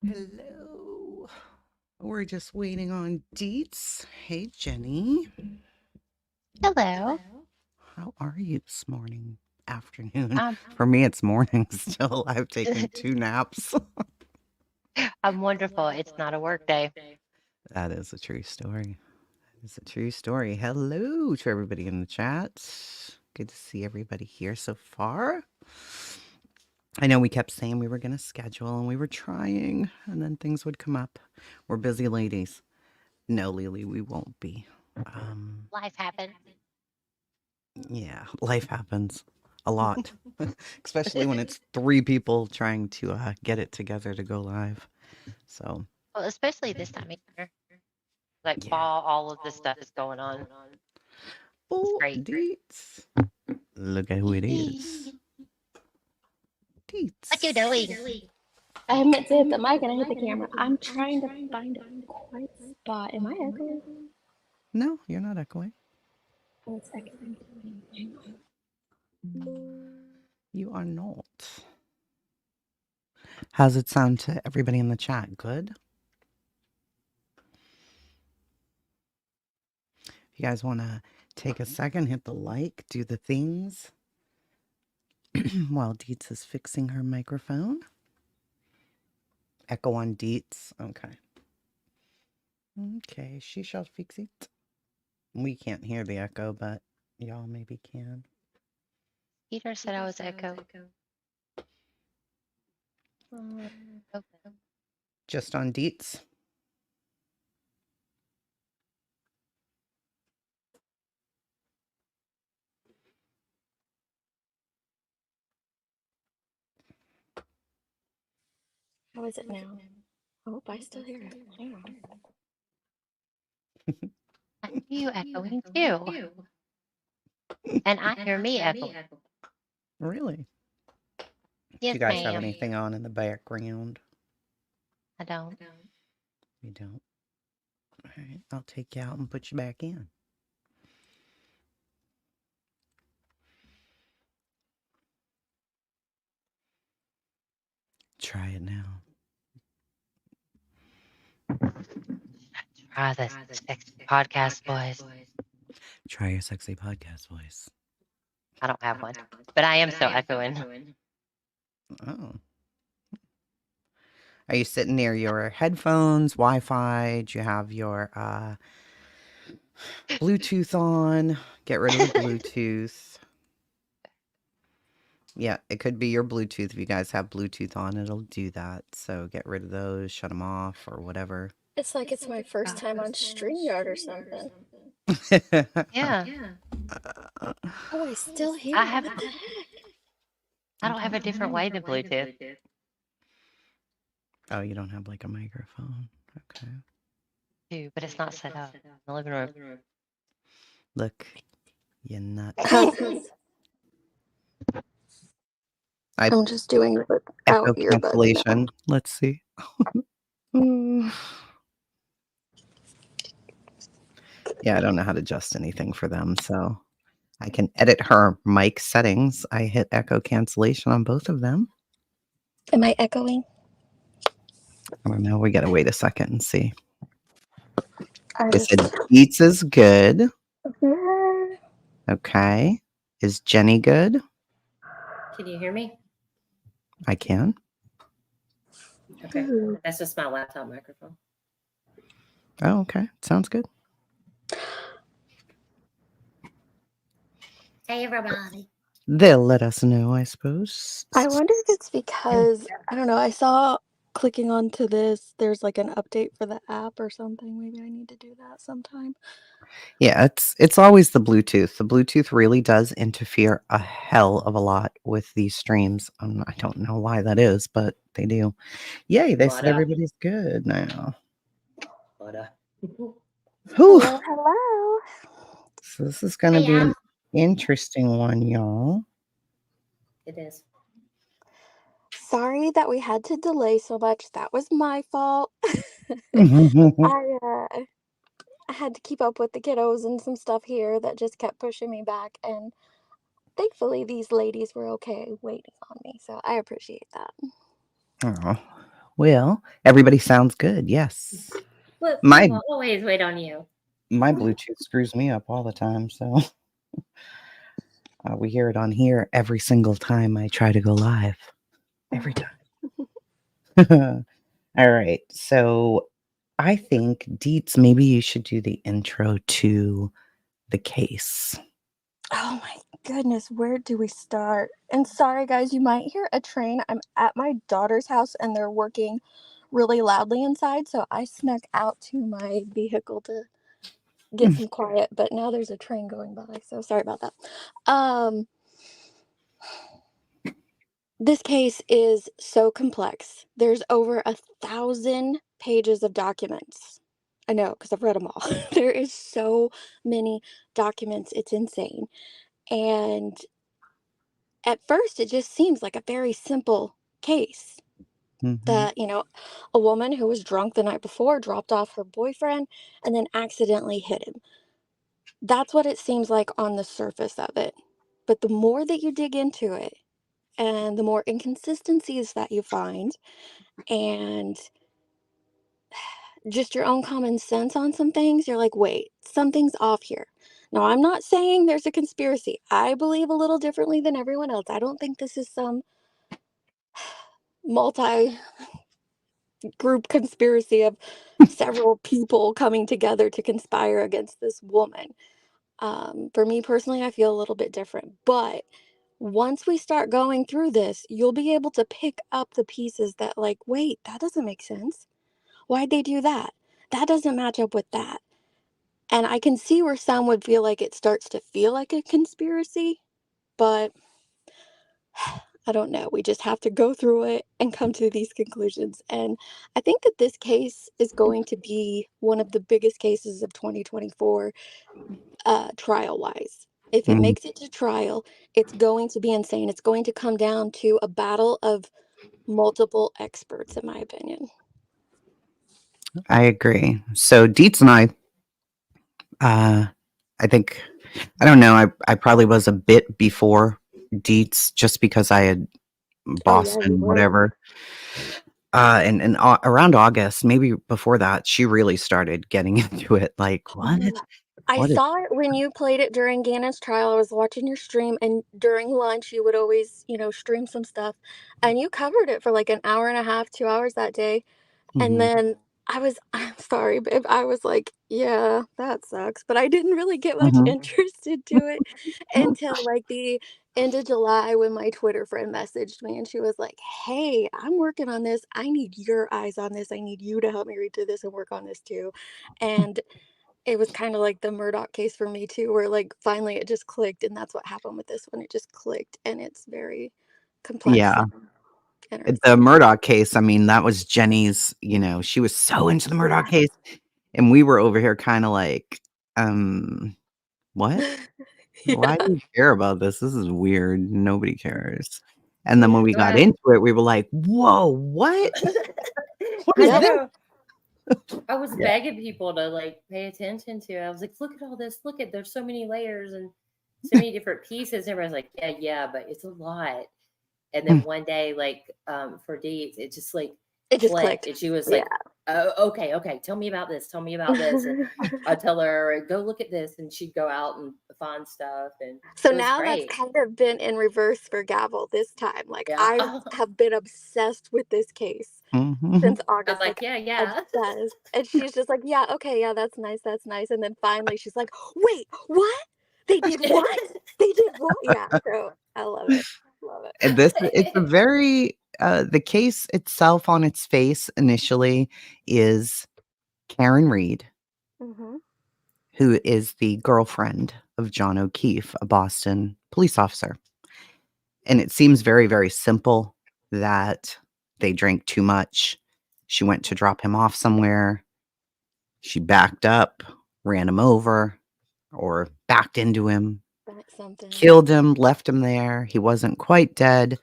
Hello. We're just waiting on Deets. Hey, Jenny. Hello. How are you this morning? Afternoon. Um, For me, it's morning still. I've taken 2 naps. I'm wonderful. It's not a work day. That is a true story. It's a true story. Hello to everybody in the chat. Good to see everybody here so far. I know we kept saying we were going to schedule and we were trying, and then things would come up. We're busy ladies. No, Lily, we won't be. Life happens. Yeah, life happens a lot, especially when it's 3 people trying to get it together to go live. So, Well, especially this time of year. Like yeah. fall, all of this stuff is going on. It's Oh, great. Deets. Look at who it is. What you Deets. doing? I meant to hit the mic and I hit the camera. I'm trying to find a quiet spot. Am I echoing? No, you're not echoing. Oh, it's echoing. Hang on. You are not. How's it sound to everybody in the chat? Good? If you guys want to take a second, hit the like, do the things while Deets is fixing her microphone. Echo on Deets. Okay. Okay, she shall fix it. We can't hear the echo, but y'all maybe can. Peter said I was echo. Just on Deets. How is it now? I hope I still hear it. Hang on. I hear you echoing too. And I hear me echoing. Really? Do Yes, you guys have ma'am. anything on in the background? I don't. You don't? All right, I'll take you out and put you back in. Try it now. Try this sexy podcast voice. Try your sexy podcast voice. I don't have one, but I am still echoing. Oh. Are you sitting near your headphones, Wi-Fi? Do you have your Bluetooth on? Get rid of the Bluetooth. Yeah, it could be your Bluetooth. If you guys have Bluetooth on, it'll do that. So get rid of those, shut them off, or whatever. It's like it's my first time on StreamYard or something. Yeah. Oh, I still hear I it. have. What the heck? I don't have a different way than Bluetooth. Oh, you don't have like a microphone. Okay. Too, but it's not set up in the living room. Look, you nuts. I'm just doing it without Echo earbuds now. cancellation. Let's see. Yeah, I don't know how to adjust anything for them, so I can edit her mic settings. I hit echo cancellation on both of them. Am I echoing? I don't know. We got to wait a second and see. I They just... said Beats is good. Yeah. Okay. Is Jenny good? Can you hear me? I can. Okay. That's just my laptop microphone. Oh, okay. Sounds good. Hey, everybody. They'll let us know, I suppose. I wonder if it's because, I don't know, I saw clicking onto this, there's like an update for the app or something. Maybe I need to do that sometime. Yeah, it's always the Bluetooth. The Bluetooth really does interfere a hell of a lot with these streams. I don't know why that is, but they do. Yay, they said everybody's good now. Whew. Hello, hello. So this is going to be an interesting one, y'all. It is. Sorry that we had to delay so much. That was my fault. I had to keep up with the kiddos and some stuff here that just kept pushing me back. And thankfully, these ladies were okay waiting on me. So I appreciate that. Oh, Well, everybody sounds good. Yes. Look, we My will always wait on you. my Bluetooth screws me up all the time, so we hear it on here every single time I try to go live. Every time. All right. So I think Deets, maybe you should do the intro to the case. Oh my goodness, where do we start? And sorry, guys, you might hear a train. I'm at my daughter's house and they're working really loudly inside, so I snuck out to my vehicle to get some quiet, but now there's a train going by, so sorry about that. This case is so complex. There's over 1,000 pages of documents. I know, because I've read them all. There is so many documents, it's insane. And at first, it just seems like a very simple case. Mhm. That, a woman who was drunk the night before dropped off her boyfriend and then accidentally hit him. That's what it seems like on the surface of it. But the more that you dig into it, and the more inconsistencies that you find, and just your own common sense on some things, you're like, wait, something's off here. Now, I'm not saying there's a conspiracy. I believe a little differently than everyone else. I don't think this is some multi group conspiracy of several people coming together to conspire against this woman. For me personally, I feel a little bit different. But once we start going through this, you'll be able to pick up the pieces that, like, wait, that doesn't make sense. Why'd they do that? That doesn't match up with that. And I can see where some would feel like it starts to feel like a conspiracy, but I don't know. We just have to go through it and come to these conclusions. And I think that this case is going to be one of the biggest cases of 2024, trial wise. If it Mm, makes it to trial, it's going to be insane. It's going to come down to a battle of multiple experts, in my opinion. I agree. So Deets and I think, I don't know, I probably was a bit before Deets just because I had Oh, yeah, you Boston, were. whatever. And around August, maybe before that, she really started getting into it. Like, what? Yeah. I What is? saw it when you played it during Gannon's trial. I was watching your stream, and during lunch, you would always, stream some stuff. And you covered it for like an hour and a half, 2 hours that day. And Mhm. then I'm sorry, babe. I was like, yeah, that sucks. But I didn't really get much Mhm. interest into it until like the end of July when my Twitter friend messaged me and she was like, hey, I'm working on this. I need your eyes on this. I need you to help me read through this and work on this too. And it was kind of like the Murdoch case for me too, where like finally it just clicked. And that's what happened with this one. It just clicked and it's very complex Yeah. and The interesting. Murdoch case, I mean, that was Jenny's, she was so into the Murdoch case, and we were over here kinda like, what? Why Yeah. do you care about this? This is weird. Nobody cares. And then when Yeah. we got into it, we were like, "Whoa, what? What I is Yep. this?" know. I was Yeah. begging people to like pay attention to it. I was like, look at all this. Look at there's so many layers and so many different pieces. And everybody's like, yeah, but it's a lot. And then one day, like for Deeds, it just like It just clicked, clicked. and she was Yeah. like, "Oh, okay, tell me about this. Tell me about this." And I tell her, "Go look at this," and she'd go out and find stuff, and So it was now that's great. kind of been in reverse for Gavel this time. Like Yeah, I I have been obsessed with this case Mhm. since was August, like, like yeah. obsessed. And she's just like, yeah, okay, yeah, that's nice, that's nice. And then finally she's like, wait, what? They did what? They did what? Yeah. So I love it. Love And it. it's a very the case itself on its face initially is Karen Reed, Hmm. who is the girlfriend of John O'Keefe, a Boston police officer. And it seems very, very simple that they drank too much. She went to drop him off somewhere. She backed up, ran him over, or backed into him, That's something. killed him, left him there. He wasn't quite dead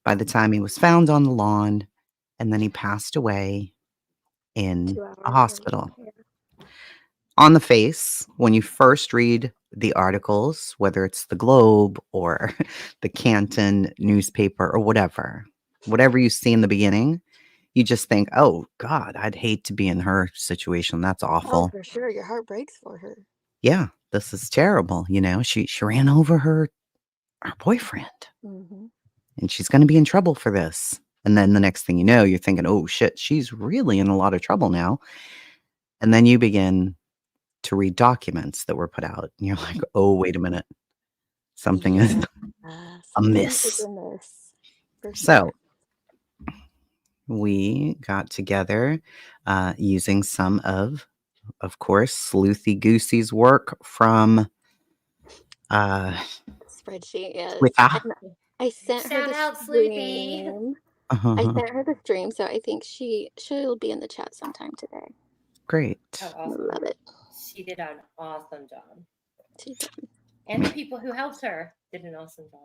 by the time he was found on the lawn, and then he passed away in Two a hours later. hospital. Yeah. On the face, when you first read the articles, whether it's the Globe or the Canton newspaper or whatever you see in the beginning, you just think, oh God, I'd hate to be in her situation. That's Oh, awful. for sure. Your heart breaks for her. Yeah, this is terrible. She ran over her boyfriend, Mm-hmm. and she's going to be in trouble for this. And then the next thing you know, you're thinking, oh shit, she's really in a lot of trouble now. And then you begin to read documents that were put out, and you're like, oh, wait a minute, something is Something amiss. is amiss. For So sure. we got together using some of course, Sleuthy Goosey's work from Spreadsheet, yes. Twitter. And I sent her Shout the out, Sleepy. stream. I sent her the stream, so I think she'll be in the chat sometime today. Great. Oh, I awesome. love it. She did an awesome job. She did. And the people who helped her did an awesome job.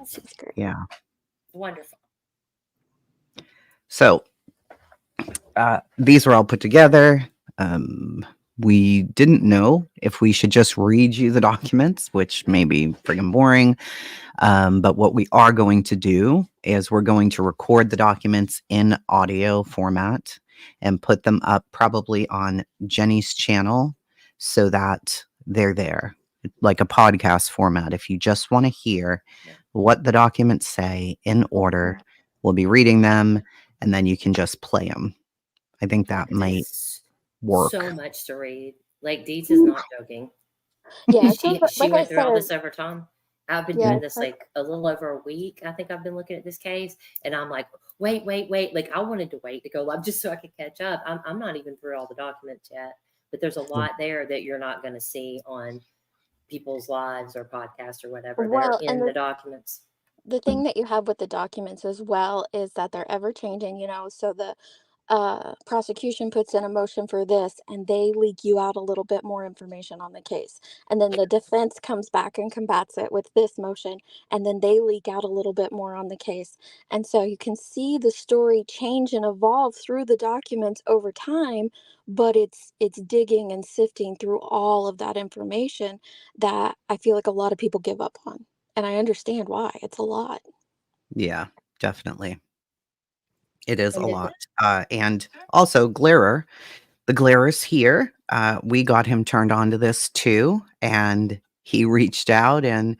Awesome. She's great. Yeah. Wonderful. So these were all put together. We didn't know if we should just read you the documents, which may be friggin' boring. But what we are going to do is we're going to record the documents in audio format and put them up probably on Jenny's channel so that they're there, like a podcast format. If you just want to hear what the documents say in order, we'll be reading them, and then you can just play them. I think that might work. So much to read. Like, Deets is not joking. Yeah, she like went I through all said, this over time. I've been yeah, doing this like a little over a week. I think I've been looking at this case, and I'm like, wait. Like, I wanted to wait to go live just so I could catch up. I'm not even through all the documents yet, but there's a lot there that you're not going to see on people's lives or podcasts or whatever. well, They're in the documents. the thing that you have with the documents as well is that they're ever changing, so the prosecution puts in a motion for this and they leak you out a little bit more information on the case, and then the defense comes back and combats it with this motion, and then they leak out a little bit more on the case. And so you can see the story change and evolve through the documents over time, but it's digging and sifting through all of that information that I feel like a lot of people give up on. And I understand why. It's a lot. Yeah, definitely. It is And a then lot. And also Glarer, the Glarer's here. We got him turned on to this too. And he reached out, and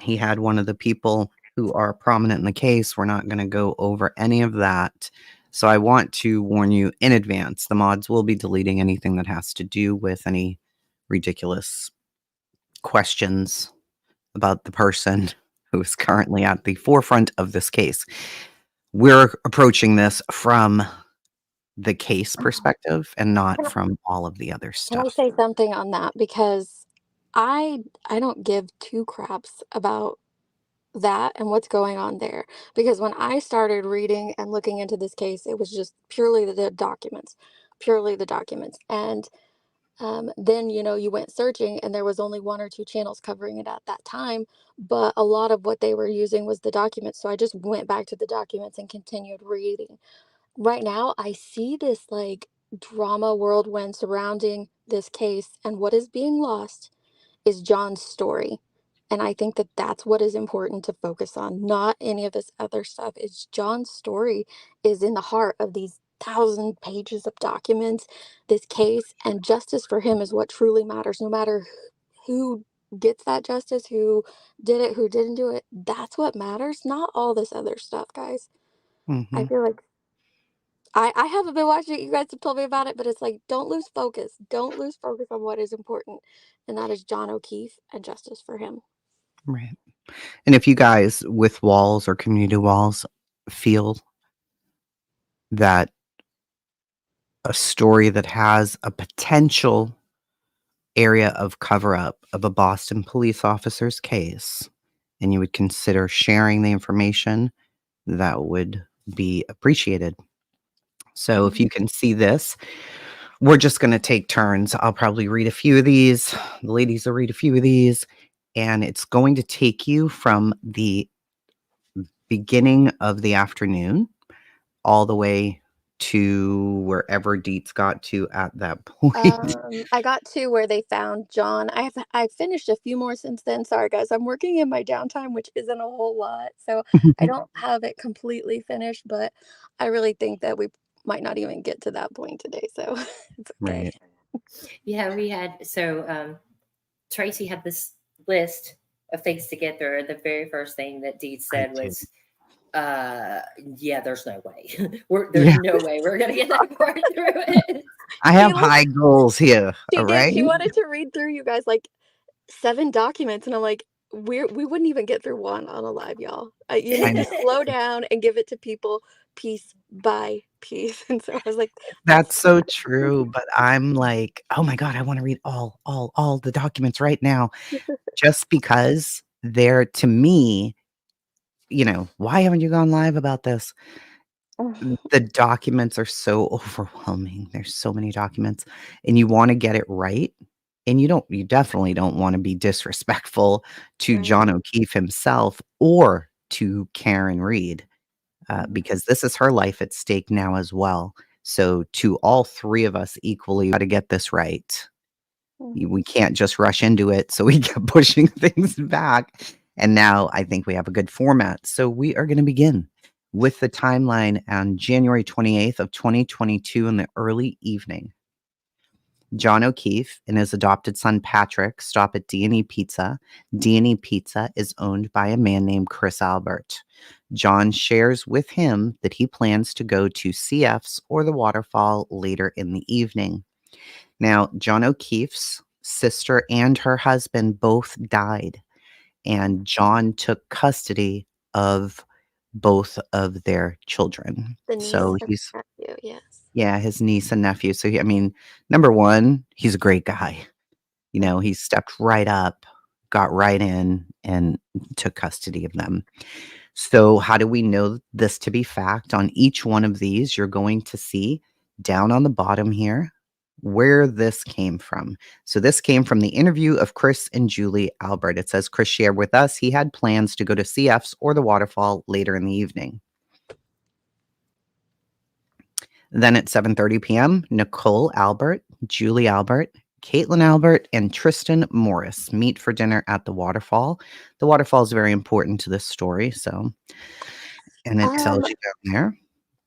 he had one of the people who are prominent in the case. We're not going to go over any of that. So I want to warn you in advance, the mods will be deleting anything that has to do with any ridiculous questions about the person who is currently at the forefront of this case. We're approaching this from the case perspective and not from all of the other Can I stuff. say something on that? Because I don't give two craps about that and what's going on there. Because when I started reading and looking into this case, it was just purely the documents, purely the documents. And then, you went searching and there was only one or two channels covering it at that time. But a lot of what they were using was the documents. So I just went back to the documents and continued reading. Right now, I see this like drama whirlwind surrounding this case, and what is being lost is John's story. And I think that that's what is important to focus on, not any of this other stuff. It's John's story is in the heart of these 1,000 pages of documents, this case, and justice for him is what truly matters, no matter who gets that justice, who did it, who didn't do it. That's what matters, not all this other stuff, guys. I feel like I haven't been watching it. You guys have told me about it, but it's like, don't lose focus. Don't lose focus on what is important. And that is John O'Keefe and justice for him. Right. And if you guys with walls or community walls feel that a story that has a potential area of cover up of a Boston police officer's case, and you would consider sharing the information, that would be appreciated. So if you can see this, we're just going to take turns. I'll probably read a few of these. The ladies will read a few of these. And it's going to take you from the beginning of the afternoon all the way to wherever Deets got to at that point? I got to where they found John. I've finished a few more since then. Sorry guys, I'm working in my downtime, which isn't a whole lot. So I don't have it completely finished, but I really think that we might not even get to that point today. So it's okay. Right. Yeah, we had Tracy had this list of things to get through. The very first thing that Deed said was, yeah, there's no way. There's no way we're gonna get that far through it. I have high goals here. She All did. right. She wanted to read through you guys like 7 documents, and I'm like, we wouldn't even get through one on a live, y'all. You I need know. to slow down and give it to people piece by piece. And so I was like, That's so true. But I'm like, oh my God, I want to read all the documents right now. Just because they're, to me, why haven't you gone live about this? The documents are so overwhelming. There's so many documents, and you want to get it right. And you definitely don't want to be disrespectful to Right. John O'Keefe himself or to Karen Reed, because this is her life at stake now as well. So to all three of us equally, got to get this right. We can't just rush into it. So we kept pushing things back. And now I think we have a good format. So we are going to begin with the timeline on January 28th of 2022 in the early evening. John O'Keefe and his adopted son Patrick stop at D&E Pizza. D&E Pizza is owned by a man named Chris Albert. John shares with him that he plans to go to CF's or the waterfall later in the evening. Now, John O'Keefe's sister and her husband both died, and John took custody of both of their children. The niece So and he's, nephew, yes. yeah, his niece and nephew. So, number one, he's a great guy. He stepped right up, got right in, and took custody of them. So how do we know this to be fact? On each one of these, you're going to see down on the bottom here where this came from. So this came from the interview of Chris and Julie Albert. It says Chris shared with us he had plans to go to CF's or the waterfall later in the evening. Then at 7:30 p.m., Nicole Albert, Julie Albert, Caitlin Albert, and Tristan Morris meet for dinner at the waterfall. The waterfall is very important to this story, and it tells you down there.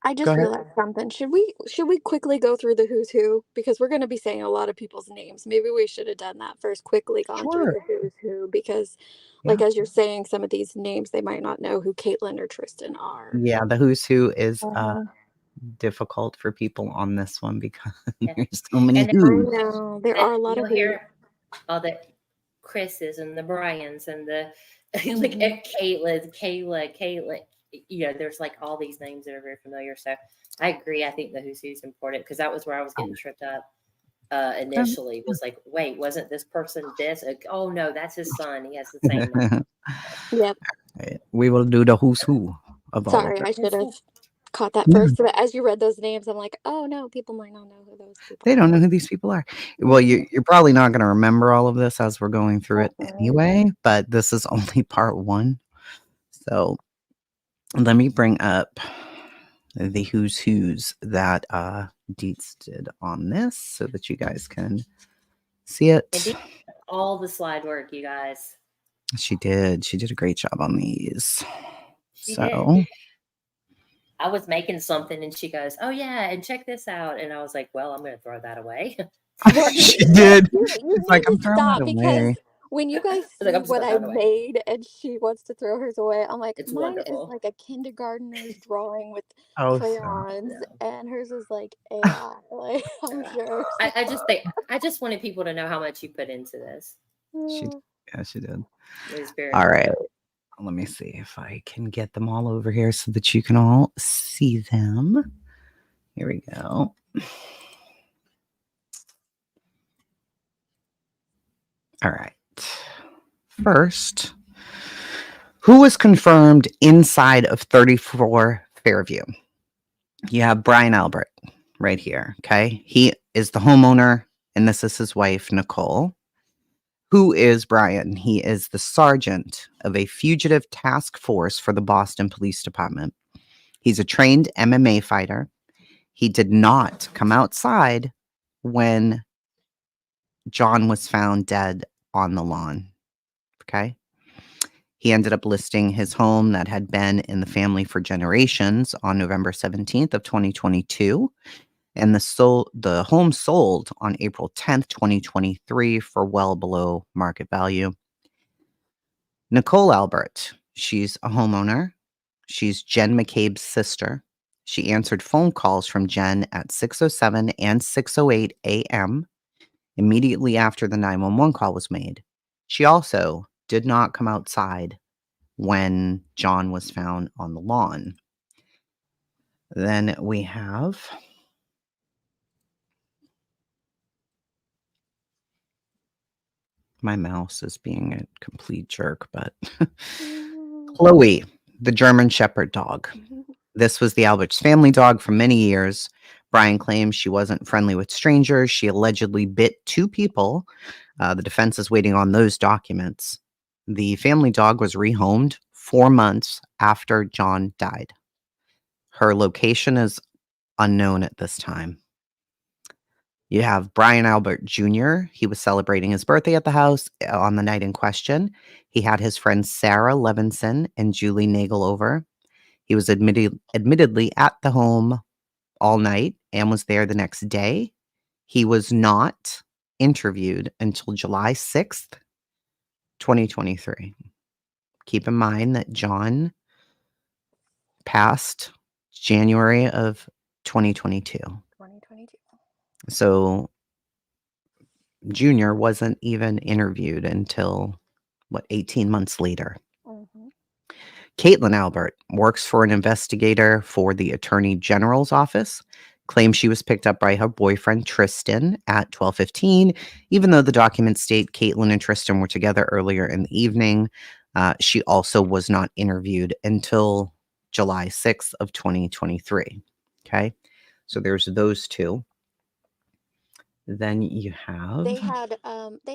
I just realized something. Should we quickly go through the who's who? Because we're going to be saying a lot of people's names. Maybe we should have done that first, quickly gone through the who's who, because like as you're saying some of these names, they might not know who Caitlin or Tristan are. Yeah, the who's who is difficult for people on this one because there's so many who's. I know there are a lot of who's. Hear all the Chris's and the Bryans and the like Caitlin, Kayla. There's like all these names that are very familiar. So I agree. I think the who's important because that was where I was getting tripped up initially. Was like, wait, wasn't this person this? Oh no, that's his son. He has the same name. Yep. We will do the who's who of all. Sorry, I should have caught that first. But as you read those names, I'm like, oh no, people might not know who those people They don't know who these people are. Well, you're probably not going to remember all of this as we're going through it anyway, but this is only part one. So let me bring up the who's who's that Deets did on this so that you guys can see it. All the slide work, you guys. She did a great job on these. She did. I was making something and she goes, oh yeah, and check this out. And I was like, well, I'm going to throw that away. She did. You like, I'm throwing stop it away. When you guys see what I made and she wants to throw hers away, I'm like, it's mine wonderful. is like a kindergartner's drawing with crayons, and hers is like AI. Like, I'm sure. I just wanted people to know how much you put into this. She did. It was very all right. Let me see if I can get them all over here so that you can all see them. Here we go. All right. First, who was confirmed inside of 34 Fairview? You have Brian Albert right here. Okay. He is the homeowner, and this is his wife, Nicole. Who is Brian? He is the sergeant of a fugitive task force for the Boston Police Department. He's a trained MMA fighter. He did not come outside when John was found dead on the lawn. Okay. He ended up listing his home that had been in the family for generations on November 17th of 2022. And the home sold on April 10th, 2023 for well below market value. Nicole Albert, she's a homeowner. She's Jen McCabe's sister. She answered phone calls from Jen at 6:07 and 6:08 a.m. immediately after the 911 call was made. She also did not come outside when John was found on the lawn. Then we have my mouse is being a complete jerk, but Chloe, the German Shepherd dog. This was the Alberts family dog for many years. Brian claims she wasn't friendly with strangers. She allegedly bit 2 people. The defense is waiting on those documents. The family dog was rehomed 4 months after John died. Her location is unknown at this time. You have Brian Albert Jr. He was celebrating his birthday at the house on the night in question. He had his friends Sarah Levinson and Julie Nagel over. He was admittedly at the home all night and was there the next day. He was not interviewed until July 6th, 2023. Keep in mind that John passed January of 2022. 2022. So Junior wasn't even interviewed until, 18 months later. Mm-hmm. Caitlin Albert works for an investigator for the Attorney General's office, claims she was picked up by her boyfriend Tristan at 12:15, even though the documents state Caitlin and Tristan were together earlier in the evening. She also was not interviewed until July 6th of 2023. Okay, so there's those 2. Then you have They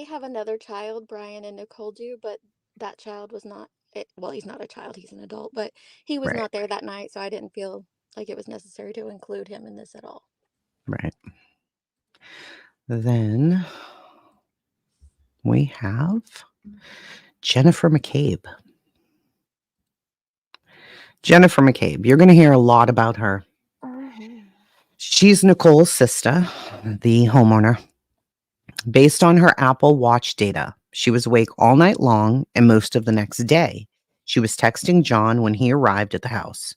have another child, Brian and Nicole do, but that child was not well, he's not a child, he's an adult, but he was right, not there that night, so I didn't feel like it was necessary to include him in this at all. right. Then we have Jennifer McCabe. Jennifer McCabe, you're going to hear a lot about her. She's Nicole's sister, the homeowner. Based on her Apple Watch data, she was awake all night long and most of the next day. She was texting John when he arrived at the house.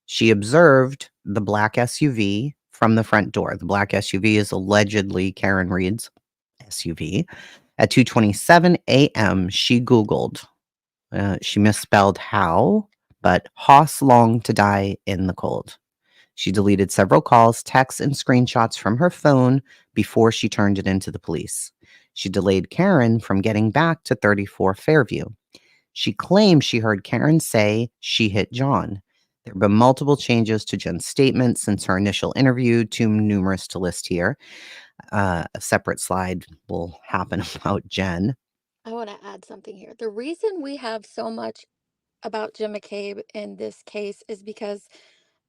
She observed the black SUV from the front door. The black SUV is allegedly Karen Reed's SUV. At 2:27 a.m., she Googled. She misspelled how, but Hoss longed to die in the cold. She deleted several calls, texts, and screenshots from her phone before she turned it into the police. She delayed Karen from getting back to 34 Fairview. She claimed she heard Karen say she hit John. There have been multiple changes to Jen's statement since her initial interview, too numerous to list here. A separate slide will happen about Jen. I want to add something here. The reason we have so much about Jim McCabe in this case is because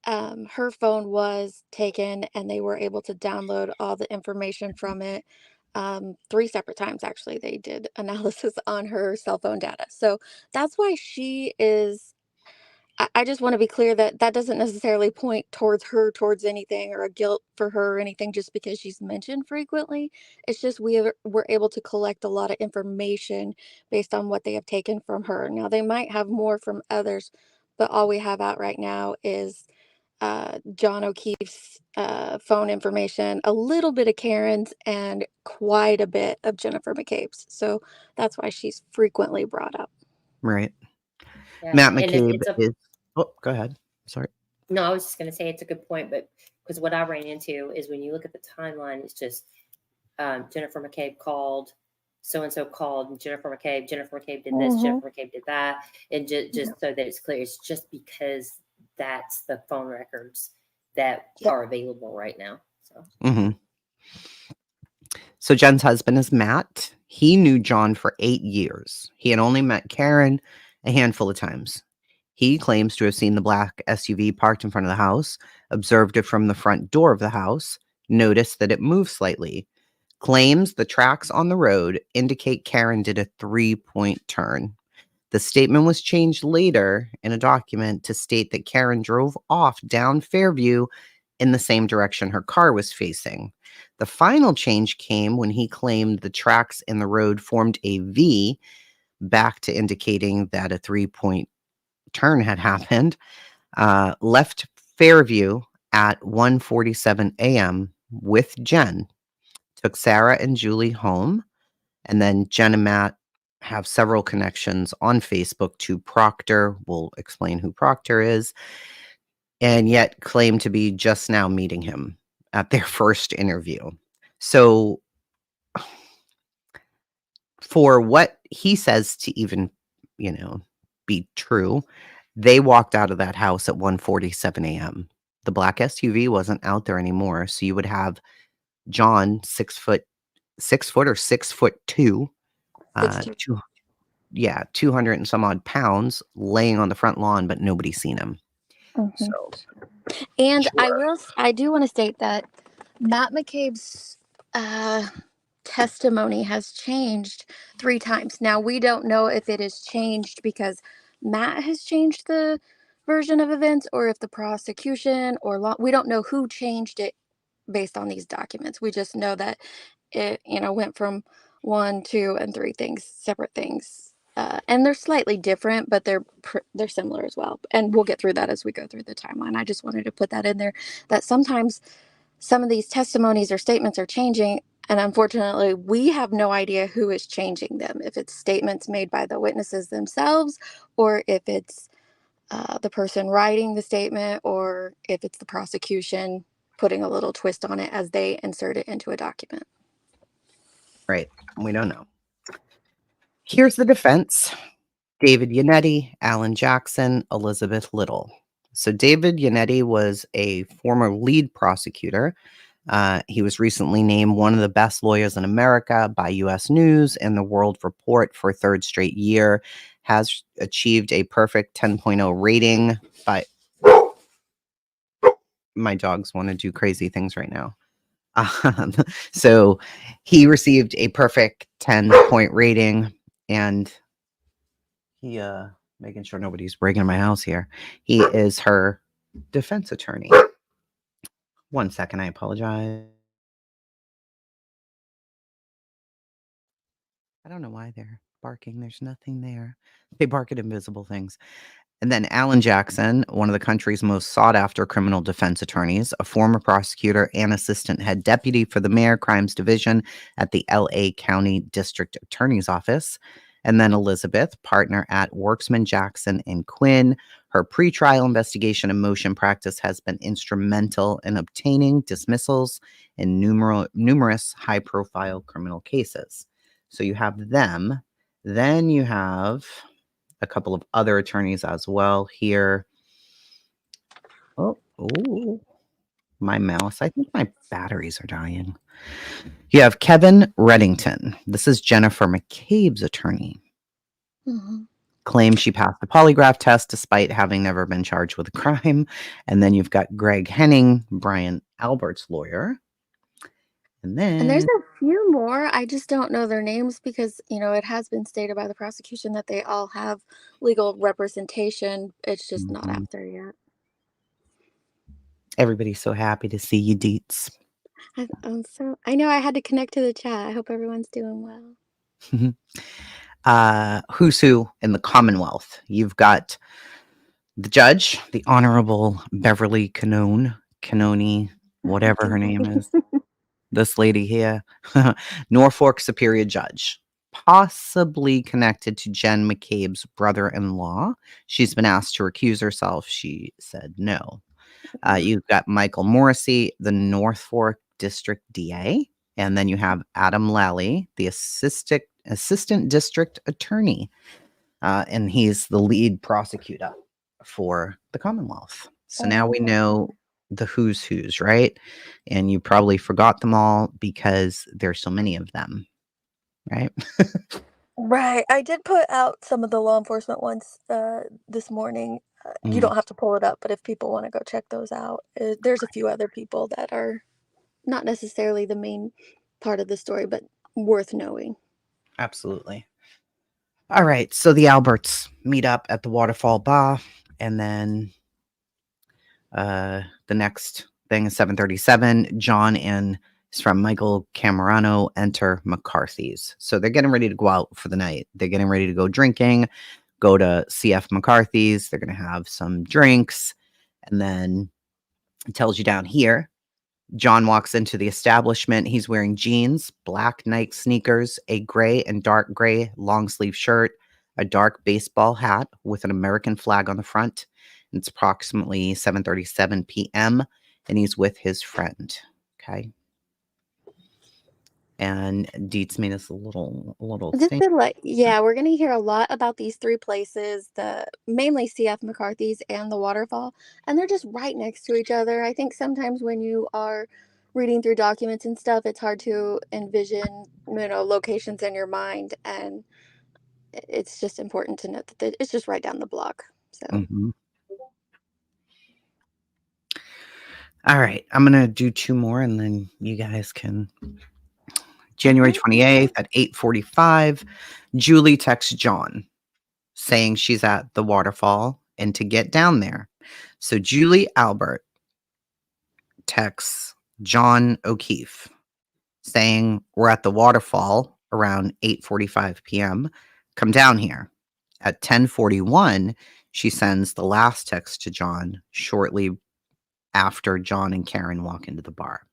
her phone was taken and they were able to download all the information from it. 3 separate times, actually, they did analysis on her cell phone data. So that's why she is. I just want to be clear that that doesn't necessarily point towards her, towards anything or a guilt for her or anything just because she's mentioned frequently. It's just we're able to collect a lot of information based on what they have taken from her. Now, they might have more from others, but all we have out right now is John O'Keefe's phone information, a little bit of Karen's, and quite a bit of Jennifer McCabe's. So that's why she's frequently brought up. Right. Yeah, Matt and McCabe it's a is. Oh, go ahead. Sorry. no. I was just going to say it's a good point, but because what I ran into is when you look at the timeline, it's just Jennifer McCabe called, so and so called, and Jennifer McCabe did this, Jennifer McCabe did that, and just so that it's clear, it's just because that's the phone records that are available right now. So. Mm-hmm. So Jen's husband is Matt. He knew John for 8 years. He had only met Karen a handful of times. He claims to have seen the black SUV parked in front of the house, observed it from the front door of the house, noticed that it moved slightly. Claims the tracks on the road indicate Karen did a 3-point turn. The statement was changed later in a document to state that Karen drove off down Fairview in the same direction her car was facing. The final change came when he claimed the tracks in the road formed a V, back to indicating that a 3-point turn had happened. Left Fairview at 1:47 a.m. with Jen, took Sarah and Julie home, and then Jen and Matt have several connections on Facebook to Proctor. We'll explain who Proctor is, and yet claim to be just now meeting him at their first interview. So for what he says to even, be true, they walked out of that house at 1:47 a.m. The black SUV wasn't out there anymore. So you would have John, 6'2", 6'2". 200 and some odd pounds, laying on the front lawn, but nobody's seen him. Mhm. So, And sure. I do want to state that Matt McCabe's testimony has changed 3 times. Now, we don't know if it has changed because Matt has changed the version of events or if the prosecution or we don't know who changed it based on these documents. We just know that it, went from 1, 2, and 3 things, separate things. And they're slightly different, but they're similar as well. And we'll get through that as we go through the timeline. I just wanted to put that in there, that sometimes some of these testimonies or statements are changing, and unfortunately, we have no idea who is changing them. If it's statements made by the witnesses themselves, or if it's the person writing the statement, or if it's the prosecution putting a little twist on it as they insert it into a document. Right. We don't know. Here's the defense. David Yannetti, Alan Jackson, Elizabeth Little. So David Yannetti was a former lead prosecutor. He was recently named one of the best lawyers in America by U.S. News and the World Report for a 3rd straight year, has achieved a perfect 10.0 rating by... My dogs want to do crazy things right now. So he received a perfect 10-point rating, and he, making sure nobody's breaking my house here. He is her defense attorney. 1 second, I apologize. I don't know why they're barking. There's nothing there. They bark at invisible things. And then Alan Jackson, one of the country's most sought-after criminal defense attorneys, a former prosecutor and assistant head deputy for the Mayor Crimes Division at the L.A. County District Attorney's Office. And then Elizabeth, partner at Worksman, Jackson, and Quinn. Her pretrial investigation and motion practice has been instrumental in obtaining dismissals in numerous high-profile criminal cases. So you have them. Then you have a couple of other attorneys as well here. Oh, my mouse. I think my batteries are dying. You have Kevin Reddington. This is Jennifer McCabe's attorney. Mm-hmm. Claims she passed the polygraph test despite having never been charged with a crime. And then you've got Greg Henning, Brian Albert's lawyer. And there's then a few more. I just don't know their names because, it has been stated by the prosecution that they all have legal representation. It's just not out there yet. Everybody's so happy to see you, Deets. I know I had to connect to the chat. I hope everyone's doing well. Who's who in the Commonwealth? You've got the judge, the Honorable Beverly Cannoni, whatever her name is. This lady here, Norfolk Superior Judge, possibly connected to Jen McCabe's brother-in-law. She's been asked to recuse herself. She said no. You've got Michael Morrissey, the Norfolk District DA. And then you have Adam Lally, the assistant district attorney. And he's the lead prosecutor for the Commonwealth. So now we know the who's, right? And you probably forgot them all because there's so many of them, right? Right. I did put out some of the law enforcement ones this morning. You Mm, don't have to pull it up, but if people want to go check those out, there's a few other people that are not necessarily the main part of the story, but worth knowing. absolutely. All right. So the Alberts meet up at the Waterfall Bar, and then the next thing is 7:37. John and his friend Michael Camerano enter McCarthy's. So they're getting ready to go out for the night. They're getting ready to go drinking, go to CF McCarthy's. They're going to have some drinks. And then it tells you down here, John walks into the establishment. He's wearing jeans, black Nike sneakers, a gray and dark gray long sleeve shirt, a dark baseball hat with an American flag on the front. It's approximately 7:37 p.m. and he's with his friend. Okay. And Dietz made us a little Just thing. to yeah, we're gonna hear a lot about these three places, the mainly CF McCarthy's and the waterfall, and they're just right next to each other. I think sometimes when you are reading through documents and stuff, it's hard to envision, locations in your mind, and it's just important to note that it's just right down the block. So, Mhm. All right. I'm going to do two more and then you guys can. January okay. 28th at 8:45, Julie texts John saying she's at the waterfall and to get down there. So Julie Albert texts John O'Keefe saying we're at the waterfall around 8:45 p.m. Come down here. At 10:41, she sends the last text to John shortly after John and Karen walk into the bar.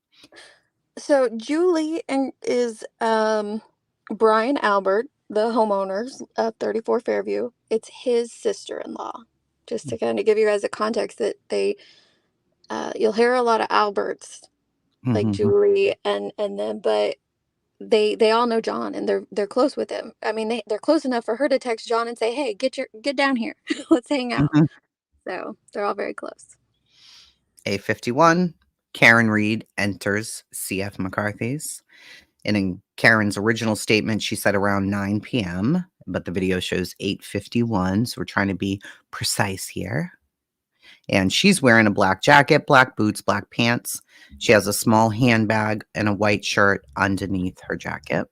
So Julie is Brian Albert, the homeowners of 34 Fairview. It's his sister-in-law. Just to kind of give you guys a context that you'll hear a lot of Alberts like Mhm. Julie and them, but they all know John and they're close with him. I mean, they're close enough for her to text John and say, "Hey, get down here, let's hang out." Mhm. So they're all very close. 8:51, Karen Reed enters CF McCarthy's. And in Karen's original statement, she said around 9 p.m., but the video shows 8:51. So we're trying to be precise here. And she's wearing a black jacket, black boots, black pants. She has a small handbag and a white shirt underneath her jacket.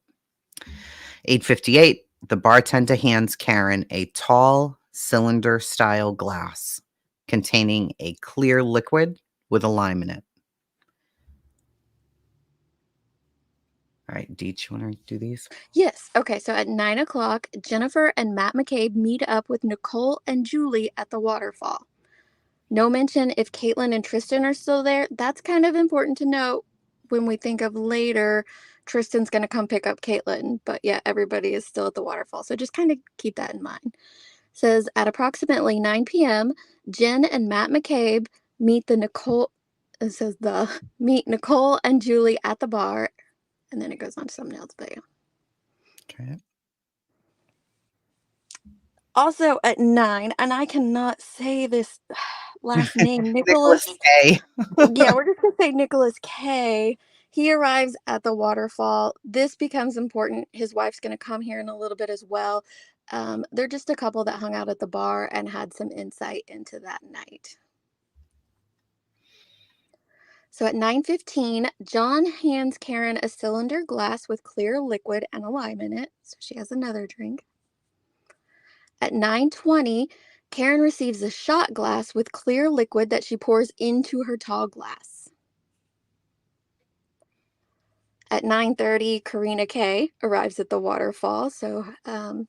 8:58, the bartender hands Karen a tall cylinder style glass containing a clear liquid with a lime in it. All right, Deech, you want to do these? Yes. Okay. So at 9 o'clock, Jennifer and Matt McCabe meet up with Nicole and Julie at the waterfall. No mention if Caitlin and Tristan are still there. That's kind of important to note when we think of later. Tristan's going to come pick up Caitlin, but yeah, everybody is still at the waterfall. So just kind of keep that in mind. Says at approximately 9 p.m., Jen and Matt McCabe meet the Nicole. It says the meet Nicole and Julie at the bar, and then it goes on to something else. But yeah. Okay. Also at 9, and I cannot say this last name, Nicholas Nicholas. K. Yeah, we're just gonna say Nicholas K. He arrives at the waterfall. This becomes important. His wife's gonna come here in a little bit as well. They're just a couple that hung out at the bar and had some insight into that night. So at 9:15, John hands Karen a cylinder glass with clear liquid and a lime in it, so she has another drink. At 9:20, Karen receives a shot glass with clear liquid that she pours into her tall glass. At 9:30, Karina K arrives at the waterfall. So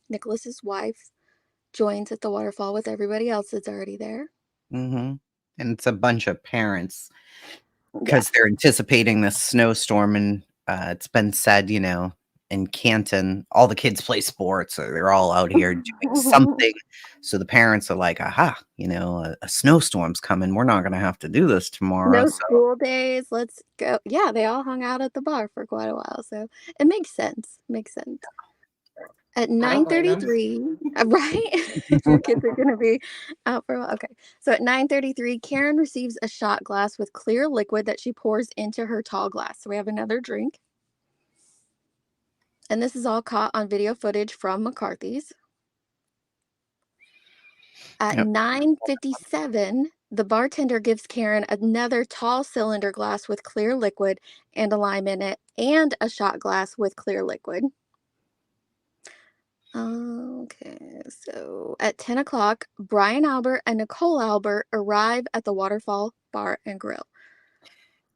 Nicholas's wife joins at the waterfall with everybody else that's already there. Mm-hmm. And it's a bunch of parents Yeah. because they're anticipating this snowstorm. And it's been said, in Canton, all the kids play sports, so they're all out here doing something. So the parents are like, aha, a snowstorm's coming. We're not going to have to do this tomorrow. No So, school days. Let's go. Yeah, they all hung out at the bar for quite a while. So it makes sense. Makes sense. At I don't blame them. 9:33, right? Your kids are going to be out for a while. Okay. So at 9:33, Karen receives a shot glass with clear liquid that she pours into her tall glass. So we have another drink. And this is all caught on video footage from McCarthy's. At Yep. 9:57, the bartender gives Karen another tall cylinder glass with clear liquid and a lime in it, and a shot glass with clear liquid. Okay, so at 10 o'clock, Brian Albert and Nicole Albert arrive at the Waterfall Bar and Grill.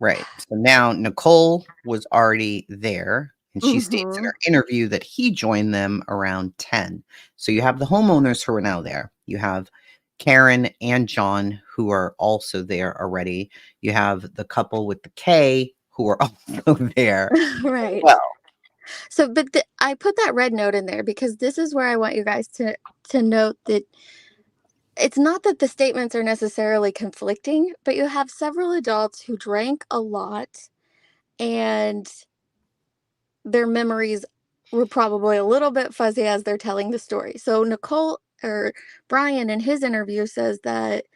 Right. So now Nicole was already there, and she states in Mm-hmm. her interview that he joined them around 10. So you have the homeowners who are now there. You have Karen and John who are also there already. You have the couple with the K who are also there as Right. well. So, but I put that red note in there because this is where I want you guys to note that it's not that the statements are necessarily conflicting, but you have several adults who drank a lot and their memories were probably a little bit fuzzy as they're telling the story. So Nicole or Brian in his interview says that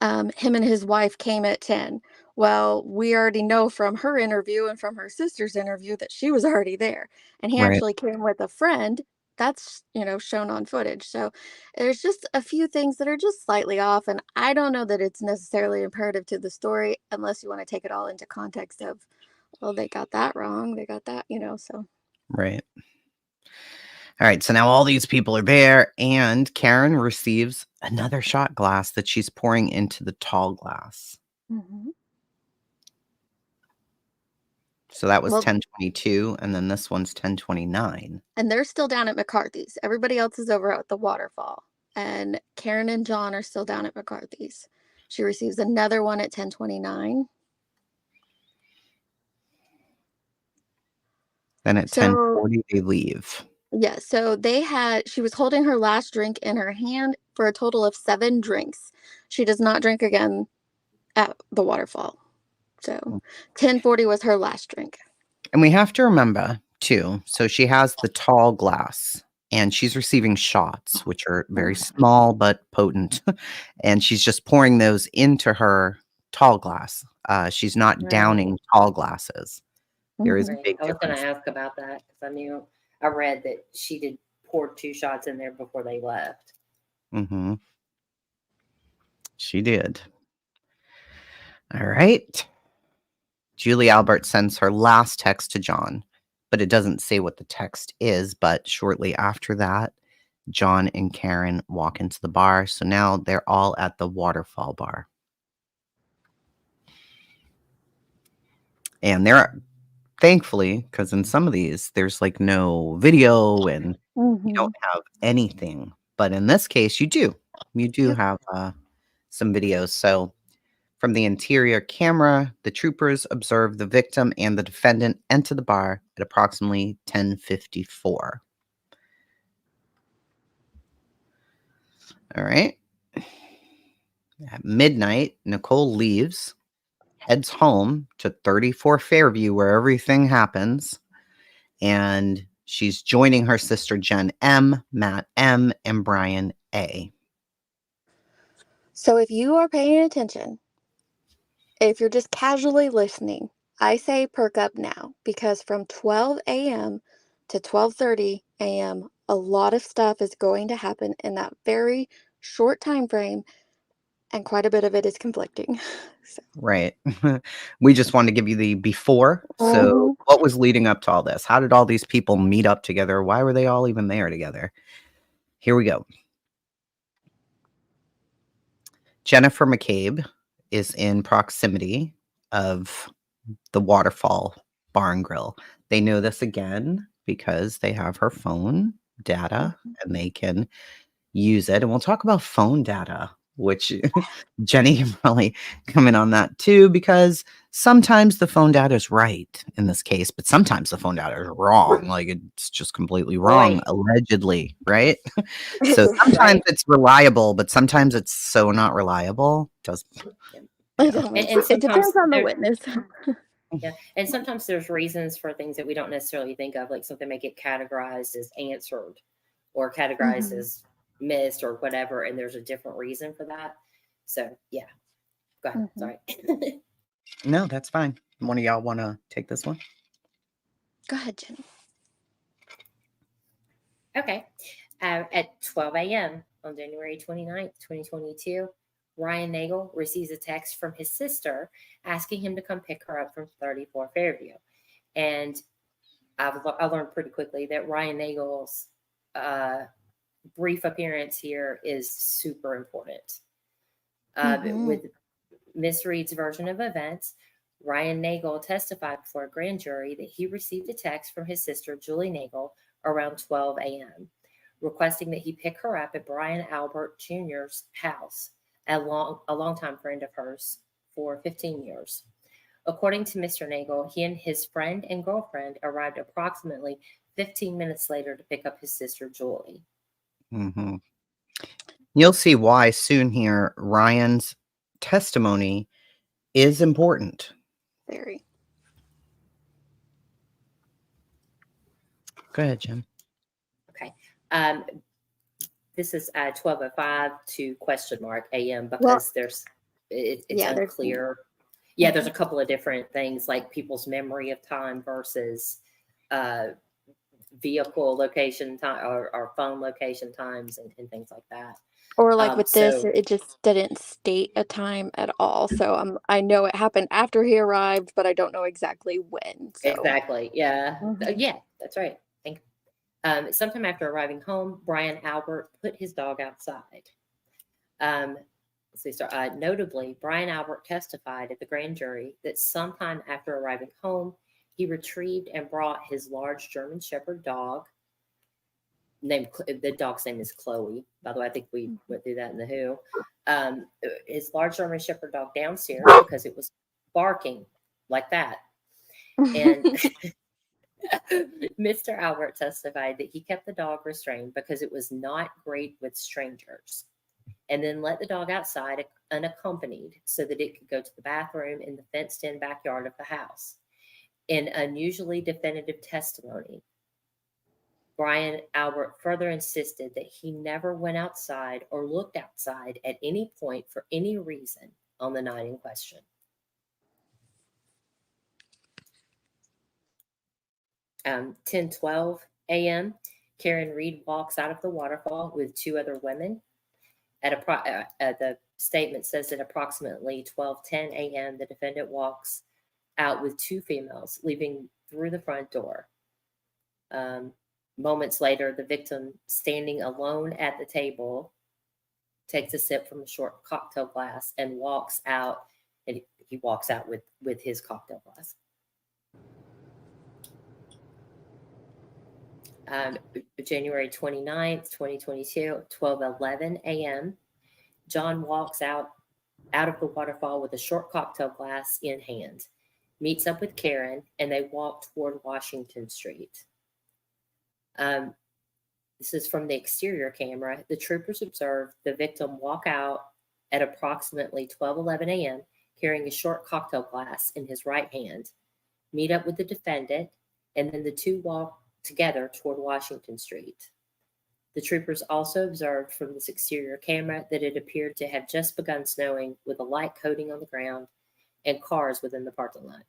him and his wife came at 10. Well, we already know from her interview and from her sister's interview that she was already there. And he Right. actually came with a friend. That's, shown on footage. So there's just a few things that are just slightly off. And I don't know that it's necessarily imperative to the story unless you want to take it all into context of, well, they got that wrong. They got that, so. Right. All right. So now all these people are there, and Karen receives another shot glass that she's pouring into the tall glass. Mhm. So that was Well, 10:22, and then this one's 10:29. and they're still down at McCarthy's. Everybody else is over at the waterfall. And Karen and John are still down at McCarthy's. She receives another one at 10:29. Then at So 10:40, they leave. yeah, so she was holding her last drink in her hand for a total of 7 drinks. She does not drink again at the waterfall. So 10:40 was her last drink. And we have to remember, too, so she has the tall glass, and she's receiving shots, which are very small but potent, and she's just pouring those into her tall glass. She's not Right. downing tall glasses. There is a Mhm. Right. big I was going difference. to ask about that because I read that she did pour 2 shots in there before they left. Mm-hmm. She did. All right. Julie Albert sends her last text to John, but it doesn't say what the text is. But shortly after that, John and Karen walk into the bar. So now they're all at the Waterfall Bar. And they're thankfully, because in some of these, there's like no video and you don't Mhm. have anything. But in this case, you do. You do Yep. have some videos. So from the interior camera, the troopers observed the victim and the defendant enter the bar at approximately 10:54. All right. At midnight, Nicole leaves, heads home to 34 Fairview, where everything happens, and she's joining her sister Jen M, Matt M, and Brian A. So if you are paying attention, if you're just casually listening, I say perk up now because from 12 a.m. to 12:30 a.m., a lot of stuff is going to happen in that very short time frame, and quite a bit of it is conflicting. So. Right. We just wanted to give you the before. So, Mhm. what was leading up to all this? How did all these people meet up together? Why were they all even there together? Here we go. Jennifer McCabe is in proximity of the Waterfall Bar and Grill. They know this again because they have her phone data and they can use it. And we'll talk about phone data, which Jenny can probably come in on that too, because sometimes the phone data is right in this case, but sometimes the phone data is wrong. Like it's just completely wrong, Right. allegedly, right? So sometimes Right. it's reliable, but sometimes it's so not reliable. It Yeah. don't make And sense. It sometimes depends on the there, witness. yeah, and sometimes there's reasons for things that we don't necessarily think of, like something may get categorized as answered or categorized Mhm. as missed or whatever, and there's a different reason for that. So yeah, go ahead. Mhm. Sorry. No, that's fine. One of y'all want to take this one? Go ahead, Jenny. Okay. At 12 a.m. on January 29th, 2022, Ryan Nagel receives a text from his sister asking him to come pick her up from 34 Fairview. And I learned pretty quickly that Ryan Nagel's brief appearance here is super important. With Miss Reed's version of events, Ryan Nagel testified before a grand jury that he received a text from his sister, Julie Nagel, around 12 a.m., requesting that he pick her up at Brian Albert Jr.'s house, a longtime friend of hers for 15 years. According to Mr. Nagel, he and his friend and girlfriend arrived approximately 15 minutes later to pick up his sister, Julie. Mm-hmm. You'll see why soon here. Ryan's testimony is important. Very. Go ahead, Jim. Okay. This is 12:05 to question mark a.m. because Well, it's yeah, there's unclear. Yeah, there's a couple of different things like people's memory of time versus vehicle location time or phone location times and things like that. or like with this, So it just didn't state a time at all. So I know it happened after he arrived, but I don't know exactly when. So exactly, yeah, Mhm. yeah, that's right. Thank sometime after arriving home, Brian Albert put his dog outside. Notably, Brian Albert testified at the grand jury that sometime after arriving home, he retrieved and brought his large German Shepherd dog. The dog's name is Chloe. By the way, I think we went through that in the Who. His large German Shepherd dog downstairs because it was barking like that. And Mr. Albert testified that he kept the dog restrained because it was not great with strangers, and then let the dog outside unaccompanied so that it could go to the bathroom in the fenced-in backyard of the house. In unusually definitive testimony, Brian Albert further insisted that he never went outside or looked outside at any point for any reason on the night in question. Um, 10:12 a.m., Karen Reed walks out of the waterfall with two other women. The statement says at approximately 12:10 a.m., the defendant walks out with two females, leaving through the front door. Moments later, the victim, standing alone at the table, takes a sip from a short cocktail glass and walks out. And he walks out with his cocktail glass. January 29th, 2022, 12:11 a.m., John walks out of the waterfall with a short cocktail glass in hand, meets up with Karen, and they walk toward Washington Street. This is from the exterior camera. The troopers observed the victim walk out at approximately 12:11 a.m., carrying a short cocktail glass in his right hand, meet up with the defendant, and then the two walk together toward Washington Street. The troopers also observed from this exterior camera that it appeared to have just begun snowing with a light coating on the ground and cars within the parking lot.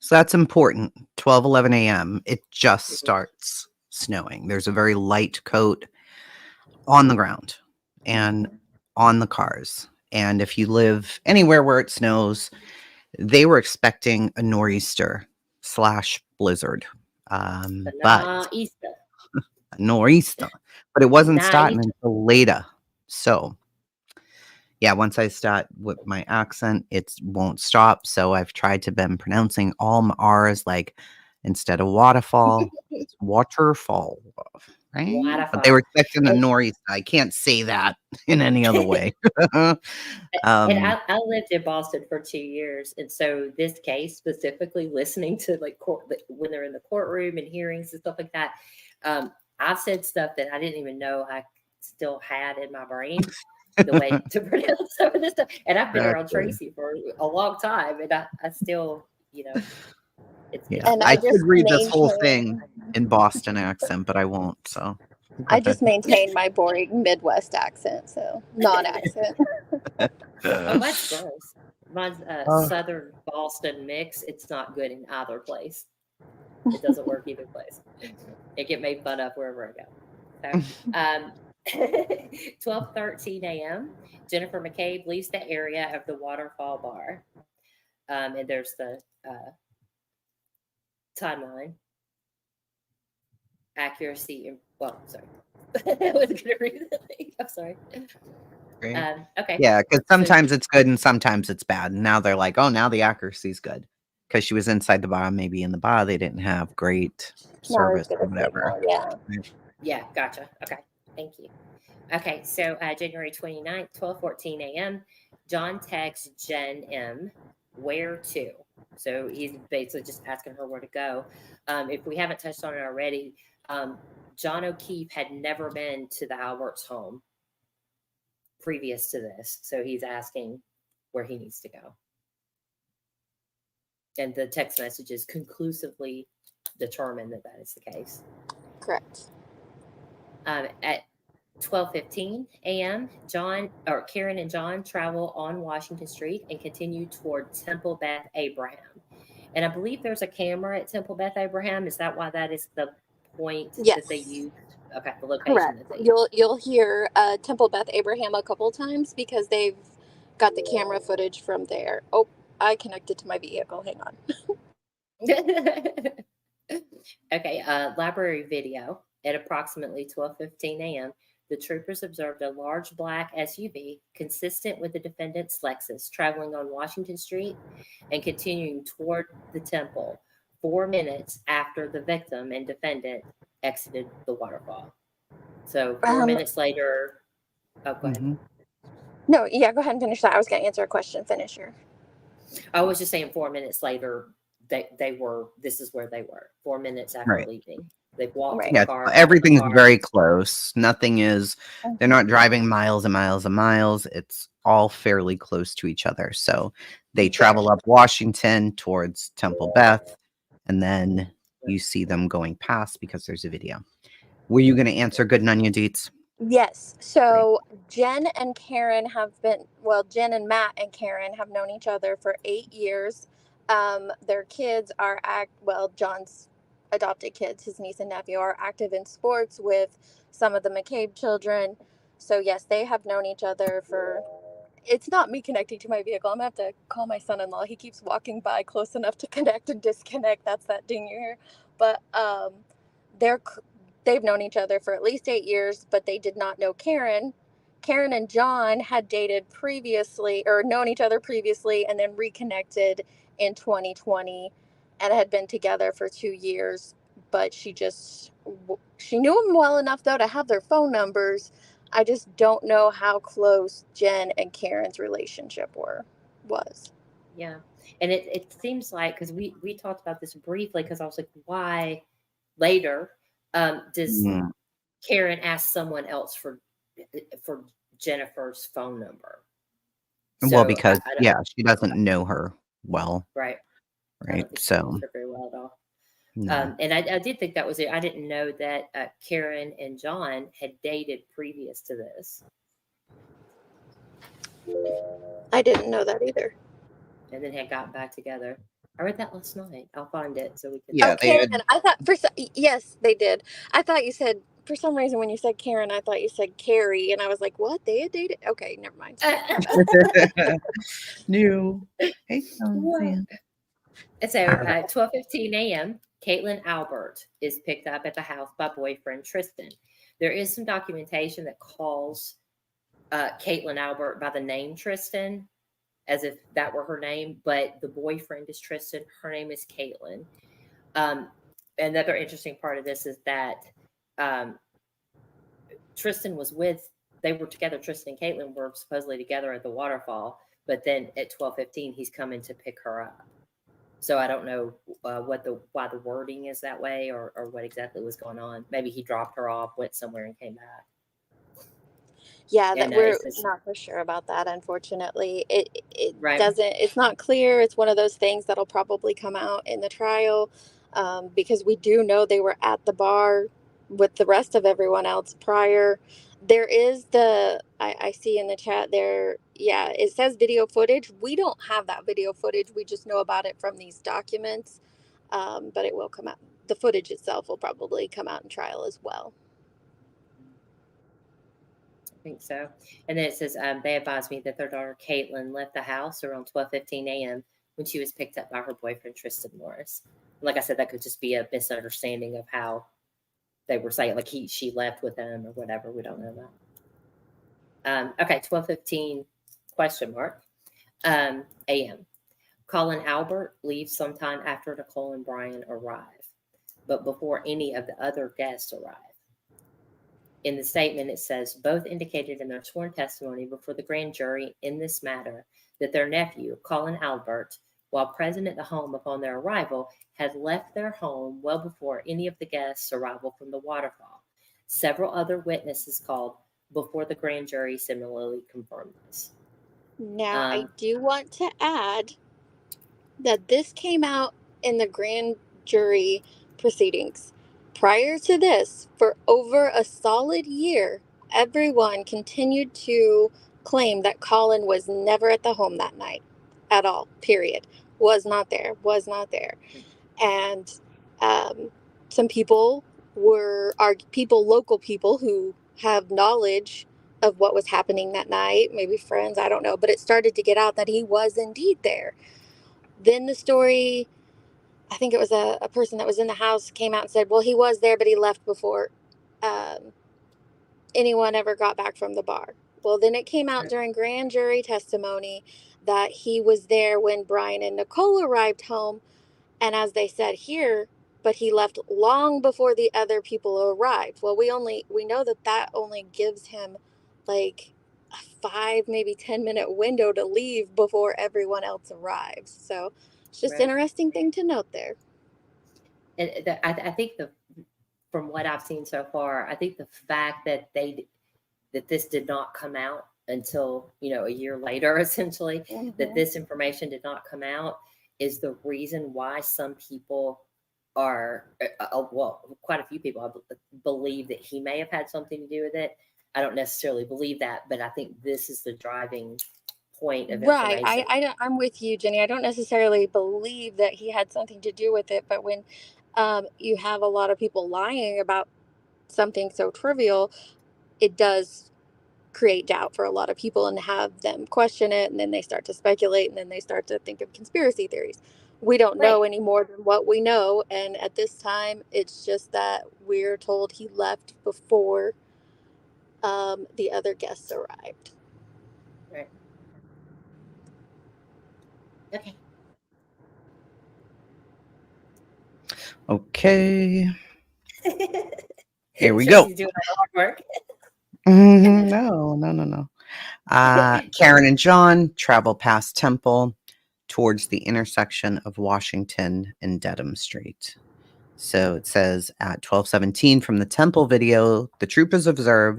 So that's important. 12:11 a.m. It just starts snowing. There's a very light coat on the ground and on the cars. And if you live anywhere where it snows, they were expecting a nor'easter / blizzard. But nor'easter. But it wasn't starting until later. So yeah, once I start with my accent, it won't stop. So I've tried to been pronouncing all my R's like instead of waterfall, it's waterfall. Right? But they were expecting a nor'easter. I can't say that in any other way. And I lived in Boston for 2 years, and so this case specifically, listening to like when they're in the courtroom and hearings and stuff like that, I've said stuff that I didn't even know I still had in my brain. The way to pronounce some of this stuff, and I've been around Tracy for a long time, and I still, And I could read this whole thing in Boston accent, but I won't. So I just maintain my boring Midwest accent, so non-accent. Oh, mine's gross. Mine's Southern Boston mix. It's not good in either place. It doesn't work either place. It get made fun of wherever I go. So, 12:13 a.m. Jennifer McCabe leaves the area of the Waterfall Bar, and there's the timeline, accuracy. Well, sorry, I wasn't gonna read the thing. I'm sorry. Right. Okay. Yeah, because So sometimes it's good and sometimes it's bad. Now they're like, oh, now the accuracy's good. Because she was inside the bar, maybe in the bar they didn't have great Not as service good or a whatever. signal, yeah. yeah, gotcha. Okay, thank you. Okay, so January 29th, 12:14 a.m. John texts Jen M. Where to? So he's basically just asking her where to go. If we haven't touched on it already, John O'Keefe had never been to the Alberts home previous to this, so he's asking where he needs to go. And the text messages conclusively determine that that is the case. Correct. At 12:15 a.m., Karen and John travel on Washington Street and continue toward Temple Beth Abraham. And I believe there's a camera at Temple Beth Abraham. Is that why that is the point that they Yes. used? Okay, the location Correct. that they used. You'll hear Temple Beth Abraham a couple times because they've got the camera footage from there. Oh, I connected to my vehicle. Hang on. Okay, library video. At approximately 12:15 a.m., the troopers observed a large black SUV consistent with the defendant's Lexus traveling on Washington Street and continuing toward the temple 4 minutes after the victim and defendant exited the waterfall. So 4 minutes later, oh, go ahead. Mhm. No, yeah, go ahead and finish that. I was going to answer a question. Finish your. I was just saying 4 minutes later, this is where they were 4 minutes after Right. leaving. They walked to Right. the Yeah, car. got in the everything's car. very close. Nothing is, they're not driving miles and miles and miles. It's all fairly close to each other. So they travel up Washington towards Temple Beth, and then you see them going past because there's a video. Were you going to answer good and onion deets? Yes. So Jen and Karen have been, well, Jen and Matt and Karen have known each other for 8 years. Their kids are John's adopted kids, his niece and nephew, are active in sports with some of the McCabe children. So yes, they have known each other for. It's not me connecting to my vehicle. I'm gonna have to call my son-in-law. He keeps walking by close enough to connect and disconnect. That's that ding you hear. But they're they've known each other for at least 8 years, but they did not know Karen. Karen and John had dated previously or known each other previously and then reconnected in 2020 and had been together for 2 years. But she knew him well enough though to have their phone numbers. I just don't know how close Jen and Karen's relationship was. Yeah. And it seems like, because we talked about this briefly, because I was like, why later does Mm. Karen ask someone else for Jennifer's phone number? Well, So because, I don't, yeah, she doesn't know her well, right. I right? don't think she So, knows her very well at all. no. And I did think that was it. I didn't know that Karen and John had dated previous to this. I didn't know that either. And then had gotten back together. I read that last night. I'll find it so we can. Yeah, Oh, they Karen. had, I thought yes, they did. I thought you said for some reason when you said Karen, I thought you said Carrie, and I was like, what? They had dated? Okay, never mind. new. Hey, What? So 12:15 a.m., Caitlin Albert is picked up at the house by boyfriend Tristan. There is some documentation that calls Caitlin Albert by the name Tristan, as if that were her name, but the boyfriend is Tristan. Her name is Caitlin. Another interesting part of this is that Tristan they were together. Tristan and Caitlin were supposedly together at the waterfall, but then at 12:15, he's coming to pick her up. So I don't know why the wording is that way or what exactly was going on. Maybe he dropped her off, went somewhere, and came back. Yeah, And that we're it's not for sure about that. Unfortunately, it right. doesn't. It's not clear. It's one of those things that'll probably come out in the trial, because we do know they were at the bar with the rest of everyone else prior. There is I see in the chat there. Yeah, it says video footage. We don't have that video footage. We just know about it from these documents. but it will come out. The footage itself will probably come out in trial as well. I think so. And then it says they advised me that their daughter Caitlin left the house around 12:15 a.m. when she was picked up by her boyfriend Tristan Morris. Like I said, that could just be a misunderstanding of how they were saying, like she left with him or whatever. We don't know that. Okay, 12:15 question mark a.m. Colin Albert leaves sometime after Nicole and Brian arrive, but before any of the other guests arrive. In the statement, it says both indicated in their sworn testimony before the grand jury in this matter that their nephew, Colin Albert, while present at the home upon their arrival, had left their home well before any of the guests' arrival from the waterfall. Several other witnesses called before the grand jury similarly confirmed this. Now, I do want to add that this came out in the grand jury proceedings. Prior to this, for over a solid year, everyone continued to claim that Colin was never at the home that night at all, period. Was not there. And some people local people who have knowledge of what was happening that night, maybe friends, I don't know, but it started to get out that he was indeed there. Then the story, I think it was a person that was in the house, came out and said, well, he was there, but he left before anyone ever got back from the bar. Well, then it came out during grand jury testimony that he was there when Brian and Nicole arrived home. And as they said here, but he left long before the other people arrived. Well, we know that only gives him like a 5, maybe 10-minute window to leave before everyone else arrives. So it's just interesting thing to note there. And I think from what I've seen so far, I think the fact that this did not come out until a year later, essentially, that this information did not come out is the reason why some people are, quite a few people believe that he may have had something to do with it. I don't necessarily believe that, but I think this is the driving point of information. Right. I'm with you, Jenny. I don't necessarily believe that he had something to do with it, but when you have a lot of people lying about something so trivial, it does create doubt for a lot of people and have them question it, and then they start to speculate, and then they start to think of conspiracy theories. We don't know any more than what we know, and at this time it's just that we're told he left before the other guests arrived. Right. Okay. Okay. Here we go. Doing hard work. No. Karen and John travel past Temple towards the intersection of Washington and Dedham Street. So it says at 12:17 from the Temple video, the troopers observe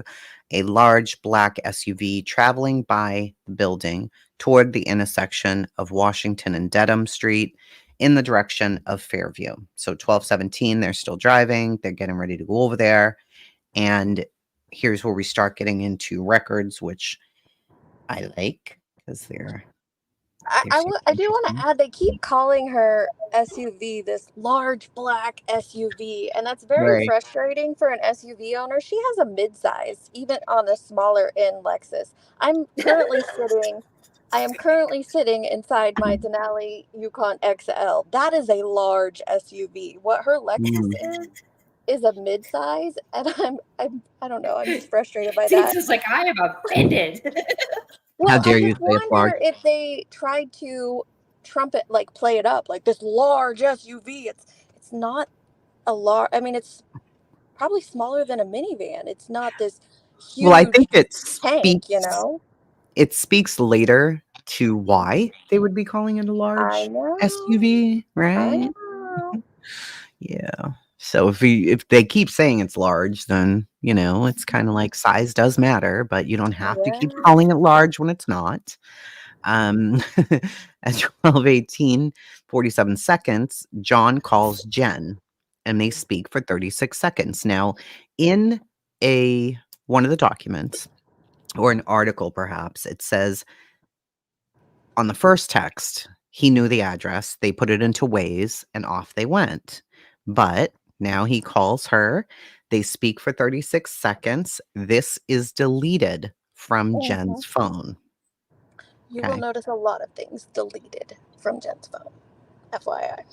a large black SUV traveling by the building toward the intersection of Washington and Dedham Street in the direction of Fairview. So 12:17, they're still driving. They're getting ready to go over there. And here's where we start getting into records, which I like because they're I do want to add, they keep calling her SUV, this large black SUV, and that's very frustrating for an SUV owner. She has a midsize, even on the smaller end Lexus. I am currently sitting inside my Denali Yukon XL. That is a large SUV. What her Lexus is a midsize, and I don't know. I'm just frustrated by that. It's just like, I am offended. Well, How dare I you just say it's large? wonder if they tried to trumpet, like play it up, like this large SUV. It's not a large. I mean, it's probably smaller than a minivan. It's not this huge. Well, I think it tank, speaks. It speaks later to why they would be calling it a large SUV, right? I know. Yeah. So if they keep saying it's large, then it's kind of like size does matter, but you don't have to keep calling it large when it's not. At 12:18, 47 seconds, John calls Jen, and they speak for 36 seconds. Now, in one of the documents or an article, perhaps, it says on the first text, He knew the address. They put it into Waze and off they went. But now he calls her. They speak for 36 seconds. This is deleted from Jen's phone. You will Okay. notice a lot of things deleted from Jen's phone. FYI.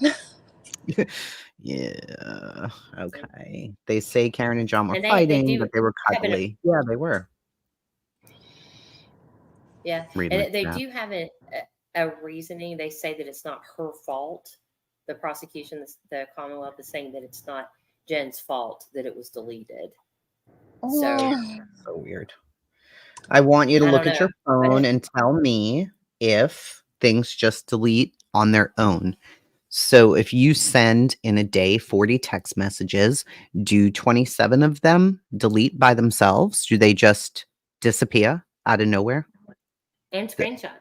Yeah. Okay. They say Karen and John were And they fighting, do but they were have an cuddly. Yeah, they were. yeah, Reading and they that. do have a reasoning. They say that it's not her fault. The prosecution, the Commonwealth, is saying that it's not Jen's fault that it was deleted. So So weird. I want you to I look don't at know. your phone and tell me if things just delete on their own. So if you send in a day 40 text messages, do 27 of them delete by themselves? Do they just disappear out of nowhere? And The- screenshot.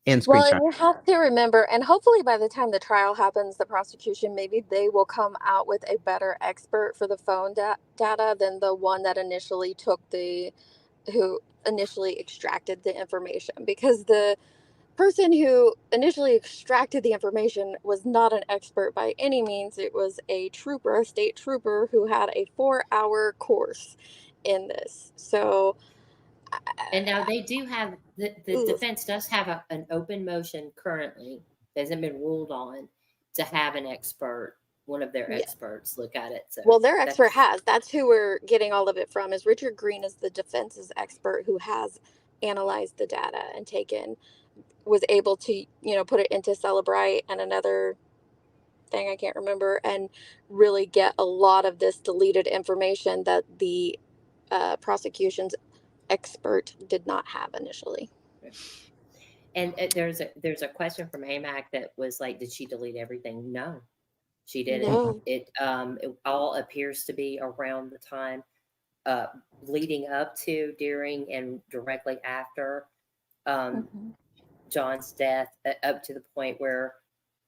And Well, and screenshot. you have to remember, and hopefully by the time the trial happens, the prosecution, maybe they will come out with a better expert for the phone data than the one that initially who initially extracted the information. Because the person who initially extracted the information was not an expert by any means. It was a state trooper, who had a 4-hour course in this. So, And now they do have the oof. defense does have an open motion currently that hasn't been ruled on to have an expert, one of their Yeah. experts, look at it. So Well, their expert that's has. That's who we're getting all of it from. Is Richard Green is the defense's expert who has analyzed the data and was able to put it into Celebrite and another thing I can't remember, and really get a lot of this deleted information that the prosecution's expert did not have initially. and there's a question from AMAC that was like, did she delete everything? No, she didn't. No. It all appears to be around the time leading up to, during, and directly after Mhm. John's death, up to the point where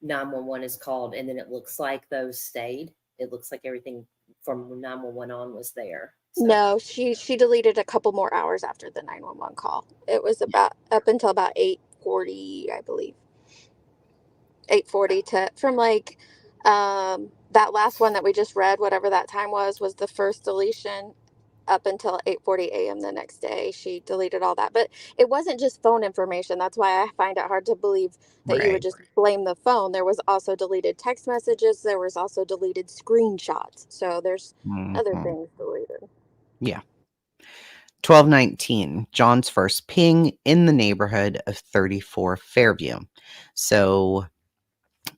911 is called, and then it looks like those stayed. It looks like everything from 911 on was there. So No, she deleted a couple more hours after the 911 call. It was about up until about 8:40, I believe. 8:40 to from like that last one that we just read, whatever that time was the first deletion. Up until 8:40 a.m. the next day, she deleted all that. But it wasn't just phone information. That's why I find it hard to believe that you would Right. just blame the phone. There was also deleted text messages. There was also deleted screenshots. So there's other Mhm. things deleted. Yeah. 12:19, John's first ping in the neighborhood of 34 Fairview. So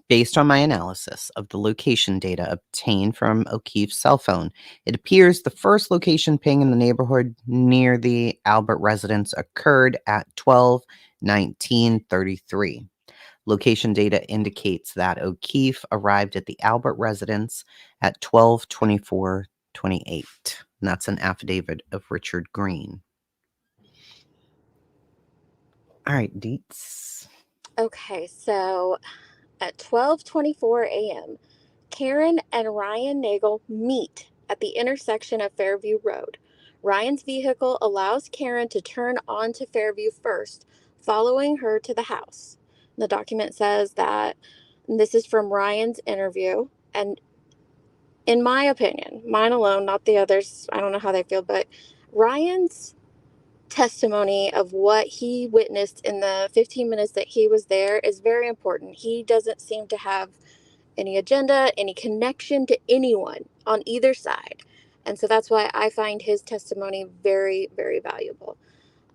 based on my analysis of the location data obtained from O'Keefe's cell phone, it appears the first location ping in the neighborhood near the Albert residence occurred at 12:19:33. Location data indicates that O'Keefe arrived at the Albert residence at 12:24:28. And that's an affidavit of Richard Green. All right, Deets. Okay, so at 12:24 a.m., Karen and Ryan Nagel meet at the intersection of Fairview Road. Ryan's vehicle allows Karen to turn onto Fairview first, following her to the house. The document says that this is from Ryan's interview, and in my opinion, mine alone, not the others, I don't know how they feel, but Ryan's testimony of what he witnessed in the 15 minutes that he was there is very important. He doesn't seem to have any agenda, any connection to anyone on either side. And so that's why I find his testimony very, very valuable.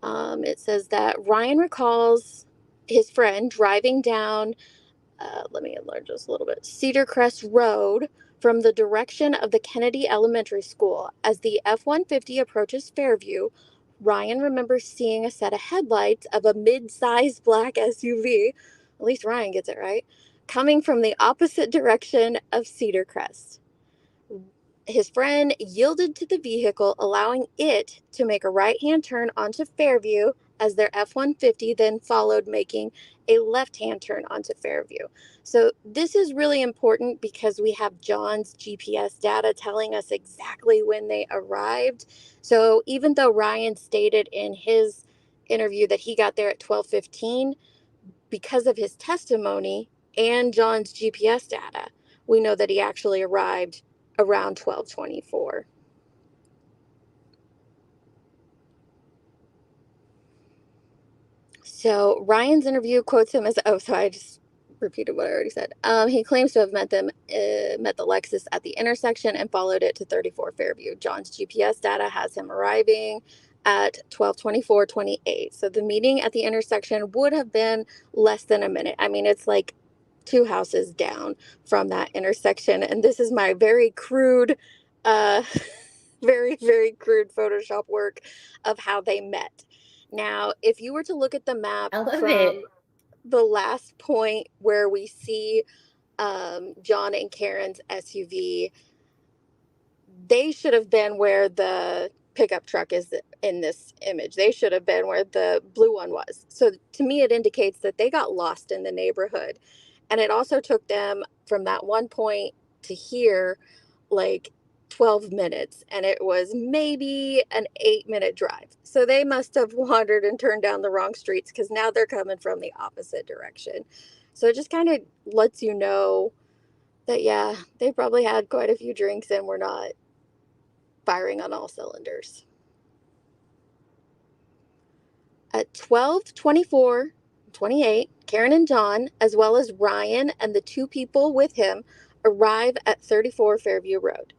It says that Ryan recalls his friend driving down, let me enlarge this a little bit, Cedar Crest Road from the direction of the Kennedy Elementary School. As the F 150 approaches Fairview, Ryan remembers seeing a set of headlights of a mid sized black SUV, at least Ryan gets it right, coming from the opposite direction of Cedar Crest. His friend yielded to the vehicle, allowing it to make a right hand turn onto Fairview as their F 150 then followed, making a left hand turn onto Fairview. So, this is really important because we have John's GPS data telling us exactly when they arrived. So, even though Ryan stated in his interview that he got there at 12:15, because of his testimony and John's GPS data, we know that he actually arrived around 12:24. So Ryan's interview quotes him as, oh, so I just repeated what I already said. He claims to have met the Lexus at the intersection and followed it to 34 Fairview. John's GPS data has him arriving at 12:24:28. So the meeting at the intersection would have been less than a minute. I mean, it's like 2 houses down from that intersection. And this is my very crude, uh, very crude Photoshop work of how they met. Now, if you were to look at the map I love from it. the last point where we see John and Karen's SUV, they should have been where the pickup truck is in this image. They should have been where the blue one was. So to me, it indicates that they got lost in the neighborhood. And it also took them from that one point to here, like 12 minutes. And it was maybe an 8-minute drive. So they must have wandered and turned down the wrong streets because now they're coming from the opposite direction. So it just kind of lets you know that, yeah, they probably had quite a few drinks and were not firing on all cylinders. At 12:24:28, Karen and John, as well as Ryan and the 2 people with him, arrive at 34 Fairview Road.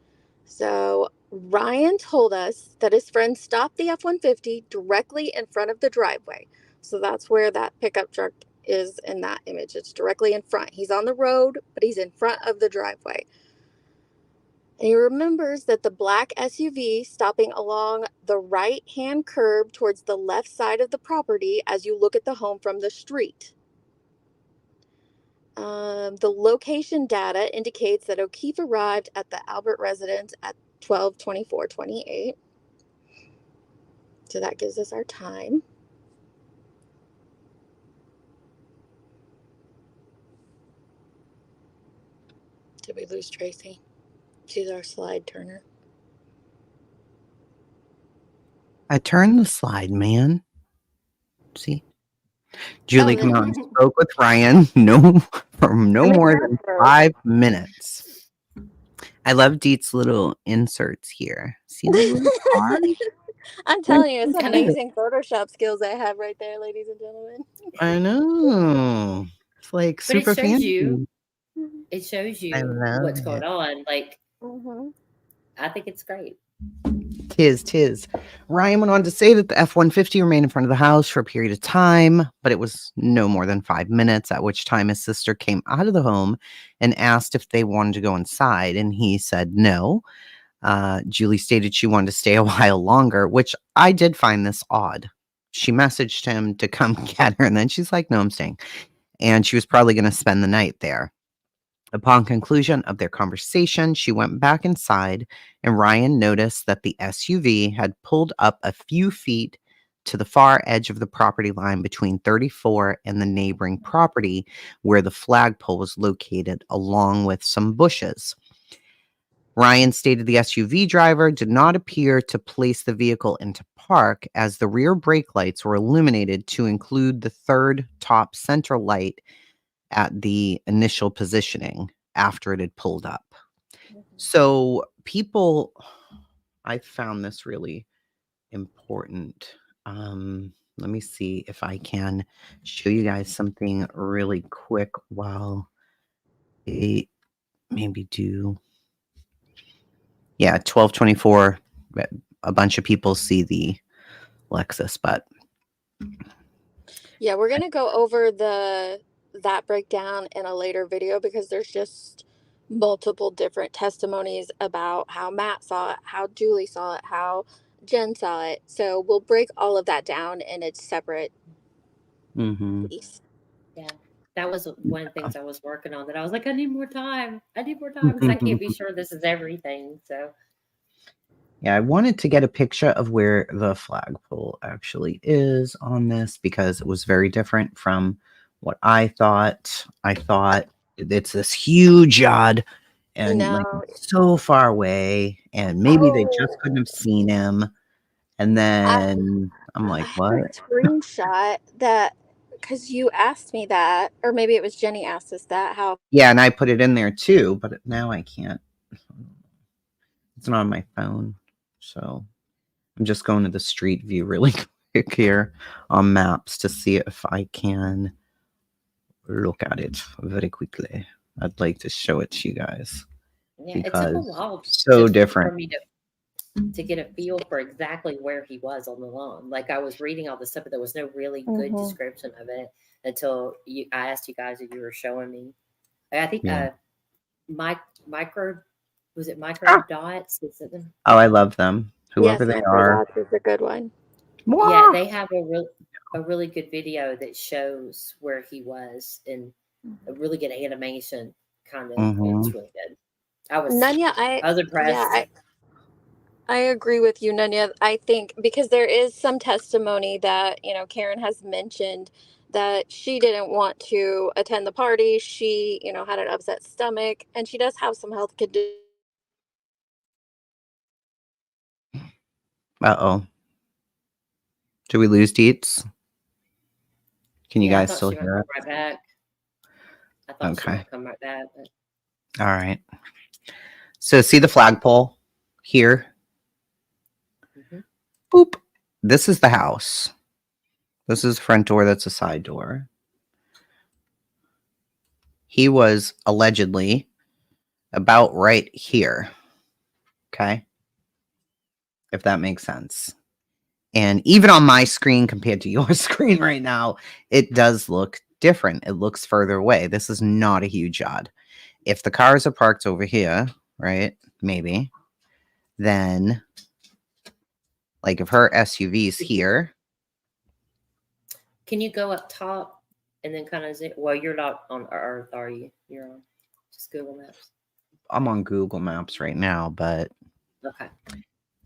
So Ryan told us that his friend stopped the F-150 directly in front of the driveway. So that's where that pickup truck is in that image. It's directly in front. He's on the road, but he's in front of the driveway. And he remembers that the black SUV stopping along the right-hand curb towards the left side of the property as you look at the home from the street. The location data indicates that O'Keefe arrived at the Albert residence at 12:24:28. So that gives us our time. Did we lose Tracy? She's our slide turner. I turned the slide, man. See? Julie, come on. Spoke with Ryan for no more than 5 minutes. I love Deet's little inserts here. See the little stars? I'm telling you, it's amazing Photoshop skills I have right there, ladies and gentlemen. I know. It's like But super it shows fancy. you. It shows you what's going on. Like, I think it's great. Tis. Ryan went on to say that the F-150 remained in front of the house for a period of time, but it was no more than 5 minutes, at which time his sister came out of the home and asked if they wanted to go inside, and he said no. Julie stated she wanted to stay a while longer, which I did find this odd. She messaged him to come get her, and then she's like, no, I'm staying. And she was probably going to spend the night there. Upon conclusion of their conversation, she went back inside, and Ryan noticed that the SUV had pulled up a few feet to the far edge of the property line between 34 and the neighboring property where the flagpole was located, along with some bushes. Ryan stated the SUV driver did not appear to place the vehicle into park, as the rear brake lights were illuminated to include the third top center light at the initial positioning after it had pulled up. So I found this really important. Let me see if I can show you guys something really quick while they maybe do. Yeah, 12:24. A bunch of people see the Lexus, but yeah, we're gonna go over that breakdown in a later video because there's just multiple different testimonies about how Matt saw it, how Julie saw it, how Jen saw it. So we'll break all of that down in its separate piece. Yeah, that was one of the things I was working on. That I was like, I need more time because I can't be sure this is everything. So. Yeah, I wanted to get a picture of where the flagpole actually is on this because it was very different from what I thought. I thought it's this huge yard and like so far away, and maybe they just couldn't have seen him. And then I'm like, what? A screenshot that because you asked me that, or maybe it was Jenny asked us that, how Yeah, and I put it in there too, but now I can't. It's not on my phone. So I'm just going to the street view really quick here on maps to see if I can look at it very quickly. I'd like to show it to you guys. Yeah, it took a Because while so for different. me to get a feel for exactly where he was on the lawn. Like I was reading all this stuff, but there was no really good description of it until I asked you guys if you were showing me. I think Yeah. micro was it micro dots? Is it them? Oh, I love them. Whoever yes, they are. Microdots is a good one. Yeah, they have a really good video that shows where he was and a really good animation. Kind of, it was really good. I was Nanya, impressed. I agree with you, Nanya. I think because there is some testimony that, you know, Karen has mentioned that she didn't want to attend the party. She, you know, had an upset stomach, and she does have some health conditions. Uh-oh. Do we lose Deets? Can you I guys thought still she might hear come it? right back. I thought she Okay. might come right back. But... All right. So see the flagpole here? Boop. This is the house. This is the front door. That's a side door. He was allegedly about right here. Okay. If that makes sense. And even on my screen compared to your screen right now, it does look different. It looks further away. This is not a huge yard. If the cars are parked over here, right? Maybe. Then, like if her SUV's here. Can you go up top and then kind of well, you're not on Earth, are you? You're on just Google Maps. I'm on Google Maps right now, but okay.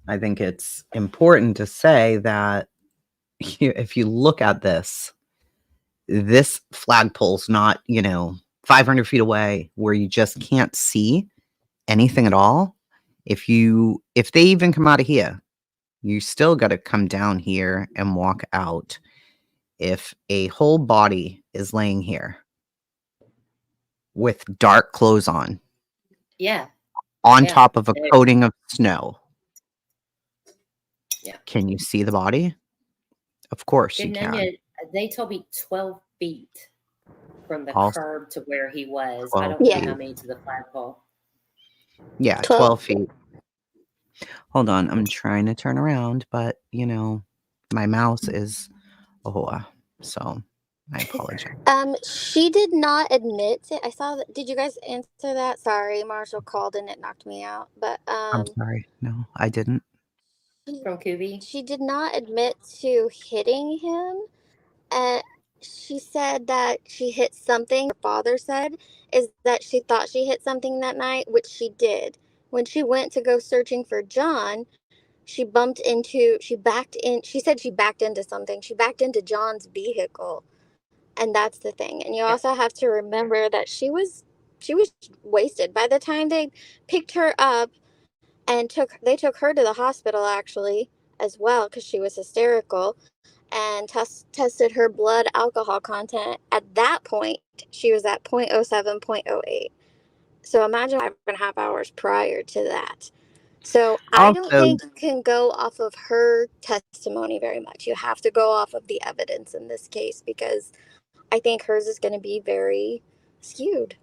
I think it's important to say that if you look at this flagpole's not, 500 feet away where you just can't see anything at all. If they even come out of here, you still got to come down here and walk out. If a whole body is laying here with dark clothes on, on top of a coating of snow, can you see the body? Of course you can. They told me 12 feet from the curb to where he was. I don't know how many to the flagpole. Yeah, 12 feet. Hold on, I'm trying to turn around, but my mouse is a whore, so I apologize. She did not admit to. I saw that. Did you guys answer that? Sorry, Marshall called and it knocked me out. But I'm sorry. No, I didn't. From Kubi? She did not admit to hitting him, and she said that she hit something. Her father said is that she thought she hit something that night, which she did. When she went to go searching for John, she backed in. She said she backed into something. She backed into John's vehicle. And that's the thing. And you also have to remember that she was wasted. By the time they picked her up and took her to the hospital actually as well because she was hysterical and tested her blood alcohol content. At that point, she was at 0.07, 0.08. So imagine 5.5 hours prior to that. So I don't think you can go off of her testimony very much. You have to go off of the evidence in this case because I think hers is going to be very skewed.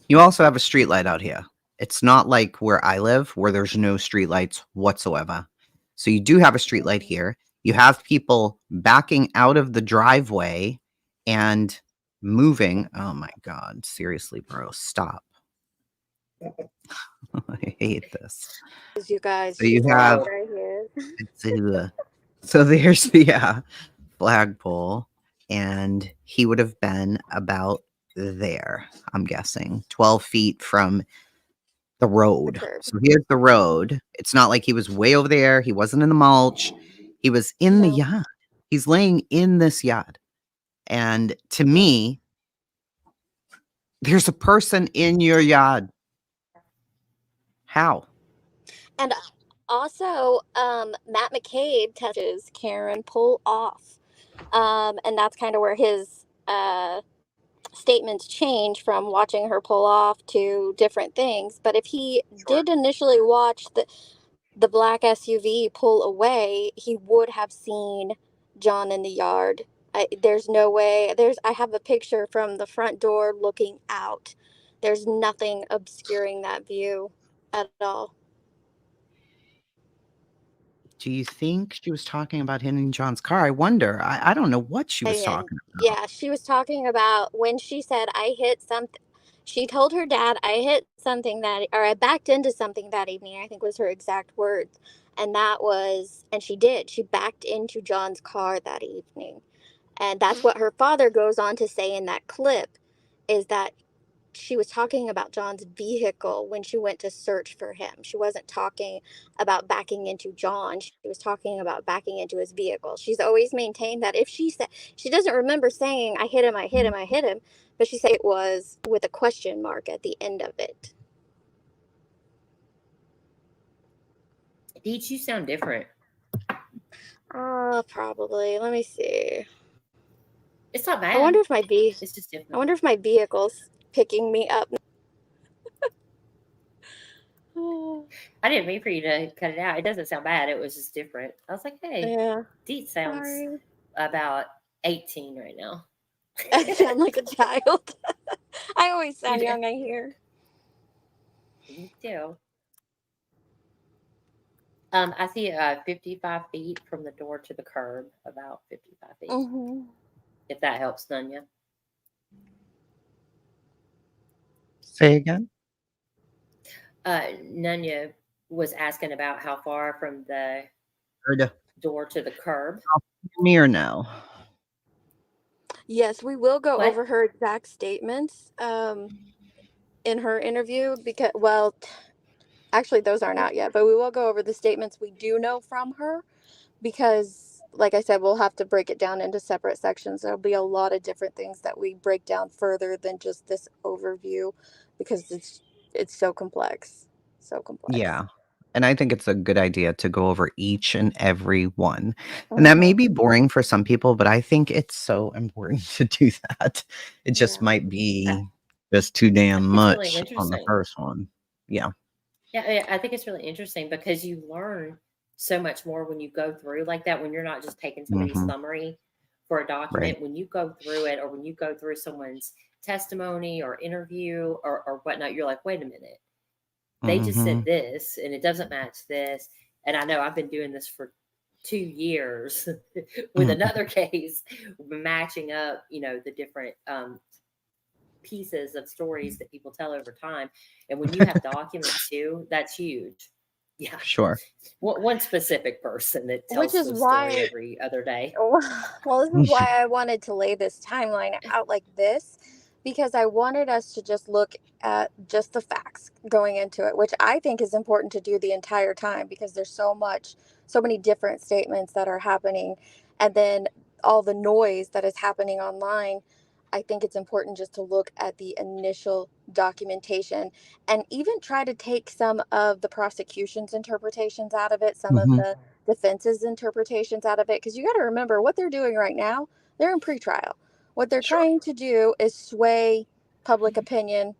You also have a street light out here. It's not like where I live where there's no street lights whatsoever. So you do have a street light here. You have people backing out of the driveway and moving. Oh my God. Seriously, bro. Stop. I hate this. You guys, so you have right here. So there's the flagpole, and he would have been about there, I'm guessing, 12 feet from the road. So here's the road. It's not like he was way over there. He wasn't in the mulch. He was in the yard. He's laying in this yard. And to me, there's a person in your yard. How? And also, Matt McCabe touches Karen pull off. And that's kind of where his statements change from watching her pull off to different things. But if he Sure. did initially watch the black SUV pull away, he would have seen John in the yard. There's no way. I have a picture from the front door looking out. There's nothing obscuring that view at all. Do you think she was talking about hitting John's car? I wonder. I don't know what she was And talking about. yeah, she was talking about when she said, I hit something. She told her dad, I hit something or I backed into something that evening, I think was her exact words. And she did. She backed into John's car that evening. And that's what her father goes on to say in that clip, is that she was talking about John's vehicle when she went to search for him. She wasn't talking about backing into John. She was talking about backing into his vehicle. She's always maintained that if she said, she doesn't remember saying, I hit him, I hit him, I hit him, but she said it was with a question mark at the end of it. Each you sound different. Probably. Let me see. It's not bad. I wonder if my It's just different. I wonder if my vehicle's picking me up. I didn't mean for you to cut it out. It doesn't sound bad. It was just different. I was like, hey, Yeah. Deet sounds Sorry. about 18 right now. I sound like a child. I always sound You do. young, I hear. You do. I see 55 feet from the door to the curb, about 55 feet. Mm-hmm. If that helps, Nunya. Say again? Nunya was asking about how far from the Heard. door to the curb. Me or no? Yes, we will go What? over her exact statements in her interview because, well, actually, those aren't out yet, but we will go over the statements we do know from her because, like I said, we'll have to break it down into separate sections. There'll be a lot of different things that we break down further than just this overview because it's so complex. So complex. Yeah. And I think it's a good idea to go over each and every one. And that may Mm-hmm. be boring for some people, but I think it's so important to do that. It just Yeah. might be just too damn It's really much on the interesting. first one. Yeah. Yeah, I think it's really interesting because you learn so much more when you go through like that, when you're not just taking somebody's Mhm. summary for a Right. document. When you go through it, or when you go through someone's testimony or interview or whatnot, you're like, wait a minute, they just said Mhm. this and it doesn't match this. And I know I've been doing this for 2 years with another case, matching up, the different pieces of stories that people tell over time. And when you have documents too, that's huge. Yeah. Sure. One specific person that Which tells is the story why, every other day. well, this is why I wanted to lay this timeline out like this, because I wanted us to just look at just the facts going into it, which I think is important to do the entire time because there's so many different statements that are happening, and then all the noise that is happening online. I think it's important just to look at the initial documentation and even try to take some of the prosecution's interpretations out of it, some of Mhm. the defense's interpretations out of it, because you got to remember what they're doing right now. They're in pretrial. What they're Sure. trying to do is sway public opinion.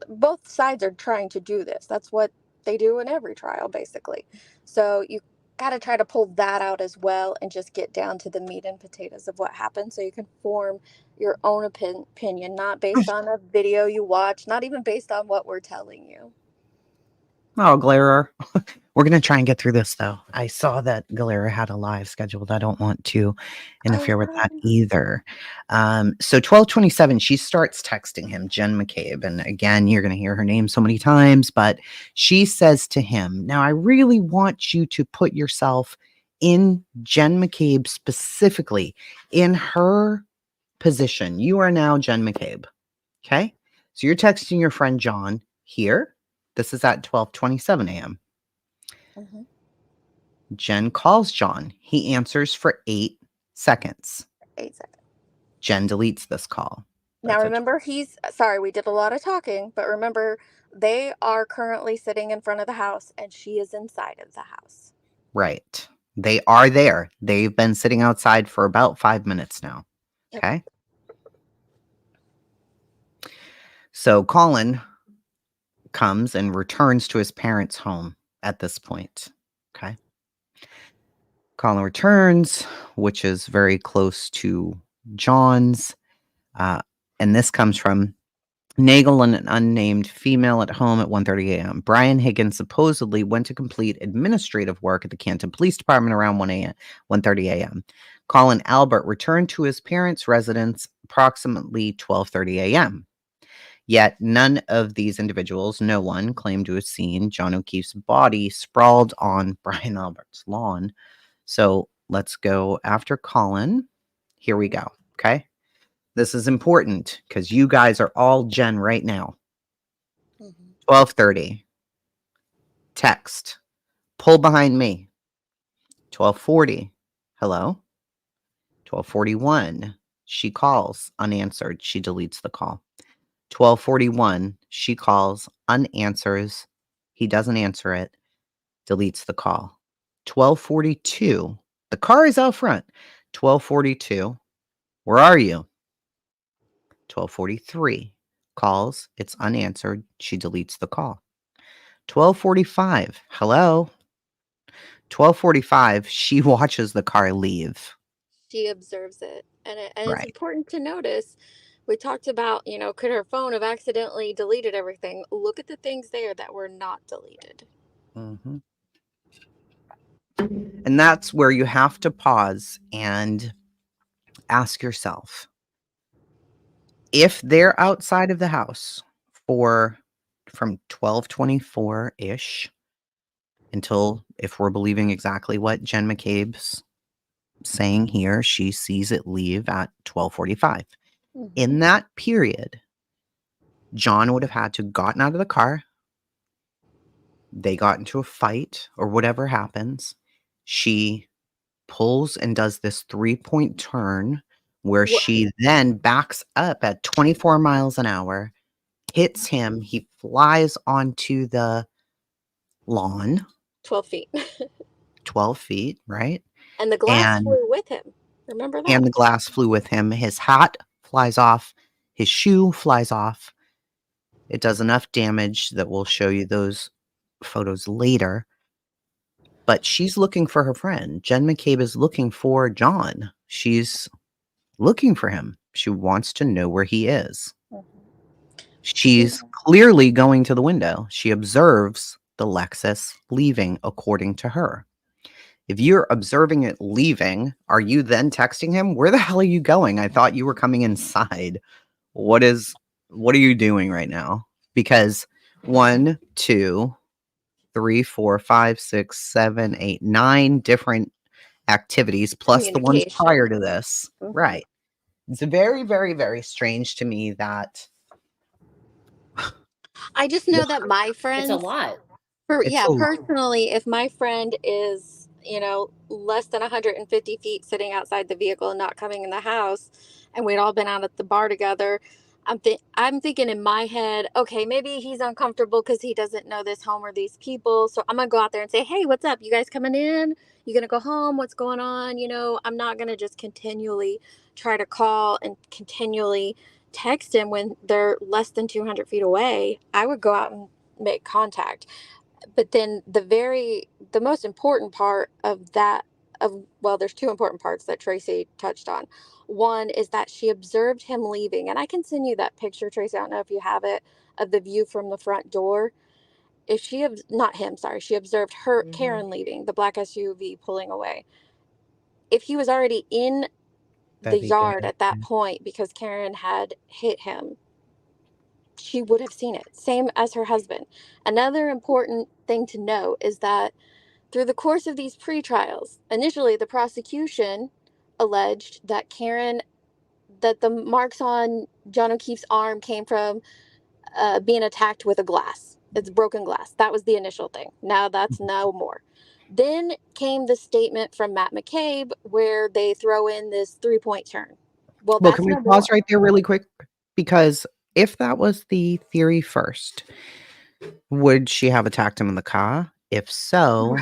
Both sides are trying to do this. That's what they do in every trial, basically. So you got to try to pull that out as well and just get down to the meat and potatoes of what happened so you can form your own opinion, not based on a video you watch, not even based on what we're telling you. Oh, Galera. We're going to try and get through this, though. I saw that Galera had a live scheduled. I don't want to interfere with that either. So 12:27, she starts texting him, Jen McCabe. And again, you're going to hear her name so many times, but she says to him, now I really want you to put yourself in Jen McCabe specifically, in her position. You are now Jen McCabe. Okay. So you're texting your friend John here. This is at 12:27 a.m. Mm-hmm. Jen calls John. He answers for 8 seconds. 8 seconds. Jen deletes this call. Now That's remember, sorry, we did a lot of talking, but remember, they are currently sitting in front of the house and she is inside of the house. right. They are there. They've been sitting outside for about 5 minutes now. Yep. Okay. So Colin comes and returns to his parents' home at this point. Okay. Colin returns, which is very close to John's. And this comes from Nagel and an unnamed female at home at 1:30 a.m. Brian Higgins supposedly went to complete administrative work at the Canton Police Department around 1:30 a.m. Colin Albert returned to his parents' residence approximately 12:30 a.m. Yet none of these individuals, no one, claimed to have seen John O'Keefe's body sprawled on Brian Albert's lawn. So let's go after Colin. Here we go. Okay. This is important because you guys are all Jen right now. 12:30. Text. Pull behind me. 12:40. Hello. 12:41. She calls. Unanswered. She deletes the call. 12:41. She calls. Unanswers. He doesn't answer it. Deletes the call. 12:42. The car is out front. 12:42. Where are you? 12:43. Calls. It's unanswered. She deletes the call. 12:45. Hello. 12:45. She watches the car leave. She observes it. And it's Right. important to notice. We talked about, could her phone have accidentally deleted everything? Look at the things there that were not deleted. Mm-hmm. And that's where you have to pause and ask yourself, if they're outside of the house from 12:24-ish until, if we're believing exactly what Jen McCabe's saying here, she sees it leave at 12:45. In that period, John would have had to gotten out of the car. They got into a fight or whatever happens. She pulls and does this 3-point turn where she then backs up at 24 miles an hour, hits him. He flies onto the lawn. 12 feet. 12 feet, right? And the glass flew with him. Remember that? And the glass flew with him. His hat flies off. His shoe flies off. It does enough damage that we'll show you those photos later. But she's looking for her friend. Jen McCabe is looking for John. She's looking for him. She wants to know where he is. She's clearly going to the window. She observes the Lexus leaving, according to her. If you're observing it leaving, are you then texting him? Where the hell are you going? I thought you were coming inside. What are you doing right now? Because 1, 2, 3, 4, 5, 6, 7, 8, 9 different activities, plus the ones prior to this. Right. It's very, very, very strange to me that. I just know that my friends. It's a lot. Personally, if my friend is, less than 150 feet sitting outside the vehicle and not coming in the house, and we'd all been out at the bar together, I'm thinking in my head, okay, maybe he's uncomfortable because he doesn't know this home or these people. So I'm going to go out there and say, hey, what's up? You guys coming in? You going to go home? What's going on? I'm not going to just continually try to call and continually text him when they're less than 200 feet away. I would go out and make contact. But then the most important part of that, there's two important parts that Tracy touched on. One is that she observed him leaving, and I can send you that picture, Tracy. I don't know if you have it, of the view from the front door. If she she observed her Karen leaving, the black SUV pulling away. If he was already in the yard at that point because Karen had hit him, she would have seen it. Same as her husband. Another important thing to know is that through the course of these pre-trials, initially the prosecution alleged that the marks on John O'Keefe's arm came from being attacked with a glass. It's broken glass. That was the initial thing. Now that's no more. Then came the statement from Matt McCabe where they throw in this 3-point turn. Well, can we pause right there really quick? Because if that was the theory first, would she have attacked him in the car? If so,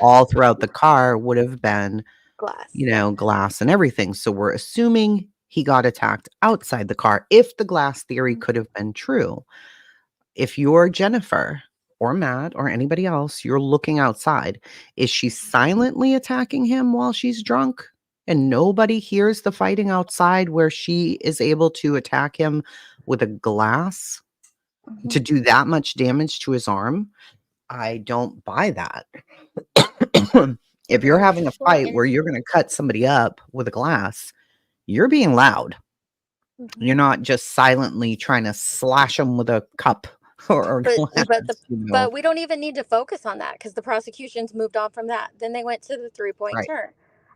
all throughout the car would have been, Glass. glass and everything. So we're assuming he got attacked outside the car if the glass theory Mhm. could have been true. If you're Jennifer or Matt or anybody else, you're looking outside. Is she silently attacking him while she's drunk and nobody hears the fighting outside where she is able to attack him with a glass to Mhm. do that much damage to his arm? I don't buy that. If you're having a Well, fight and where you're going to cut somebody up with a glass, you're being loud. Mhm. You're not just silently trying to slash them with a cup or But glass, but we don't even need to focus on that because the prosecution's moved on from that. Then they went to the 3-point Right. turn,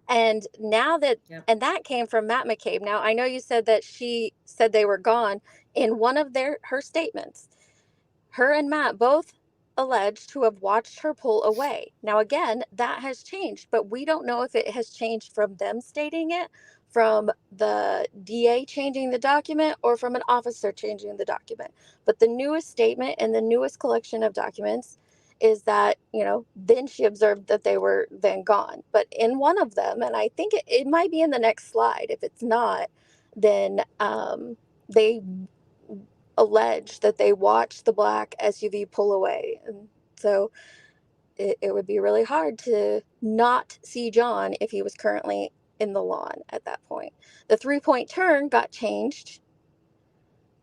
and now that yeah. and that came from Matt McCabe. Now I know you said that she said they were gone in one of her statements. Her and Matt both alleged to have watched her pull away. Now, again, that has changed, but we don't know if it has changed from them stating it, from the DA changing the document, or from an officer changing the document. But the newest statement and the newest collection of documents is that, then she observed that they were then gone. But in one of them, and I think it might be in the next slide, if it's not, then they allege that they watched the black SUV pull away. And so it would be really hard to not see John if he was currently in the lawn at that point. The 3-point turn got changed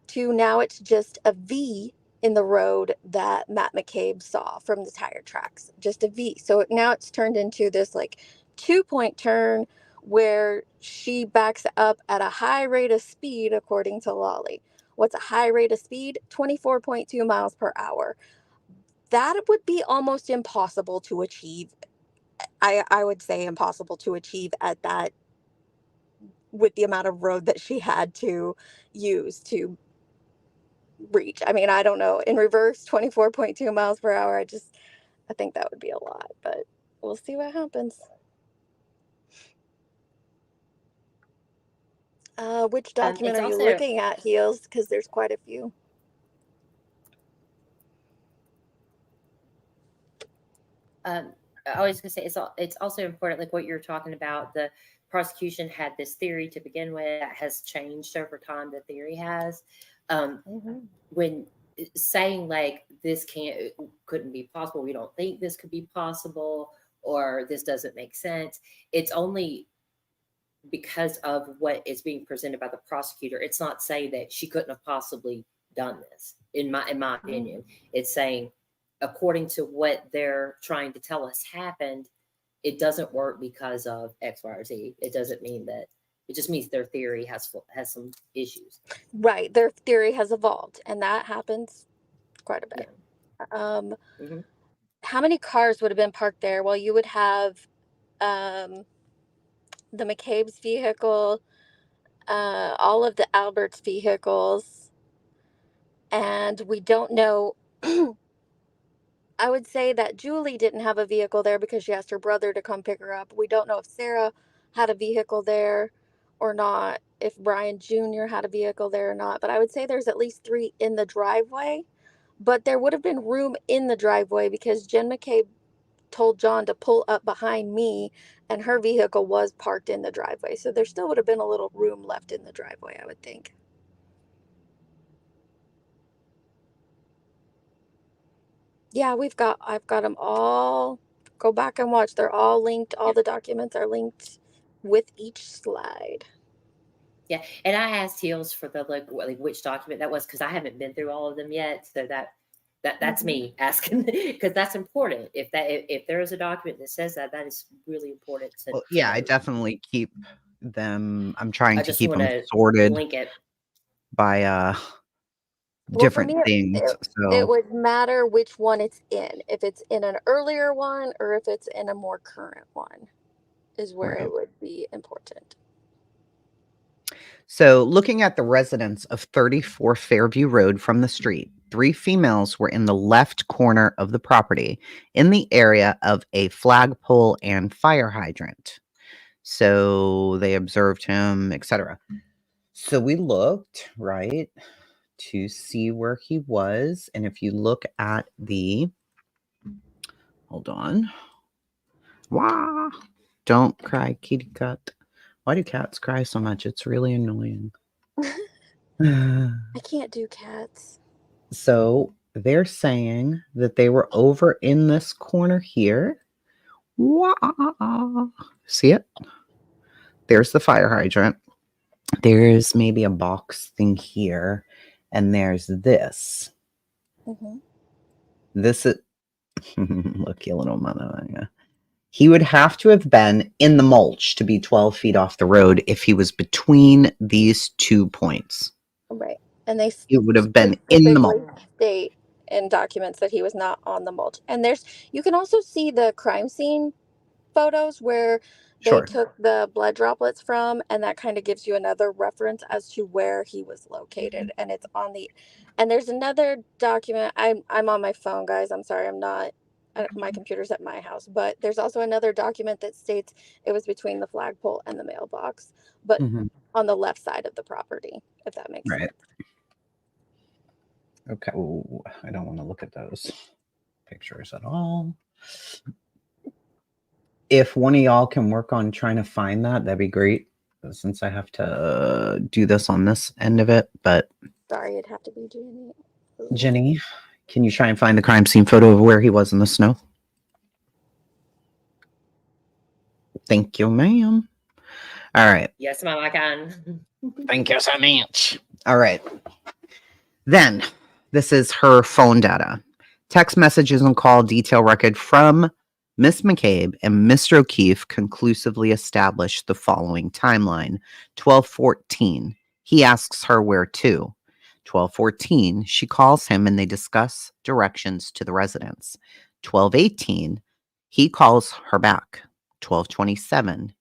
to now it's just a V in the road that Matt McCabe saw from the tire tracks, just a V. So now it's turned into this like 2-point turn where she backs up at a high rate of speed, according to Lolly. What's a high rate of speed? 24.2 miles per hour. That would be almost impossible to achieve. I would say impossible to achieve at that, with the amount of road that she had to use to reach. I mean, I don't know. In reverse, 24.2 miles per hour. I think that would be a lot, but we'll see what happens. Which document It's are you also looking at, Heels? Because there's quite a few. I was going to say it's also important, like what you're talking about. The prosecution had this theory to begin with that has changed over time. The theory has, when saying like this couldn't be possible, we don't think this could be possible, or this doesn't make sense. It's only because of what is being presented by the prosecutor. It's not saying that she couldn't have possibly done this. In my opinion, it's saying according to what they're trying to tell us happened, it doesn't work because of X, Y, or Z. It doesn't mean that. It just means their theory has some issues. Right. Their theory has evolved, and that happens quite a bit. Yeah. Mm-hmm. How many cars would have been parked there? Well, you would have the McCabe's vehicle, all of the Albert's vehicles, and we don't know. I would say that Julie didn't have a vehicle there because she asked her brother to come pick her up. We don't know if Sarah had a vehicle there or not, if Brian Jr. had a vehicle there or not, but I would say there's at least 3 in the driveway. But there would have been room in the driveway because Jen McCabe told John to pull up behind me, and her vehicle was parked in the driveway. So there still would have been a little room left in the driveway, I would think. Yeah, I've got them all. Go back and watch. They're all linked. All Yeah. the documents are linked with each slide. Yeah, and I asked Heels for the like which document that was because I haven't been through all of them yet. So that's me asking because that's important. If there is a document that says that is really important to. Well, yeah, I know. definitely keep them. I'm trying I to just keep want them to sorted link it. by Well, for different me, things. it So, would matter which one it's in. If it's in an earlier one or if it's in a more current one, is where right. it would be important. So, looking at the residents of 34 Fairview Road from the street, 3 females were in the left corner of the property in the area of a flagpole and fire hydrant. So, they observed him, etc. So, we looked, right, to see where he was. And if you look at the Hold on. Wah! Don't cry, kitty cat. Why do cats cry so much? It's really annoying. I can't do cats. So they're saying that they were over in this corner here. Wah! See it? There's the fire hydrant. There's maybe a box thing here. And there's this. Mm-hmm. This is... Look, you little mother. He would have to have been in the mulch to be 12 feet off the road if he was between these 2 points. Right. And they He would have been in the mulch. specifically state in documents that he was not on the mulch. And you can also see the crime scene photos where they Sure. took the blood droplets from, and that kind of gives you another reference as to where he was located. And it's on and there's another document. I'm on my phone, guys. I'm sorry, I'm not. My computer's at my house, but there's also another document that states it was between the flagpole and the mailbox, but on the left side of the property, if that makes Right. sense. Okay. Ooh, I don't want to look at those pictures at all. If one of y'all can work on trying to find that, that'd be great. Since I have to do this on this end of it. But Sorry, it'd have to be Jenny. Jenny, can you try and find the crime scene photo of where he was in the snow? Thank you, ma'am. All right. Yes, ma'am, I can. Thank you so much. All right. Then, this is her phone data. Text messages and call detail record from Miss McCabe and Mr. O'Keefe conclusively established the following timeline. 12:14. He asks her where to. 12:14. She calls him and they discuss directions to the residence. 12:18. He calls her back. 12:27.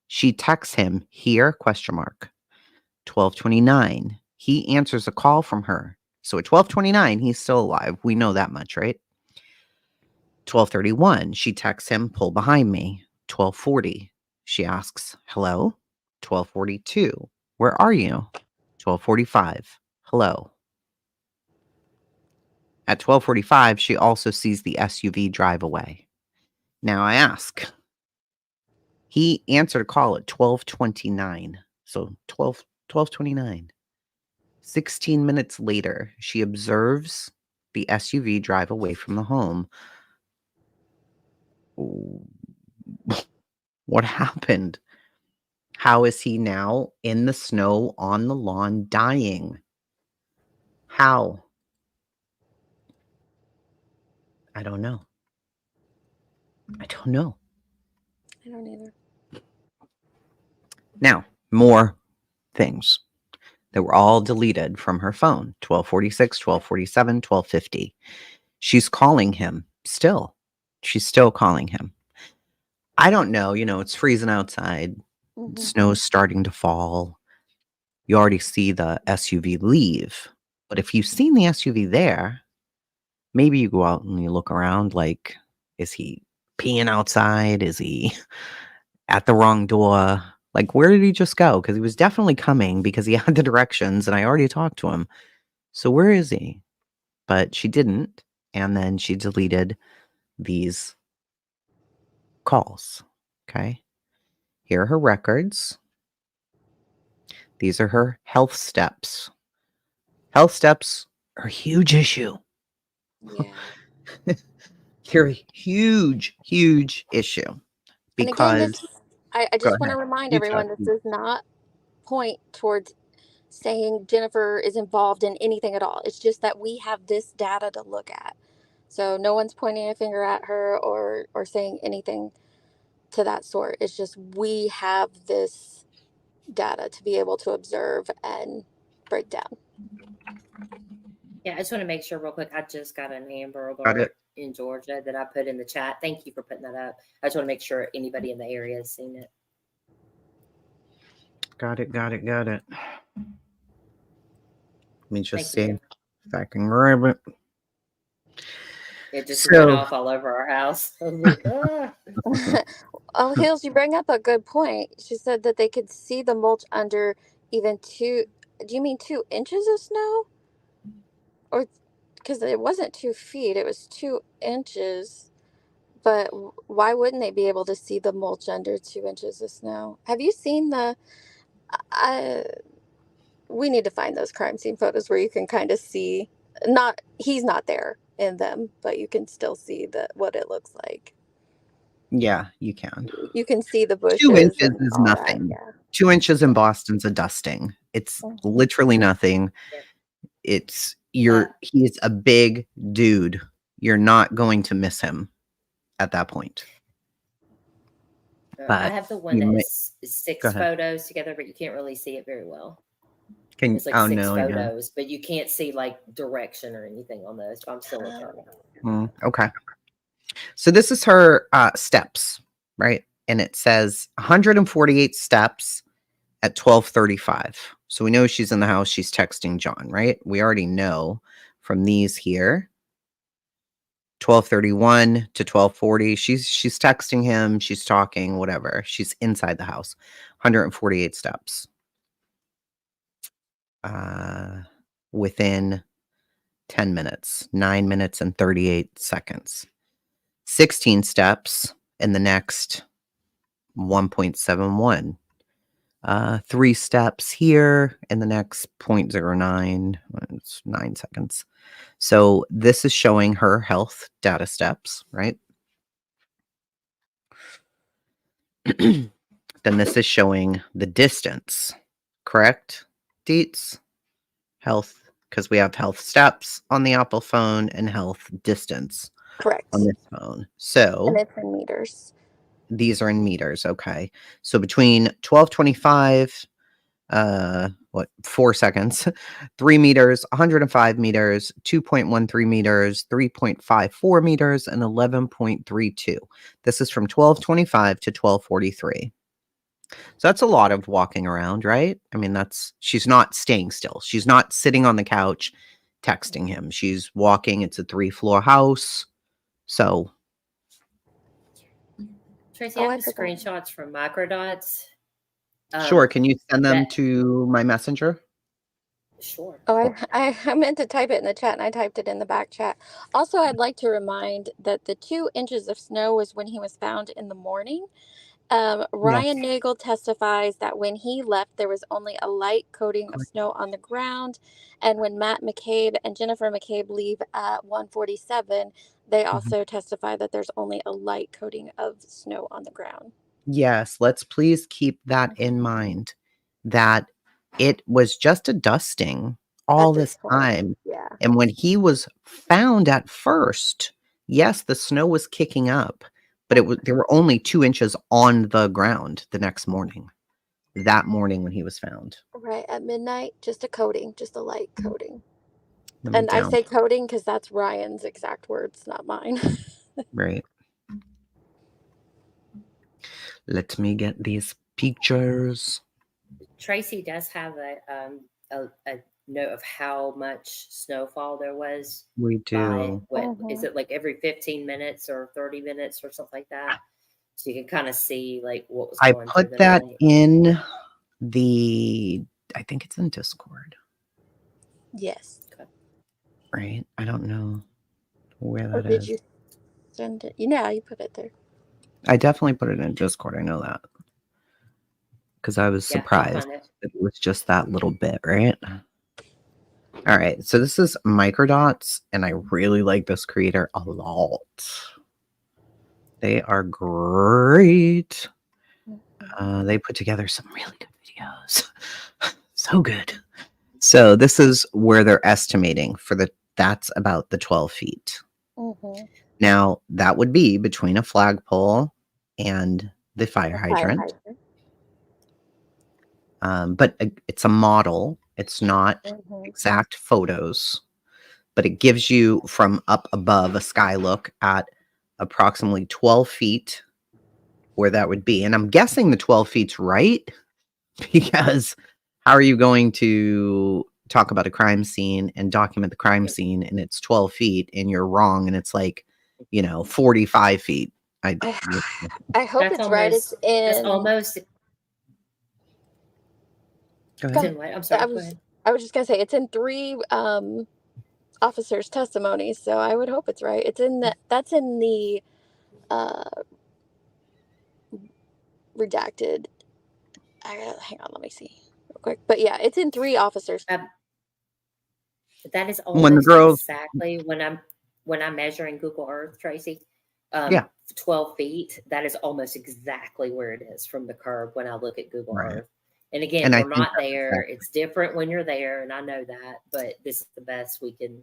She texts him here, ? 12:29. He answers a call from her. So at 12:29, he's still alive. We know that much, right? 12:31, she texts him, pull behind me. 12:40, she asks, hello? 12:42, where are you? 12:45, hello. At 12:45, she also sees the SUV drive away. Now I ask, he answered a call at 12:29. So 12:29. 16 minutes later, she observes the SUV drive away from the home. What happened? How is he now in the snow on the lawn dying? How? I don't know. I don't know. I don't either. Now, more things that were all deleted from her phone. 12:46, 12:47, 12:50. She's calling him still. She's still calling him. I don't know. It's freezing outside. Snow's starting to fall. You already see the SUV leave. But if you've seen the SUV there, maybe you go out and you look around like, is he peeing outside? Is he at the wrong door? Like, where did he just go? Because he was definitely coming because he had the directions and I already talked to him. So where is he? But she didn't. And then she deleted these calls. Okay. Here are her records. These are her health steps. Health steps are a huge issue. Yeah. They're a huge, huge issue. Because And again, I just want to remind everyone this does not point towards saying Jennifer is involved in anything at all. It's just that we have this data to look at. So no one's pointing a finger at her or saying anything to that sort. It's just we have this data to be able to observe and break down. Yeah, I just want to make sure real quick. I just got an Amber Alert in Georgia that I put in the chat. Thank you for putting that up. I just want to make sure anybody in the area has seen it. Got it. Let me just see you. if I can grab it. It just went off all over our house. I was like, ah. Oh, Hills, you bring up a good point. She said that they could see the mulch under even 2. Do you mean 2 inches of snow? Or because it wasn't 2 feet, it was 2 inches. But why wouldn't they be able to see the mulch under 2 inches of snow? Have you seen the? I we need to find those crime scene photos where you can kind of see. Not he's not there in them, but you can still see what it looks like. Yeah, you can. You can see the 2 bushes inches and is all that. nothing. Yeah. 2 inches in Boston's a dusting. It's Mhm. literally nothing. Yeah. He's a big dude. You're not going to miss him at that point. I But have the one you might that's go 6 ahead. photos together, but you can't really see it very well. Can It's like oh, 6 no, yeah. photos, but you can't see like direction or anything on those. But I'm still looking at it. Okay. So this is her steps, right? And it says 148 steps at 12:35. So we know she's in the house. She's texting John, right? We already know from these here. 12:31 to 12:40. She's texting him. She's talking. Whatever. She's inside the house. 148 steps. Within 10 minutes. 9 minutes and 38 seconds. 16 steps in the next 1.71. 3 steps here in the next 0.09. It's 9 seconds. So this is showing her health data steps, right? Then this is showing the distance, correct? Deets? Health, because we have health steps on the Apple phone and health distance Correct. on this phone. And So it's in meters. these are in meters. Okay. So between 12:25, 4 seconds, 3 meters, 105 meters, 2.13 meters, 3.54 meters, and 11.32. This is from 12:25 to 12:43. So that's a lot of walking around, right? I mean, she's not staying still. She's not sitting on the couch texting him. She's walking. It's a 3-floor house. So Tracy, Oh, I I have forgot. screenshots from Microdots. sure, can you send them that to my messenger? sure. Oh, I meant to type it in the chat and I typed it in the back chat. Also, I'd like to remind that the 2 inches of snow was when he was found in the morning. Yes. Ryan Nagel testifies that when he left, there was only a light coating of Correct. snow on the ground. And when Matt McCabe and Jennifer McCabe leave at 1:47, they also testify that there's only a light coating of snow on the ground. Yes, let's please keep that in mind, that it was just a dusting all At this this point, time. yeah. And when he was found at first, yes, the snow was kicking up, but there were only 2 inches on the ground the next morning. That morning when he was found. Right at midnight, just a coating, just a light coating. Let me And I down. say coating because that's Ryan's exact words, not mine. Right. Let me get these pictures. Tracy does have a note of how much snowfall there was. We By do. is it like every 15 minutes or 30 minutes or something like that? So you can kind of see like what was I going through put the that night. in I think it's in Discord. Yes. Okay. Right? I don't know where Or that did is. you send it? You put it there. I definitely put it in Discord. I know that. Because I was Yeah, I'll surprised find it. that it was just that little bit, right? All right. So this is Microdots, and I really like this creator a lot. They are great. They put together some really good videos. So good. So this is where they're estimating that's about the 12 feet. Mm-hmm. Now, that would be between a flagpole and the fire hydrant. But it's a model. It's not exact photos, but it gives you from up above a sky look at approximately 12 feet where that would be. And I'm guessing the 12 feet's right, because how are you going to talk about a crime scene and document the crime scene and it's 12 feet and you're wrong and it's like, 45 feet? I hope That's it's right. It's that's in. almost. Go It's ahead. in what? I'm sorry. Go ahead. I was just gonna say it's in 3 officers' testimonies, so I would hope it's right. It's in that's in the uh, redacted. Hang on, let me see real quick. But yeah, it's in 3 officers. That is When the almost girls, exactly when I'm measuring Google Earth, Tracy. yeah, 12 feet. That is almost exactly where it is from the curb when I look at Google right. Earth. And again, And I we're think not that's there. exactly It's different when you're there, and I know that, but this is the best we can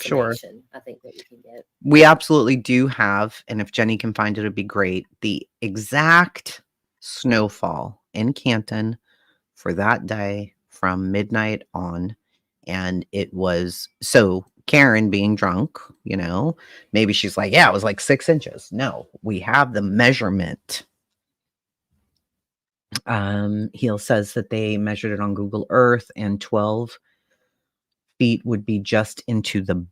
sure. approximation I think that we can get. We absolutely do have, and if Jenny can find it, it'd be great, the exact snowfall in Canton for that day from midnight on. And it was so Karen being drunk, maybe she's like, yeah, it was like 6 inches. No, we have the measurement. He says that they measured it on Google Earth, and 12 feet would be just into the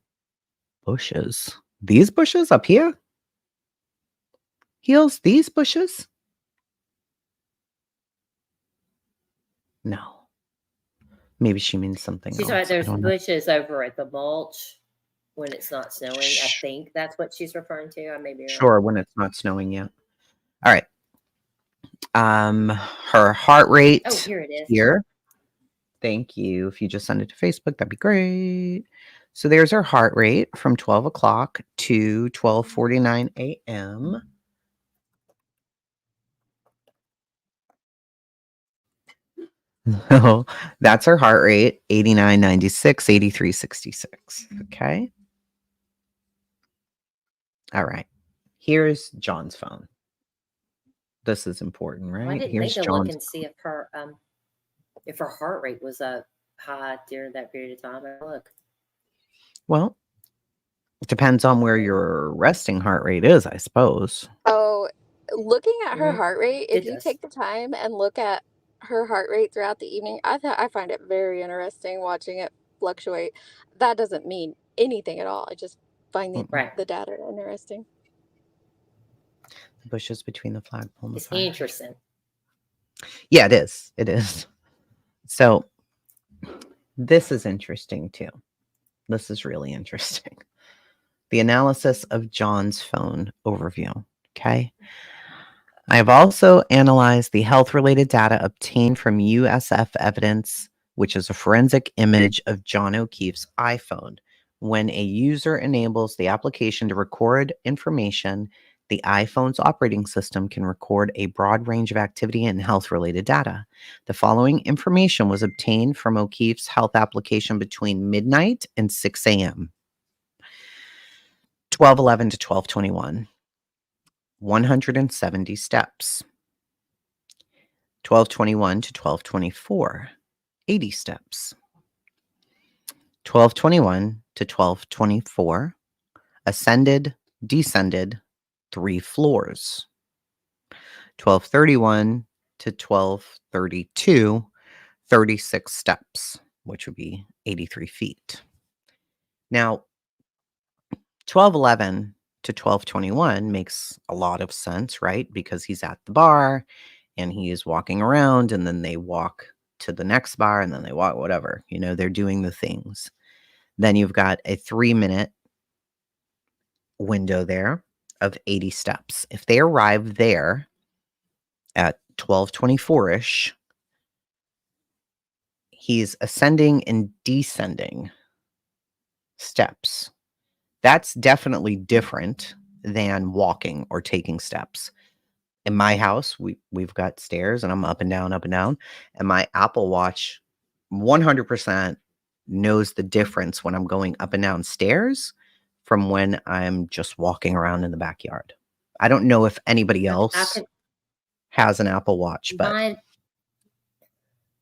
bushes. These bushes up here? Heels, these bushes? No. Maybe she means something She's right. else. I There's don't know. bushes over at the mulch when it's not snowing. I Shh. think that's what she's referring to. I may be wrong. Sure, when it's not snowing yet. All right. Her heart rate Oh, here it is. here. Thank you. If you just send it to Facebook, that'd be great. So there's her heart rate from 12 o'clock to 12:49 a.m. So that's her heart rate, 89.96, 83.66. Okay. All right. Here's John's phone. This is important, Well, I right? didn't Here's think to look John's and see if her heart rate was up high during that period of time. Look. Well, it depends on where your resting heart rate is, I suppose. Oh, looking at her Mhm. heart rate, It if you does. take the time and look at her heart rate throughout the evening, I find it very interesting watching it fluctuate. That doesn't mean anything at all. I just find Right. the data interesting. The bushes between the flagpole and the It's fire. interesting. Yeah, it is. It is. So this is interesting too. This is really interesting. The analysis of John's phone overview. Okay. I have also analyzed the health-related data obtained from USF evidence, which is a forensic image of John O'Keefe's iPhone. When a user enables the application to record information, the iPhone's operating system can record a broad range of activity and health-related data. The following information was obtained from O'Keefe's health application between midnight and 6 a.m. 12:11 to 12:21. 170 steps. 12:21 to 12:24, 80 steps. 12:21 to 12:24, ascended, descended, 3 floors. 12:31 to 12:32, 36 steps, which would be 83 feet. Now, 12:11 to 12:21 makes a lot of sense, right? Because he's at the bar and he is walking around, and then they walk to the next bar, and then they walk whatever, they're doing the things. Then you've got a 3-minute window there of 80 steps. If they arrive there at 12:24ish, he's ascending and descending steps. That's definitely different than walking or taking steps. In my house, we've got stairs, and I'm up and down, and my Apple Watch 100% knows the difference when I'm going up and down stairs from when I'm just walking around in the backyard. I don't know if anybody I else can has an Apple Watch, but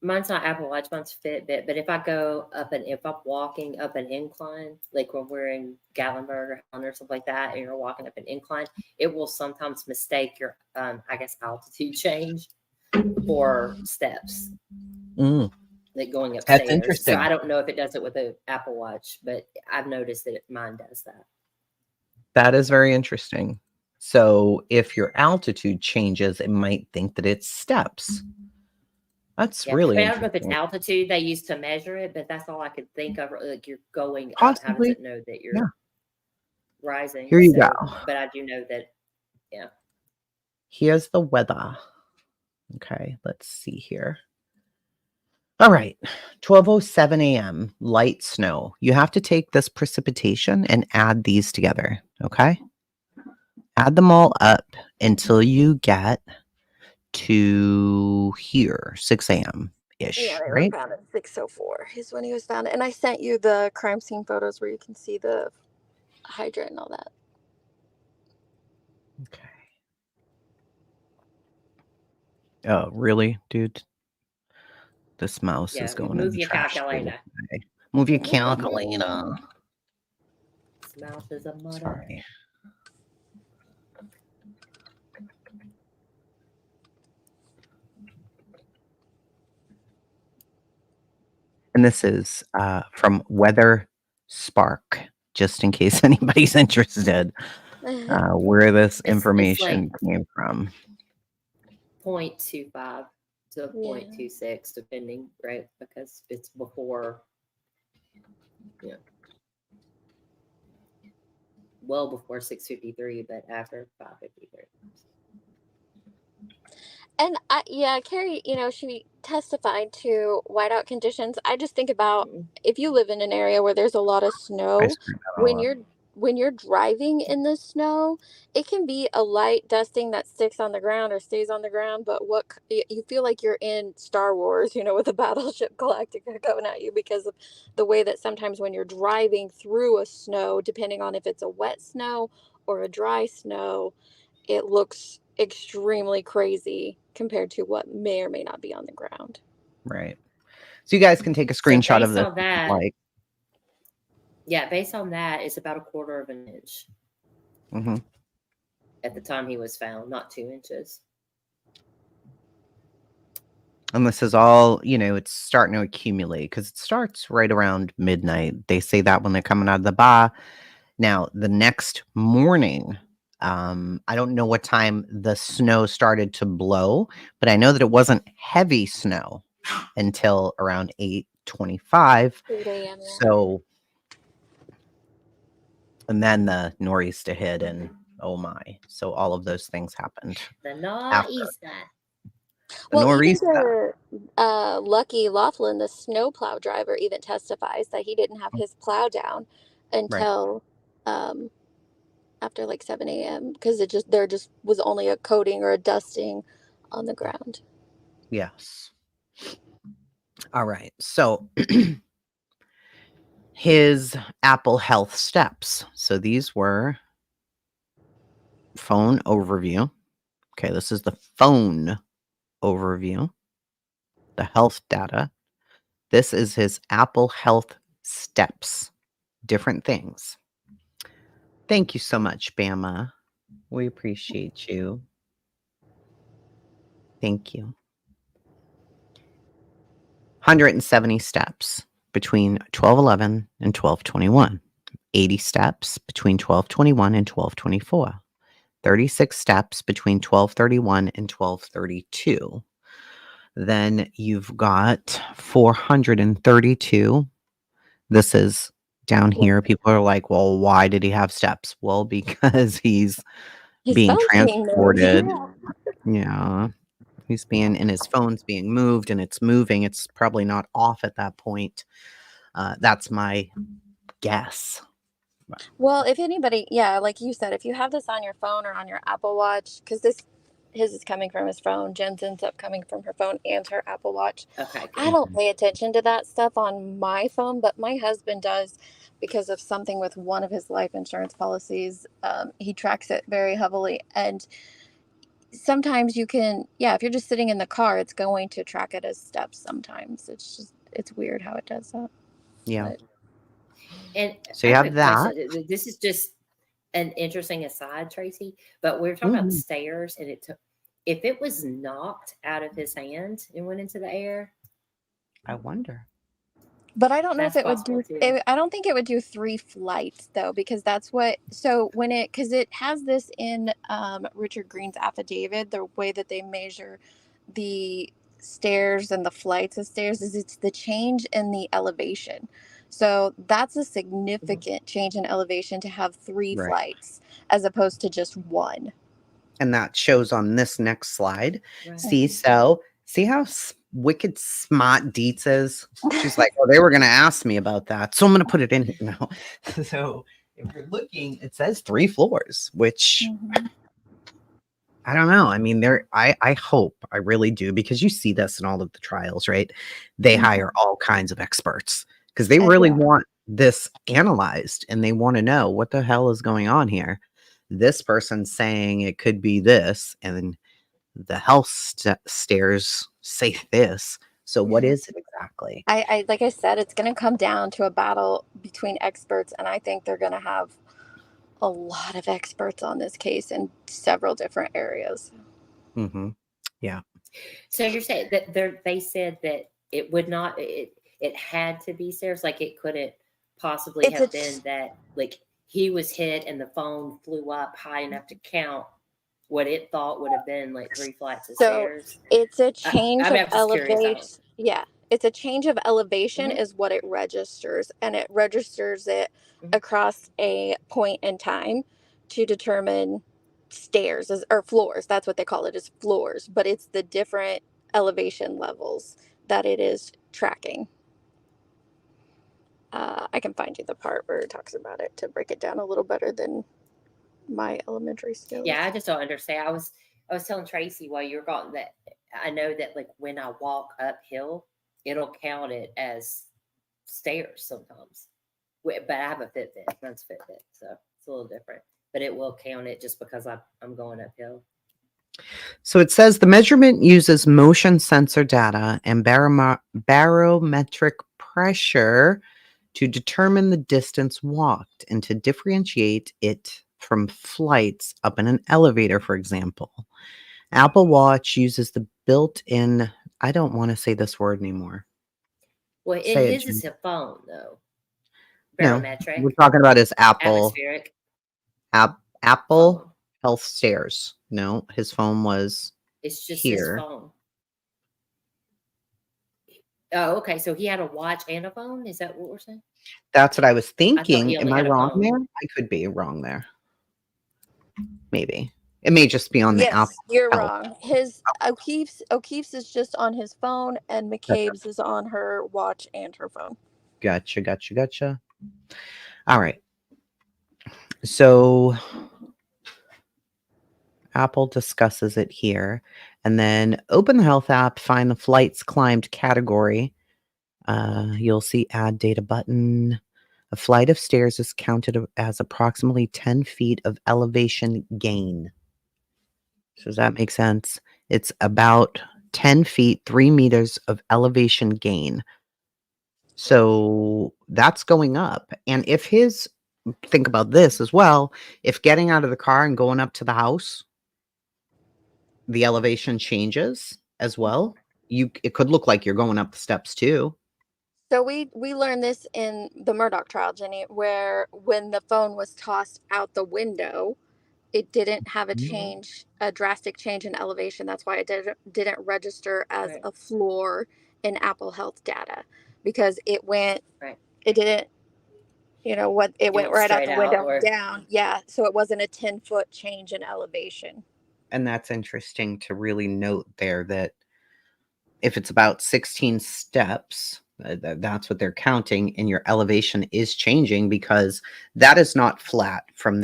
mine's not Apple Watch, mine's Fitbit. But if I'm walking up an incline, like when we're in Gatlinburg or something like that, and you're walking up an incline, it will sometimes mistake your, I guess, altitude change for steps, like going that's upstairs. So interesting. I don't know if it does it with the Apple Watch, but I've noticed that mine does that. That is very interesting. So if your altitude changes, it might think that it's steps. That's Yeah, really but I don't know if it's interesting. altitude they used to measure it, but that's all I could think of. Like you're going up, how does Possibly. it know that you're Yeah. rising? Here you So, go. but I do know that Yeah. Here's the weather. Okay, let's see here. All right, 12:07 a.m., light snow. You have to take this precipitation and add these together, okay? Add them all up until you get to here, 6 a.m.-ish, Yeah, they were right? found at 6:04 is when he was found. And I sent you the crime scene photos where you can see the hydrant and all that. Okay. Oh, really, dude? This mouse Yeah. is going in Move the your trash. calculator. Okay. Move your calculator. This mouse is a mother. Sorry. And this is from Weather Spark, just in case anybody's interested, where this It's information like came from. 0.25 to Yeah. 0.26, depending, right? Because it's before, well before 6:53, but after 5:53. And Carrie, she testified to whiteout conditions. I just think about if you live in an area where there's a lot of I snow, screwed that all when up. you're driving in the snow, it can be a light dusting that sticks on the ground or stays on the ground, but you feel like you're in Star Wars, with a battleship Galactica coming at you because of the way that sometimes when you're driving through a snow, depending on if it's a wet snow or a dry snow, it looks extremely crazy compared to what may or may not be on the ground. Right. So you guys can take a So screenshot of based this. on that, Like, based on that, it's about 1/4 of an inch at the time he was found, not 2 inches. and this is all, it's starting to accumulate because it starts right around midnight. They say that when they're coming out of the bar. Now, the next morning, I don't know what time the snow started to blow, but I know that it wasn't heavy snow until around 8:25. 8 a.m. So, and then the nor'easter hit, and oh my! So all of those things happened. The After. nor'easter. The Well, even nor'easter. Lucky Laughlin, the snowplow driver, even testifies that he didn't have his plow down Right. until after like 7 a.m. because there just was only a coating or a dusting on the ground. Yes. All right. So his Apple Health steps. So these were phone overview. Okay, this is the phone overview, the health data. This is his Apple Health steps, different things. Thank you so much, Bama. We appreciate you. Thank you. 170 steps between 12:11 and 12:21. 80 steps between 12:21 and 12:24. 36 steps between 12:31 and 12:32. Then you've got 432. This is down here. People are like, well, why did he have steps? Well, because he's His being phone's being moved. transported. Yeah. Yeah. He's being, and his phone's being moved and it's moving. It's probably not off at that point. That's my guess. Well, if anybody, like you said, if you have this on your phone or on your Apple Watch, because his is coming from his phone, Jen's ends up coming from her phone and her Apple Watch. Okay. I don't pay attention to that stuff on my phone, but my husband does because of something with one of his life insurance policies. He tracks it very heavily. And sometimes you can, if you're just sitting in the car, it's going to track it as steps sometimes. It's weird how it does that. Yeah. But And So you I have have a that. question. This is just an interesting aside, Tracy, but we were talking about the stairs, and if it was knocked out of his hand and went into the air, I wonder. But I don't know if that's it would possible do. too. I don't think it would do 3 flights though, because that's what. So because it has this in Richard Green's affidavit, the way that they measure the stairs and the flights of stairs is it's the change in the elevation. So that's a significant change in elevation to have 3 Right. flights as opposed to just 1. And that shows on this next slide. Right. See, so see how wicked smart Dietz is? She's like, well, they were going to ask me about that. So I'm going to put it in here now. So if you're looking, it says 3 floors, which I don't know. I mean, I hope, I really do, because you see this in all of the trials, right? They hire all kinds of experts because they really want this analyzed and they want to know what the hell is going on here. This person's saying it could be this, and then the health stairs say this. So what is it exactly? I like I said, it's going to come down to a battle between experts, and I think they're going to have a lot of experts on this case in several different areas. Yeah. So you're saying that they said that it would not, it had to be stairs, like it couldn't possibly It's have been that, like he was hit and the phone flew up high enough to count what it thought would have been like 3 flights of stairs. It's a change I'm of just curious. elevation. Yeah, it's a change of elevation is what it registers, and it registers it across a point in time to determine stairs or floors. That's what they call it, is floors, but it's the different elevation levels that it is tracking. I can find you the part where it talks about it to break it down a little better than my elementary skills. Yeah, I just don't understand. I was telling Tracy while you were gone that I know that like when I walk uphill, it'll count it as stairs sometimes. But I have a Fitbit, mine's Fitbit, so it's a little different. But it will count it just because I'm going uphill. So it says the measurement uses motion sensor data and barometric pressure to determine the distance walked and to differentiate it from flights up in an elevator, for example. Apple Watch uses the built-in, I don't want to say this word anymore. Well, his is a phone, though. Barometric. No, we're talking about his Apple. Atmospheric. Apple phone. Health Stairs. No, his phone was It's just here. his phone. Oh, okay. So he had a watch and a phone? Is that what we're saying? That's what I was thinking. Am I wrong phone. there? I could be wrong there. Maybe. It may just be on the Apple. You're wrong. His O'Keefe's is just on his phone, and McCabe's is on her watch and her phone. Gotcha. All right. So Apple discusses it here. And then open the health app, find the flights climbed category. You'll see add data button. A flight of stairs is counted as approximately 10 feet of elevation gain. So does that make sense? It's about 10 feet, 3 meters of elevation gain. So that's going up. And if think about this as well, if getting out of the car and going up to the house, the elevation changes as well, it could look like you're going up the steps too. So we learned this in the Murdoch trial, Jenny, where when the phone was tossed out the window, it didn't have a drastic change in elevation. That's why it didn't register as a floor in Apple Health data, because it went, it didn't, it went right out the window down. Yeah. So it wasn't a 10-foot change in elevation. And that's interesting to really note there, that if it's about 16 steps, that's what they're counting, and your elevation is changing, because that is not flat from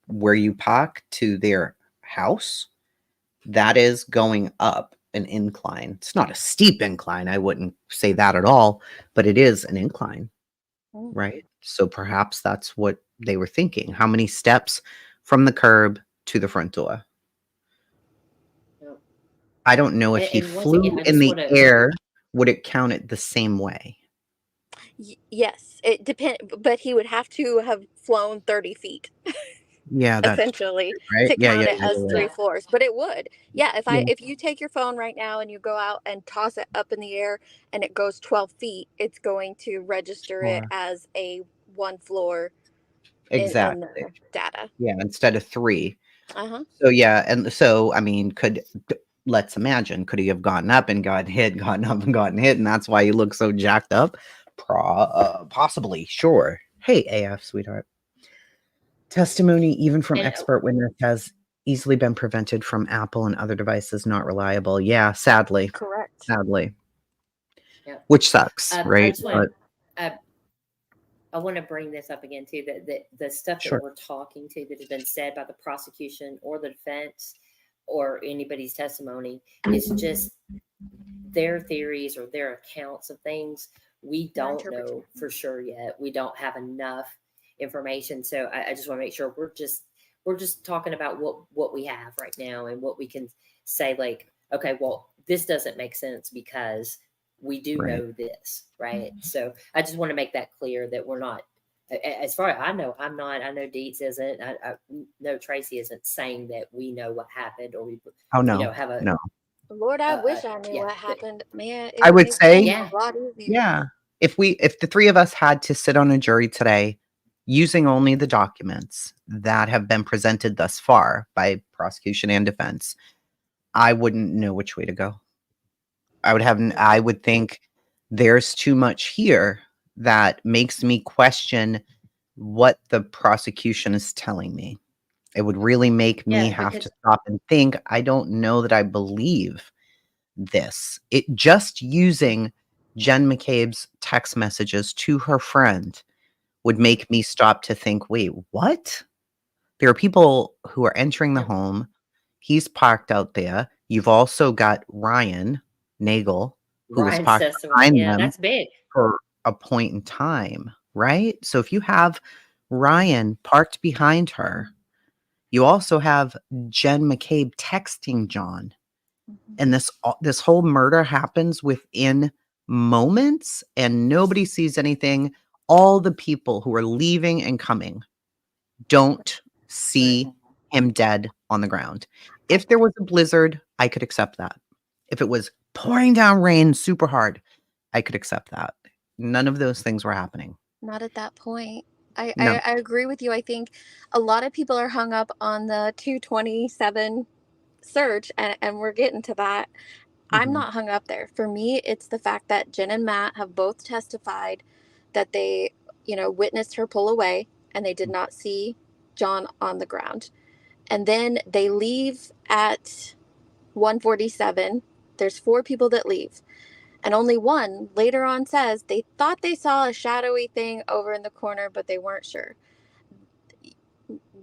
where you park to their house. That is going up an incline. It's not a steep incline. I wouldn't say that at all, but it is an incline, right? So perhaps that's what they were thinking. How many steps from the curb to the front door? I don't know if he flew in the air, would it count it the same way? Yes, it depends, but he would have to have flown 30 feet. Yeah, that's essentially right. To count it as 3 floors, but it would. Yeah, if you take your phone right now and you go out and toss it up in the air and it goes 12 feet, it's going to register it as a 1 floor. Exactly. In the data. Yeah, instead of 3. So yeah, and so I mean, let's imagine, could he have gotten up and gotten hit, and that's why he looks so jacked up? Possibly, sure. Hey, AF sweetheart. Testimony even from expert witness has easily been prevented from Apple and other devices not reliable. Yeah, sadly. Correct. Sadly. Yeah. Which sucks, I right? just want I want to bring this up again too. That the stuff Sure. that we're talking to that has been said by the prosecution or the defense or anybody's testimony is just their theories or their accounts of things. We Their don't know interpretation. for sure yet. We don't have enough information. So I just want to make sure we're just talking about what we have right now and what we can say, like, okay, well, this doesn't make sense because we do Right. know this, right? So I just want to make that clear that we're not, as far as I know, I'm not. I know Dietz isn't. I know Tracy isn't saying that we know what happened or we, Oh no, have a no. Lord, I wish I knew yeah, what happened. Man, it I would would make say, things Yeah. a lot easier. yeah. If the three of us had to sit on a jury today, using only the documents that have been presented thus far by prosecution and defense, I wouldn't know which way to go. I would think there's too much here that makes me question what the prosecution is telling me. It would really make me Yeah, have because to stop and think, I don't know that I believe this. It just using Jen McCabe's text messages to her friend would make me stop to think, wait, what? There are people who are entering the Yeah. home. He's parked out there. You've also got Ryan Nagel, who was Ryan's parked testimony, behind yeah, them that's big. for a point in time, right? So if you have Ryan parked behind her, you also have Jen McCabe texting John, and this whole murder happens within moments, and nobody sees anything. All the people who are leaving and coming don't see him dead on the ground. If there was a blizzard, I could accept that. If it was pouring down rain super hard, I could accept that. None of those things were happening. Not at that point. I, No. I, I agree with you. I think a lot of people are hung up on the 227 search, and we're getting to that. I'm Mhm. not hung up there. For me, it's the fact that Jen and Matt have both testified that they, witnessed her pull away and they did not see John on the ground. And then they leave at 147. There's 4 people that leave. And only one later on says they thought they saw a shadowy thing over in the corner, but they weren't sure.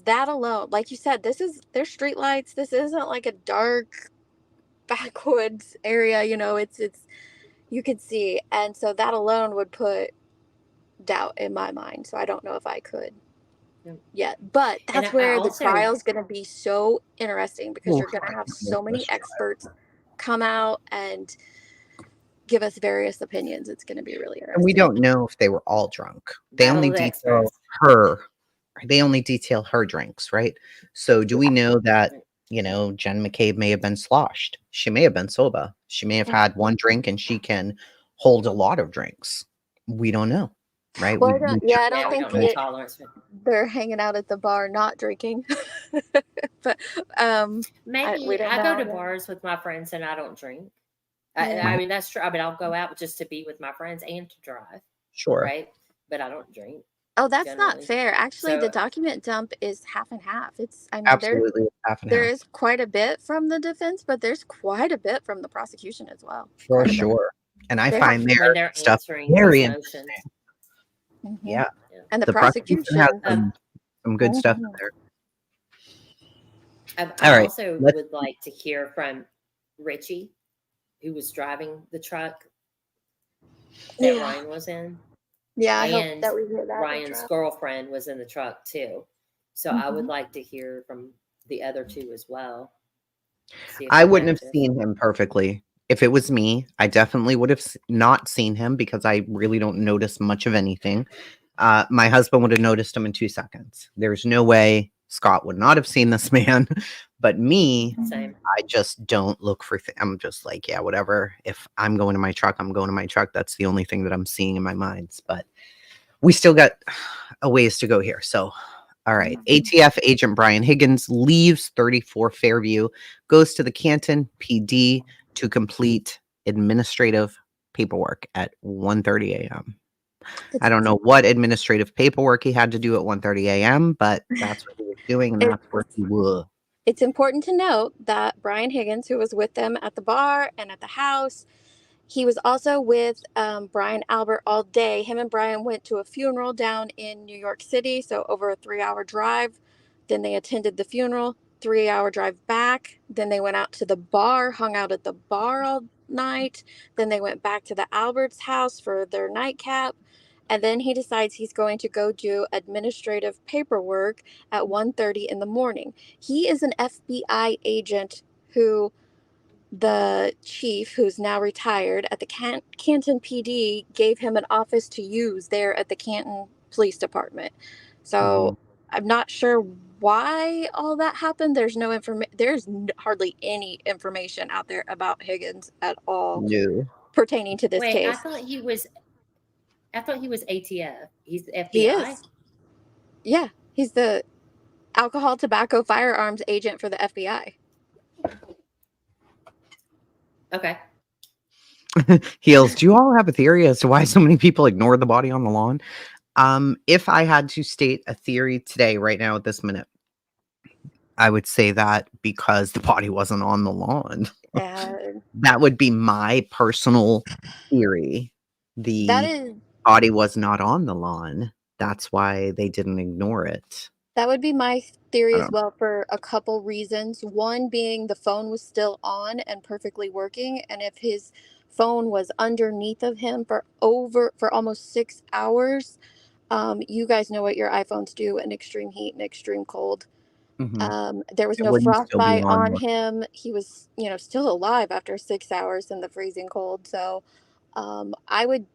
That alone, like you said, there's street lights. This isn't like a dark backwoods area, it's you could see. And so that alone would put doubt in my mind. So I don't know if I could yet. But And that's I where the also, trial's going to be so interesting because Oof, you're going I to have can't so wait for many this trial. experts come out and give us various opinions. It's going to be really And we interesting. don't know if they were all drunk. They battle only of the detail experts. her. They only detail her drinks, right? So do we know that, Right. Jen McCabe may have been sloshed? She may have been sober. She may have had one drink and she can hold a lot of drinks. We don't know, right? Well, We I Yeah, don't we think don't know tolerance. they're hanging out at the bar not drinking. But we Maybe don't I go to know. bars with my friends and I don't drink. Yeah. I mean, that's true. I mean, I'll go out just to be with my friends and to drive, Sure. right? But I don't drink Oh, that's not generally. fair. Actually, the So document dump is half and half. Absolutely half and There half. is quite a bit from the defense, but there's quite a bit from the prosecution as well. For Quite a bit. sure. And I They- find when their they're stuff answering very these interesting. motions, Mhm. Yeah. And the The prosecution has prosecution. some good stuff in there. I All right. also Let's would like to hear from Richie, who was driving the truck that Yeah. Ryan was in. Yeah, I hope And that we hear that. Ryan's girlfriend was in the truck too. So I would Mhm. like to hear from the other two as well. See if I it wouldn't have matches. seen him perfectly. If it was me, I definitely would have not seen him because I really don't notice much of anything. My husband would have noticed him in 2 seconds. There's no way Scott would not have seen this man. But me, Same. I just don't look for I'm just like, yeah, whatever. If I'm going to my truck, I'm going to my truck. That's the only thing that I'm seeing in my mind. But we still got a ways to go here. So, all right. ATF agent Brian Higgins leaves 34 Fairview, goes to the Canton PD to complete administrative paperwork at 1:30 a.m. I don't know what administrative paperwork he had to do at 1:30 a.m., but that's what he was doing, and that's where he was. It's important to note that Brian Higgins, who was with them at the bar and at the house, he was also with Brian Albert all day. Him and Brian went to a funeral down in New York City, so over a 3-hour drive. Then they attended the funeral, 3-hour drive back. Then they went out to the bar, hung out at the bar all night. Then they went back to the Alberts' house for their nightcap. And then he decides he's going to go do administrative paperwork at 1:30 in the morning. He is an FBI agent who the chief, who's now retired at the Canton PD, gave him an office to use there at the Canton Police Department. So I'm not sure why all that happened. There's no information. Hardly any information out there about Higgins at all No. pertaining to this Wait, case. I thought he was ATF. He's FBI. He is. Yeah, he's the alcohol, tobacco, firearms agent for the FBI. Okay. Heels, do you all have a theory as to why so many people ignore the body on the lawn? If I had to state a theory today, right now at this minute, I would say that because the body wasn't on the lawn. That would be my personal theory. The body was not on the lawn. That's why they didn't ignore it. That would be my theory as well, for a couple reasons. One being the phone was still on and perfectly working, and if his phone was underneath of him for almost 6 hours, you guys know what your iPhones do in extreme heat and extreme cold. There was It no wouldn't still be frostbite on him. He was, still alive after 6 hours in the freezing cold. So, I would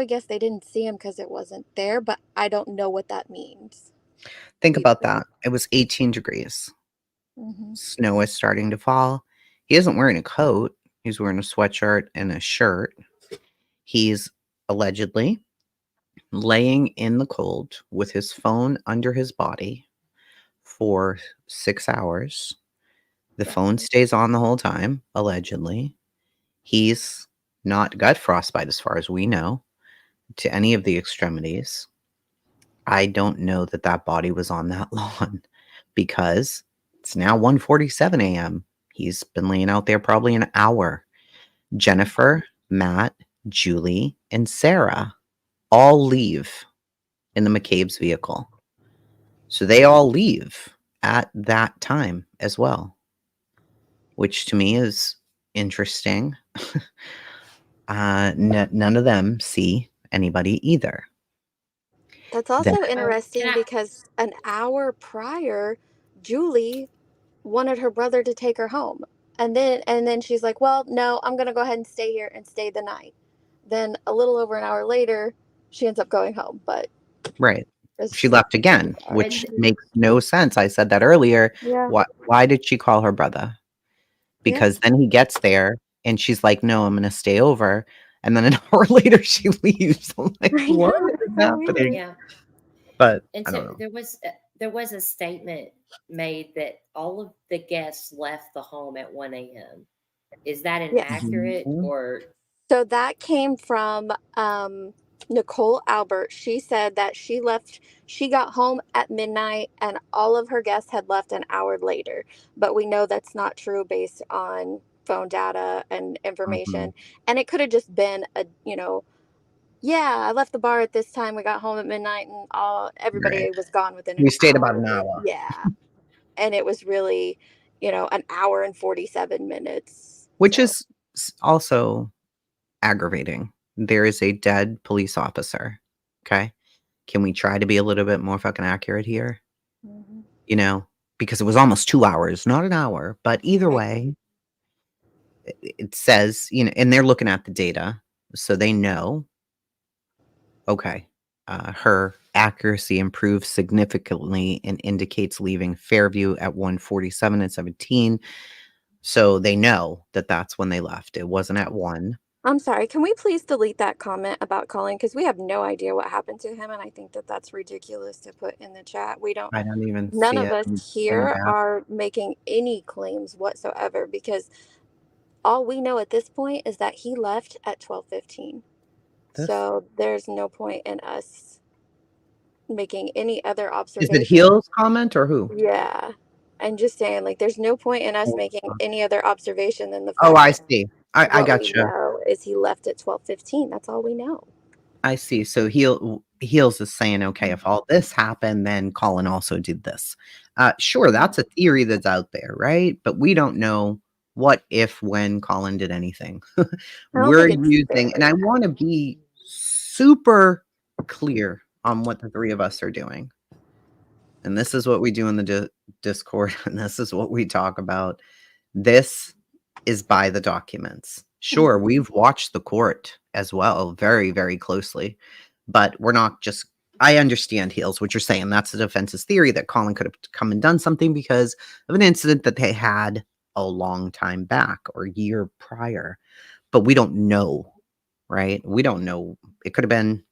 guess they didn't see him because it wasn't there, but I don't know what that means. Think about that. It was 18 degrees. Snow is starting to fall. He isn't wearing a coat. He's wearing a sweatshirt and a shirt. He's allegedly laying in the cold with his phone under his body for 6 hours. The phone stays on the whole time, allegedly. He's not got frostbite as far as we know to any of the extremities. I don't know that that body was on that lawn because it's now 1:47 a.m. He's been laying out there probably an hour. Jennifer, Matt, Julie, and Sarah all leave in the McCabe's vehicle. So they all leave at that time as well, which to me is interesting. None of them see anybody either. That's also interesting because an hour prior, Julie wanted her brother to take her home. And then she's like, well, no, I'm going to go ahead and stay here and stay the night. Then a little over an hour later, she ends up going home. But right. She left again, which makes no sense. I said that earlier. Yeah. Why did she call her brother? Because then he gets there and she's like, no, I'm going to stay over. And then an hour later, she leaves. I'm like, what is happening? Yeah. But and so there was a statement made that all of the guests left the home at 1 a.m. Is that inaccurate or? So that came from Nicole Albert. She said that she got home at midnight and all of her guests had left an hour later. But we know that's not true based on phone data and information. And it could have just been I left the bar at this time. We got home at midnight and everybody was gone within an hour. We stayed about an hour. Yeah. And it was really, an hour and 47 minutes. Which is also aggravating. There is a dead police officer. Okay. Can we try to be a little bit more fucking accurate here? Because it was almost 2 hours, not an hour. But either way, it says, and they're looking at the data. So they know, okay, her accuracy improves significantly and indicates leaving Fairview at 1:47 and 17. So they know that that's when they left. It wasn't at 1. I'm sorry. Can we please delete that comment about calling? Because we have no idea what happened to him. And I think that that's ridiculous to put in the chat. I don't even none of us here are making any claims whatsoever because all we know at this point is that he left at 12:15. So there's no point in us making any other observations. Is it Heel's comment or who? Yeah. I'm just saying, like, there's no point in us making any other observation than the Oh, fact I that see. I what we gotcha. know is he left at 12:15. That's all we know. I see. So Heels is saying, okay, if all this happened, then Colin also did this. Sure, that's a theory that's out there, right? But we don't know what, if, when Colin did anything. I don't We're think it's using, and I fair. want to be super clear on what the three of us are doing. And this is what we do in the Discord, and this is what we talk about. This is by the documents. Sure, we've watched the court as well very, very closely, but we're not just. I understand, Heels, what you're saying. That's the defense's theory that Colin could have come and done something because of an incident that they had a long time back or a year prior. But we don't know, right? We don't know. It could have been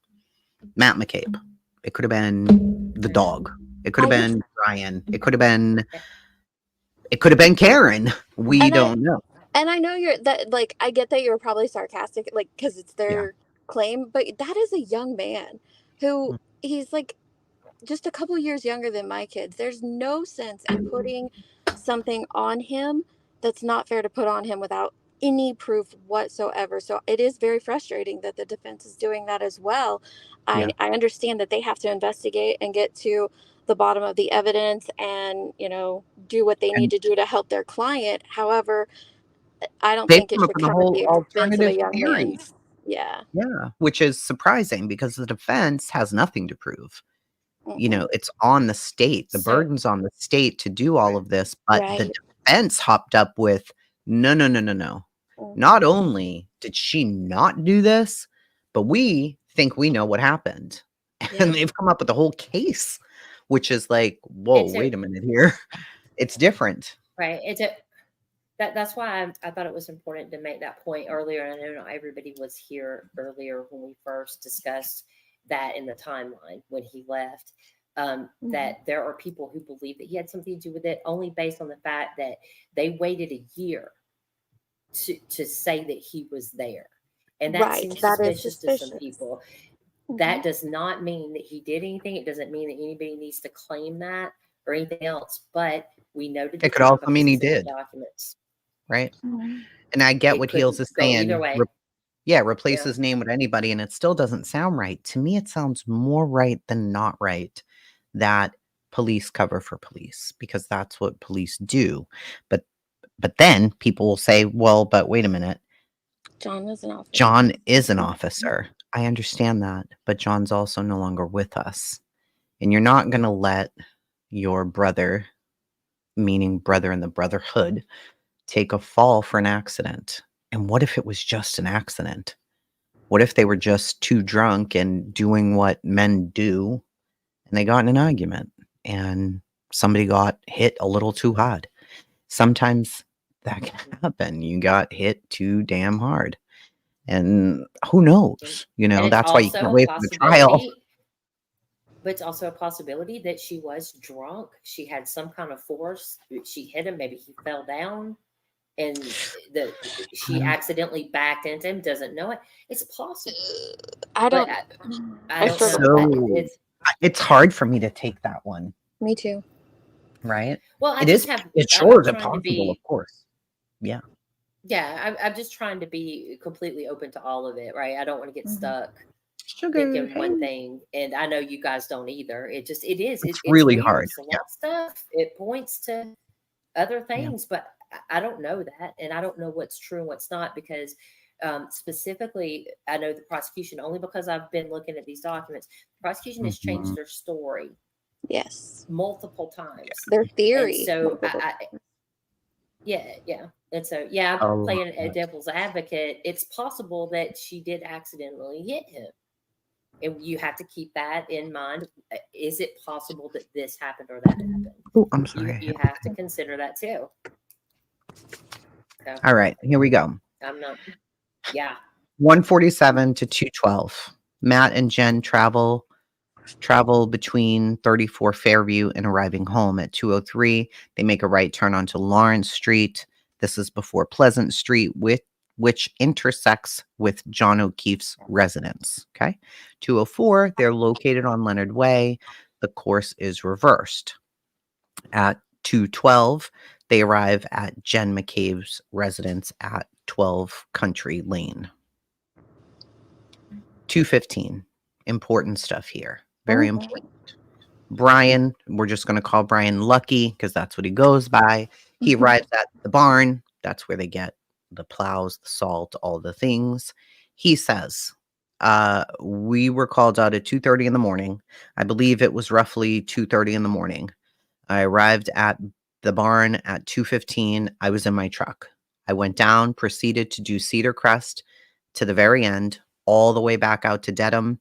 Matt McCabe. It could have been the dog. It could have been Brian. It could have been Karen. We don't know. And I know you're that, like, I get that you're probably sarcastic, like, because it's their claim, but that is a young man who he's like just a couple years younger than my kids. There's no sense in putting something on him that's not fair to put on him without any proof whatsoever. So it is very frustrating that the defense is doing that as well. Yeah. I understand that they have to investigate and get to the bottom of the evidence and, do what they need to do to help their client. However, I don't They've think it come up should with a come at the whole expense of a alternative young theory. man's. Yeah. Yeah, which is surprising because the defense has nothing to prove. Mm-mm. It's on the state. The So- burden's on the state to do all of this, but the Right. defense hopped up with, no, no, no, no, no. Not only did she not do this, but we think we know what happened. Yeah. And they've come up with a whole case, which is like, whoa, It's a- wait a minute here. It's different. Right. That's why I thought it was important to make that point earlier. And I know not everybody was here earlier when we first discussed that in the timeline when he left. That there are people who believe that he had something to do with it only based on the fact that they waited a year to say that he was there. And that Right, seems that is suspicious to some suspicious. people. That does not mean that he did anything. It doesn't mean that anybody needs to claim that or anything else. But we noted It could also mean he did. documents. Right. Mhm. And I get It what could Heels is go saying. either way. Replace his name with anybody, and it still doesn't sound right. To me, it sounds more right than not right that police cover for police because that's what police do. But then people will say, well, but wait a minute. John is an officer. John is an officer. I understand that, but John's also no longer with us. And you're not going to let your brother, meaning brother in the brotherhood, take a fall for an accident. And what if it was just an accident? What if they were just too drunk and doing what men do and they got in an argument and somebody got hit a little too hard? Sometimes that can happen. You got hit too damn hard. And who knows? And That's why you can't wait for the trial. possibility- But it's also a possibility that she was drunk. She had some kind of force. She hit him. Maybe he fell down, and she accidentally backed into him. Doesn't know it. It's possible. I don't. I don't struggle know. with that. It's hard for me to take that one, Me too. right? Well, It is sure is possible, of course. Yeah. Yeah, I'm just trying to be completely open to all of it, right? I don't want to get stuck thinking one thing, and I know you guys don't either. It's really weird. hard. It's a lot of stuff. It points to other things, but I don't know that, and I don't know what's true and what's not because specifically, I know the prosecution only because I've been looking at these documents. The prosecution has changed their story, Yes, multiple times. their theory. And so and so, I'm playing a devil's advocate. It's possible that she did accidentally hit him. And you have to keep that in mind. Is it possible that this happened or that happened? Oh, I'm sorry. You have to consider that too. So, all right, here we go. I'm not. 147 to 212. Matt and Jen travel between 34 Fairview and arriving home at 203. They make a right turn onto Lawrence Street. This is before Pleasant Street, which intersects with John O'Keefe's residence. Okay. 204, they're located on Leonard Way. The course is reversed. At 2:12, they arrive at Jen McCabe's residence at 12 Country Lane. 2:15, important stuff here. Very important. Brian, we're just going to call Brian Lucky because that's what he goes by. He arrives at the barn. That's where they get the plows, the salt, all the things. He says, we were called out at 2:30 in the morning. I believe it was roughly 2:30 in the morning. I arrived at the barn at 2:15. I was in my truck. I went down, proceeded to do Cedar Crest to the very end, all the way back out to Dedham,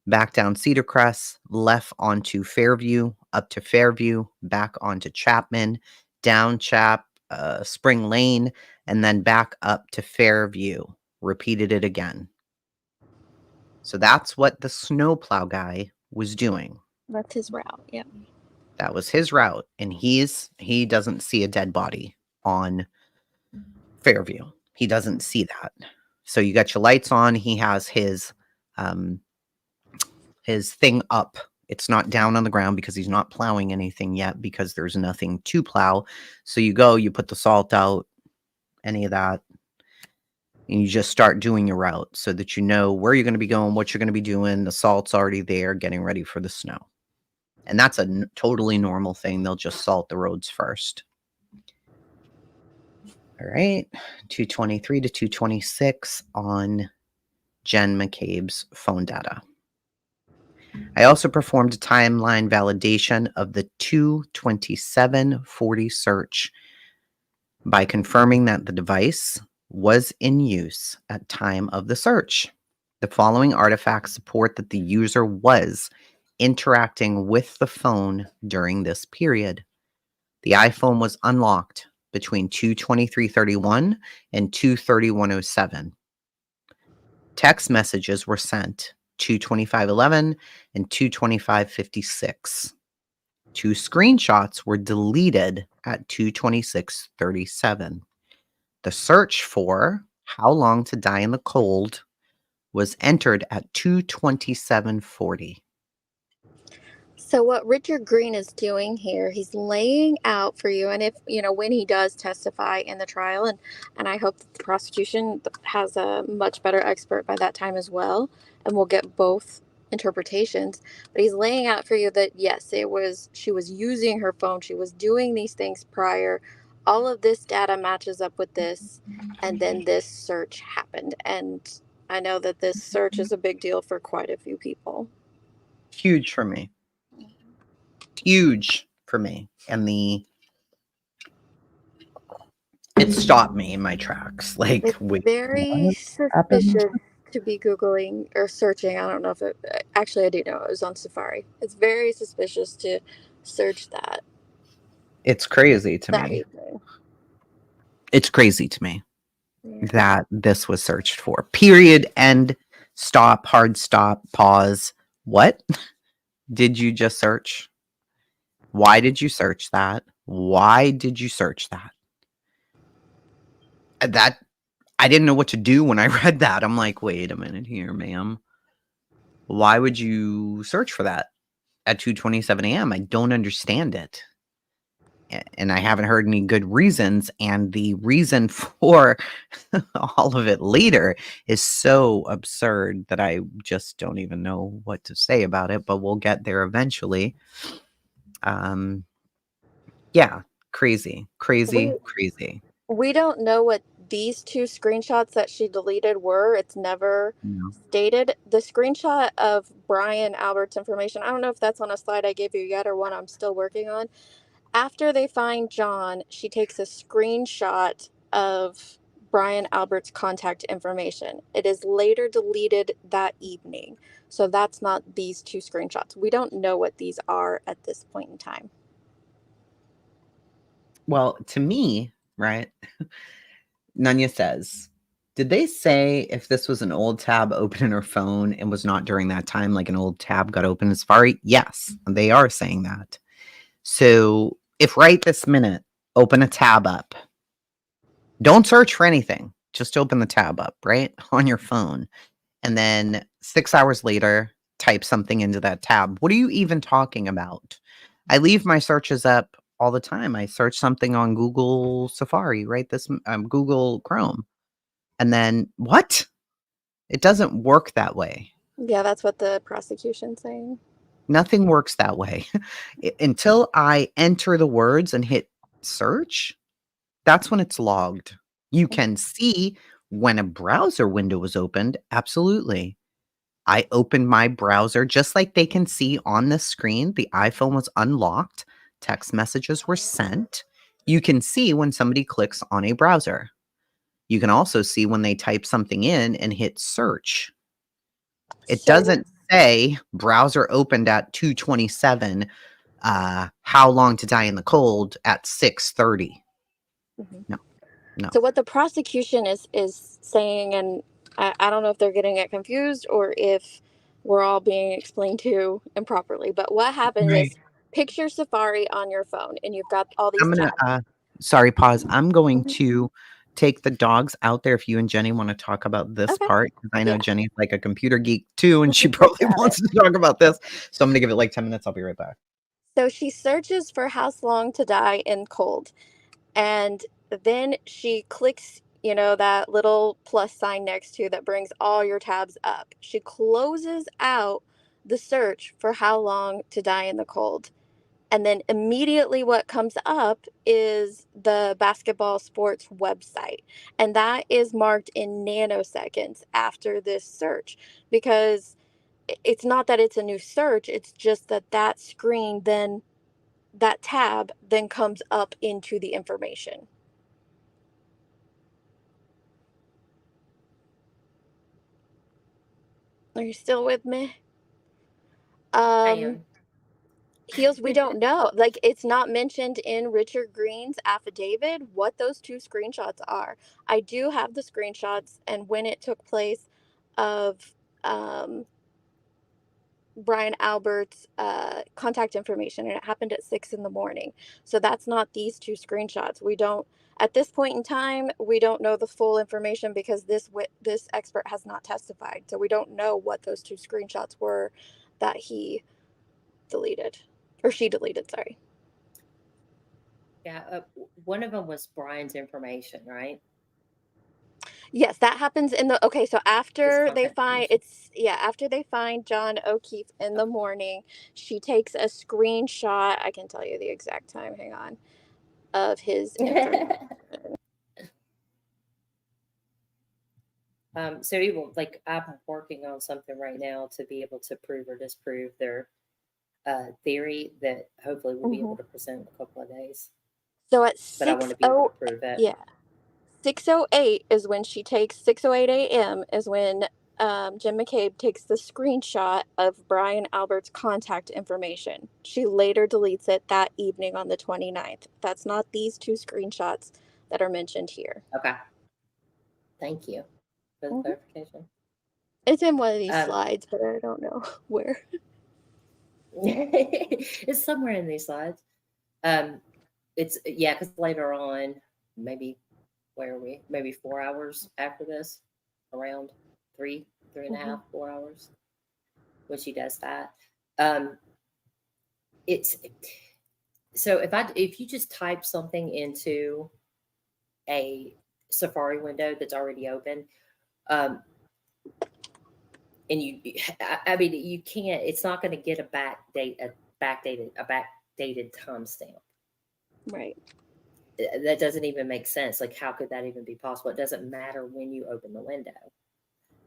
back down Cedar Crest, left onto Fairview, up to Fairview, back onto Chapman, down Spring Lane, and then back up to Fairview. Repeated it again. So that's what the snowplow guy was doing. That's his route. Yeah. That was his route. And he doesn't see a dead body on Fairview. He doesn't see that. So you got your lights on. He has his thing up. It's not down on the ground because he's not plowing anything yet because there's nothing to plow. So you go, you put the salt out, any of that, and you just start doing your route so that you know where you're going to be going, what you're going to be doing. The salt's already there, getting ready for the snow. And that's a totally normal thing. They'll just salt the roads first. All right, 223 to 226 on Jen McCabe's phone data. I also performed a timeline validation of the 22740 search by confirming that the device was in use at time of the search. The following artifacts support that the user was interacting with the phone during this period. The iPhone was unlocked between 2:23:31 and 2:31:07. Text messages were sent 2:25:11 and 2:25:56. 2 screenshots were deleted at 2:26:37. The search for how long to die in the cold was entered at 2:27:40. So what Richard Green is doing here, he's laying out for you, and if when he does testify in the trial, and I hope that the prosecution has a much better expert by that time as well, and we'll get both interpretations. But he's laying out for you that yes, she was using her phone, she was doing these things prior. All of this data matches up with this, and then this search happened. And I know that this search is a big deal for quite a few people. Huge for me. Huge for me. And it stopped me in my tracks. Like, It's wait, very suspicious to be Googling or searching. I don't know if actually I do know it was on Safari. It's very suspicious to search that. It's crazy to that me. evening. It's crazy to me Yeah. that this was searched for. Period. End. Stop. Hard stop. Pause. What did you just search? Why did you search that? Why did you search that? That I didn't know what to do when I read that. I'm like, wait a minute here, ma'am. Why would you search for that at 2:27 a.m.? I don't understand it. And I haven't heard any good reasons. And the reason for all of it later is so absurd that I just don't even know what to say about it, but we'll get there eventually. Yeah, crazy. We don't know what these 2 screenshots that she deleted were. It's never No. stated. The screenshot of Brian Albert's information, I don't know if that's on a slide I gave you yet or one I'm still working on. After they find John, she takes a screenshot of Brian Albert's contact information. It is later deleted that evening. So that's not these 2 screenshots. We don't know what these are at this point in time. Well, to me, right? Nunya says, did they say if this was an old tab open in her phone and was not during that time, like an old tab got open in Safari? Yes, they are saying that. So if right this minute, open a tab up, don't search for anything. Just open the tab up, right? On your phone. And then 6 hours later, type something into that tab. What are you even talking about? I leave my searches up all the time. I search something on Google Safari, right? This Google Chrome. And then what? It doesn't work that way. Yeah, that's what the prosecution's saying. Nothing works that way. Until I enter the words and hit search, that's when it's logged. You can see when a browser window was opened. Absolutely. I opened my browser just like they can see on the screen. The iPhone was unlocked. Text messages were sent. You can see when somebody clicks on a browser. You can also see when they type something in and hit search. It So doesn't say browser opened at 2:27. How long to die in the cold at 6:30. Mhm. No. So what the prosecution is saying, and I don't know if they're getting it confused or if we're all being explained to improperly, but what happens Right. is picture Safari on your phone and you've got all these I'm gonna tabs. sorry, pause. I'm going Mhm. to take the dogs out there if you and Jenny want to talk about this Okay. part, because I know Yeah. Jenny's like a computer geek too, and she You probably got wants it. to talk about this. So I'm gonna give it like 10 minutes. I'll be right back. So she searches for how long to die in cold. And then she clicks, that little plus sign next to that brings all your tabs up. She closes out the search for how long to die in the cold. And then immediately what comes up is the basketball sports website. And that is marked in nanoseconds after this search because it's not that it's a new search, it's just that screen then that tab then comes up into the information. Are you still with me? I Um, am. Heels, we don't know. Like, it's not mentioned in Richard Green's affidavit what those two screenshots are. I do have the screenshots and when it took place of um, Brian Albert's contact information, and it happened at 6 in the morning. So that's not these two screenshots. We don't, at this point in time, we don't know the full information because this expert has not testified. So we don't know what those two screenshots were that he deleted, or she deleted, sorry. Yeah, one of them was Brian's information, right? Yes, that happens in the okay, so His after they contact find information. it's yeah, after they find John O'Keefe in the morning, she takes a screenshot. I can tell you the exact time, hang on, of his information. Okay. So even like I'm working on something right now to be able to prove or disprove their theory that hopefully we'll be able Mhm. to present in a couple of days. So at But I want six to be able to oh prove it. yeah, 6:08 is when she takes 6:08 a.m. is when Jim McCabe takes the screenshot of Brian Albert's contact information. She later deletes it that evening on the 29th. That's not these two screenshots that are mentioned here. Okay. Thank you for the Mhm. clarification. It's in one of these Um, slides, but I don't know where. it's somewhere in these slides. Um, it's yeah, because later on, maybe where are we? Maybe 4 hours after this, around three and a Mhm. half, 4 hours when she does that. Um, it's so if you just type something into a Safari window that's already open, um, and I mean you can't. It's not going to get a backdated timestamp. Right. That doesn't even make sense. Like, how could that even be possible? It doesn't matter when you open the window.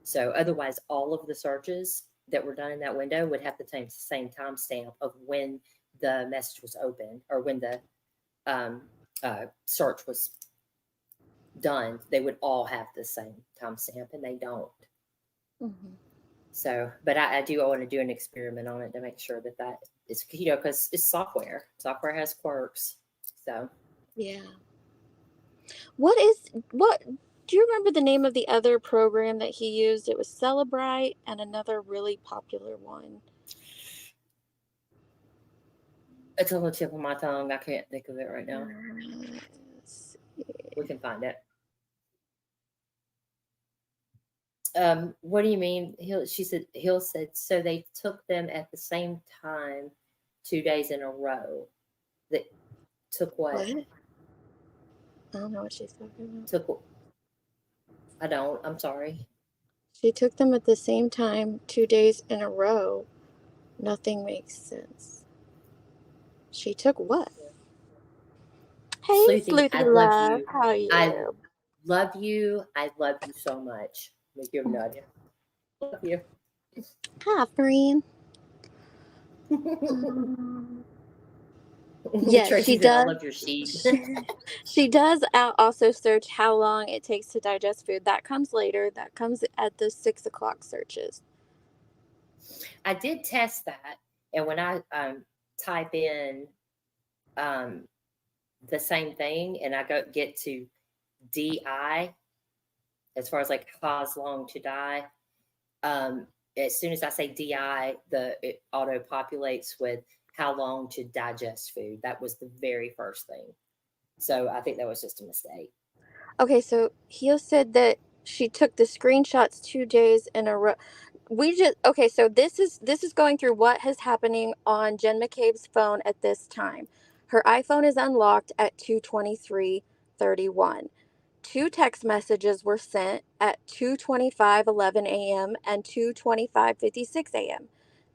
So otherwise, all of the searches that were done in that window would have the same timestamp of when the message was open or when the um, search was done. They would all have the same timestamp, and they don't. Mhm. So, but I do want to do an experiment on it to make sure that is, because it's software. Software has quirks. So, Yeah. What do you remember the name of the other program that he used? It was Celebrite and another really popular one. it's on the tip of my tongue. I can't think of it right now. Let's We can find it. What do you mean? Hill said, so they took them at the same time 2 days in a row. That Took what? What? I don't know what she's talking about. Took. I don't. I'm sorry. She took them at the same time 2 days in a row. Nothing makes sense. She took what? Hey, Sleuthy, I Sleuthy love Love. you. How are you? I love you. I love you so much. Let me give you another. Love you. Hi, Marine. Yes, Tracy she said, I does. love your sheet. She does also search how long it takes to digest food. That comes later. That comes at the 6 o'clock searches. I did test that, and when I type in the same thing, and I get to DI, as far as like how long to die, as soon as I say DI, it auto populates with how long to digest food. That was the very first thing. So I think that was just a mistake. Okay, so Hio said that she took the screenshots 2 days in a row. So this is going through what is happening on Jen McCabe's phone at this time. Her iPhone is unlocked at 2:23:31. 2 text messages were sent at 2:25:11 a.m. and 2:25:56 a.m.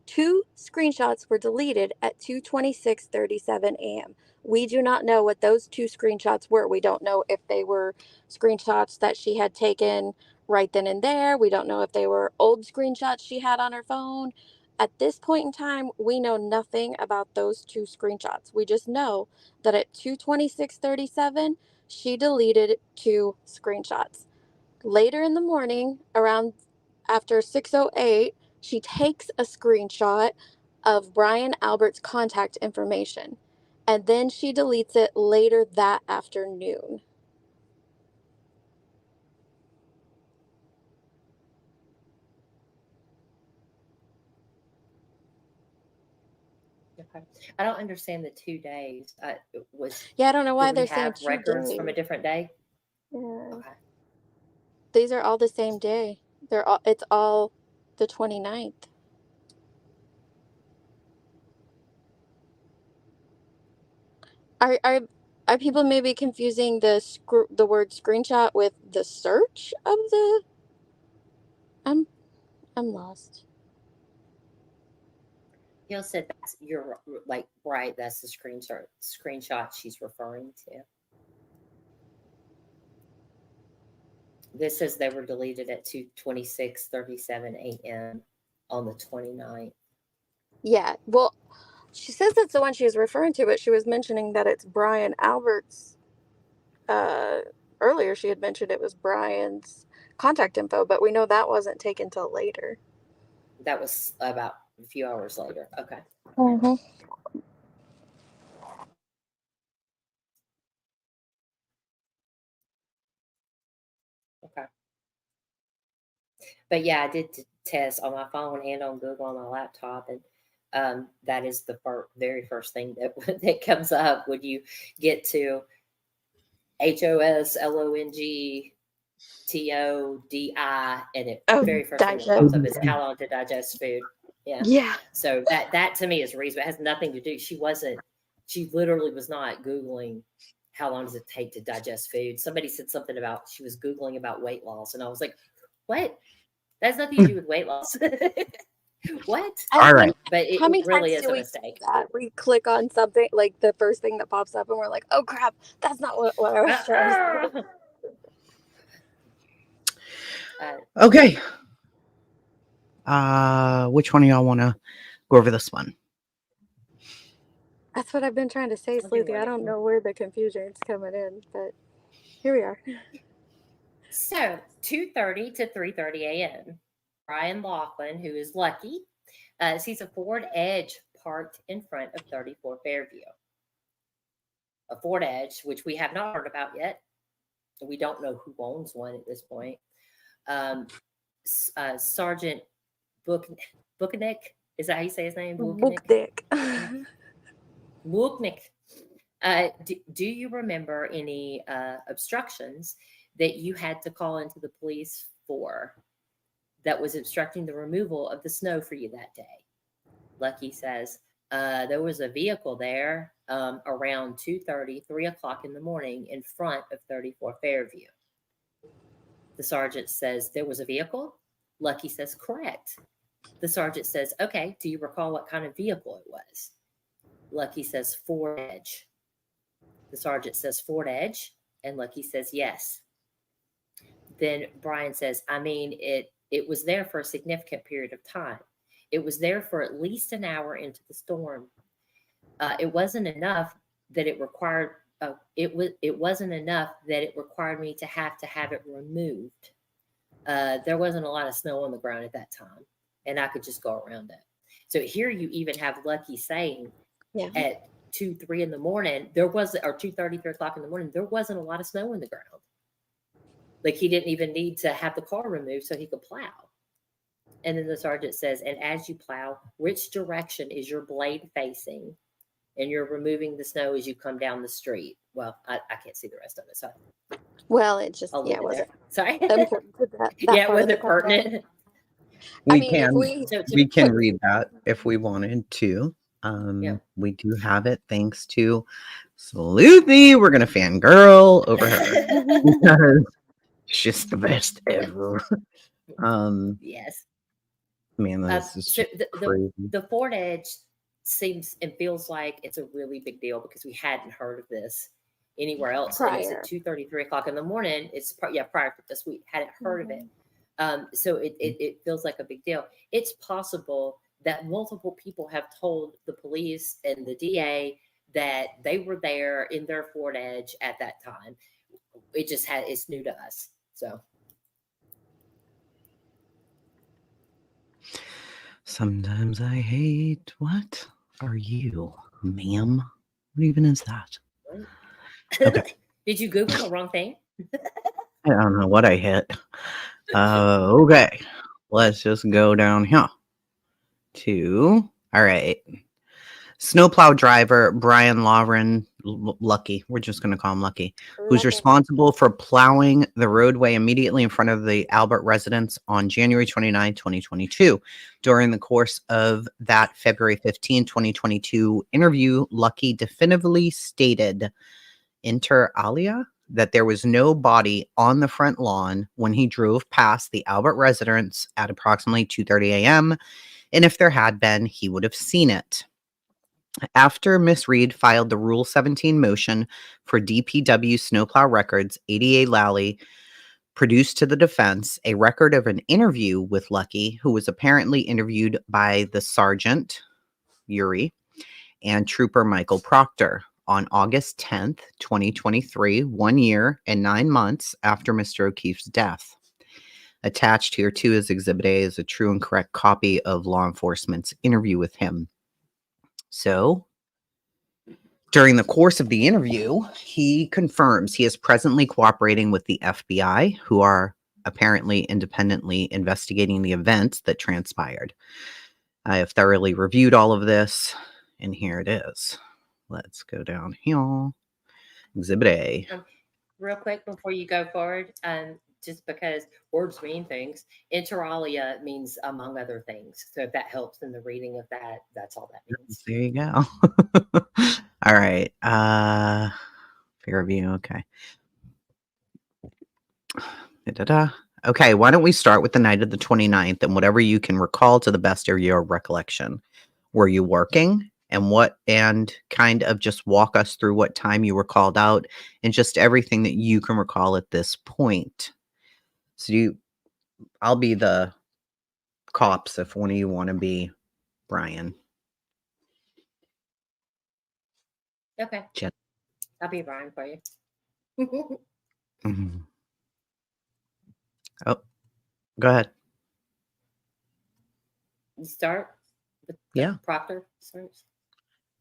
2 screenshots were deleted at 2:26:37 a.m. We do not know what those 2 screenshots were. We don't know if they were screenshots that she had taken right then and there. We don't know if they were old screenshots she had on her phone. At this point in time, we know nothing about those 2 screenshots. We just know that at 2:26:37, she deleted 2 screenshots. Later in the morning, around after 6:08, she takes a screenshot of Brian Albert's contact information, and then she deletes it later that afternoon. Okay. I don't understand the 2 days. Yeah, I don't know why Do we they're saying have 2 records from a days. different day? Yeah. Okay. These are all the same day. It's all the 29th. Are people maybe confusing the word screenshot with the search of the I'm lost. Hill said you're like right. That's the screenshot she's referring to. This says they were deleted at 2:26:37 a.m. on the 29th. Yeah. Well, she says that's the one she was referring to, but she was mentioning that it's Brian Albert's earlier she had mentioned it was Brian's contact info, but we know that wasn't taken till later. That was about a few hours later. Okay. Mm-hmm. Okay. But yeah, I did test on my phone and on Google on my laptop, and that is the very first thing that that comes up when you get to HOSLONGTODI, and it very first thing that pops up is how long to digest food. Yeah. Yeah. So that to me is reasonable. It has nothing to do. She literally was not Googling how long does it take to digest food. Somebody said something about she was Googling about weight loss, and I was like, what? That has nothing to do with weight loss. What? All right. But it How many really times is do a we mistake. do that? We click on something like the first thing that pops up, and we're like, "Oh crap, that's not what I was trying to say." Okay. Which one of y'all want to go over this one? That's what I've been trying to say, Sleuthy. I don't know where the confusion's coming in, but here we are. So 2:30 to 3:30 a.m. Brian Laughlin, who is Lucky, sees a Ford Edge parked in front of 34 Fairview. A Ford Edge, which we have not heard about yet. We don't know who owns one at this point. Sergeant Buknick, is that how you say his name? Buknick. Buknick. Do you remember any obstructions that you had to call into the police for that was obstructing the removal of the snow for you that day? Lucky says, There was a vehicle there around 2:30, 3 o'clock in the morning in front of 34 Fairview. The sergeant says, there was a vehicle? Lucky says, correct. The sergeant says, okay, do you recall what kind of vehicle it was? Lucky says, Ford Edge. The sergeant says, Ford Edge? And Lucky says, yes. Then Brian says, I mean, it was there for a significant period of time. It was there for at least an hour into the storm. It wasn't enough that it required. It wasn't enough that it required me to have it removed. There wasn't a lot of snow on the ground at that time, and I could just go around it. So here you even have Lucky saying, at 2, 3 in the morning, there was, or 2:30, 3 o'clock in the morning, there wasn't a lot of snow in the ground. Like he didn't even need to have the car removed so he could plow. And then the sergeant says, and as you plow, which direction is your blade facing? And you're removing the snow as you come down the street. Well, I can't see the rest of it. So Well, it just, I'll leave it there. Sorry. important to that Yeah, part was of the it pertinent? We mean, if we can read that if we wanted to. Yeah. We do have it thanks to Sleuthy. We're gonna fangirl over her because she's the best ever. Yes. Man, this is So crazy. the Ford Edge seems and feels like it's a really big deal because we hadn't heard of this anywhere else. And it's prior. at 2:30, 3 o'clock in the morning. It's prior to this, we hadn't heard of it. So it feels like a big deal. It's possible that multiple people have told the police and the DA that they were there in their Ford Edge at that time. It's new to us. So Sometimes I hate. What are you, ma'am? What even is that? Okay. Did you Google the wrong thing? I don't know what I hit. Okay. Let's just go down here to, all right. Snowplow driver Brian Lauren Lucky, we're just going to call him Lucky, who's responsible for plowing the roadway immediately in front of the Albert residence on January 29, 2022. During the course of that February 15, 2022 interview, Lucky definitively stated, inter alia, that there was no body on the front lawn when he drove past the Albert residence at approximately 2:30 a.m. And if there had been, he would have seen it. After Miss Reed filed the Rule 17 motion for DPW snowplow records, ADA Lally produced to the defense a record of an interview with Lucky, who was apparently interviewed by the sergeant, Yuri, and trooper Michael Proctor on August 10th, 2023, 1 year and 9 months after Mr. O'Keefe's death. Attached here, too, as Exhibit A is a true and correct copy of law enforcement's interview with him. So, during the course of the interview, he confirms he is presently cooperating with the FBI, who are apparently independently investigating the events that transpired. I have thoroughly reviewed all of this, and here it is. Let's go down here. Exhibit A. Real quick before you go forward, just because words mean things, inter alia means among other things. So if that helps in the reading of that, that's all that means. There you go. All right. Fairview. Okay. Da-da-da. Okay, why don't we start with the night of the 29th and whatever you can recall to the best of your recollection. Were you working? And kind of just walk us through what time you were called out and just everything that you can recall at this point. So I'll be the cops if one of you want to be Brian. Okay. Jen. I'll be Brian for you. Mm-hmm. Oh, go ahead. You start with Proctor starts.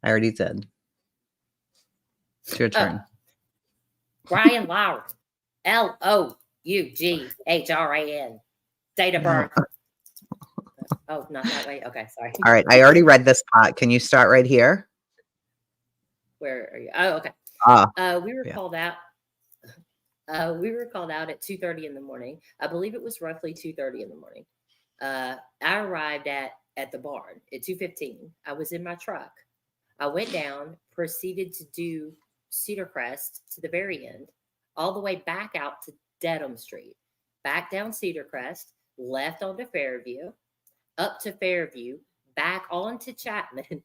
I already said. It's your turn. Brian Lauer, LOUGHRAN, date of birth. Oh, not that way. Okay, sorry. All right, I already read this part. Can you start right here? Where are you? Oh, okay. We were called out. We were called out at 2:30 in the morning. I believe it was roughly 2:30 in the morning. I arrived at at the barn at 2:15. I was in my truck. I went down, proceeded to do Cedar Crest to the very end, all the way back out to Dedham Street, back down Cedar Crest, left onto Fairview, up to Fairview, back onto Chapman,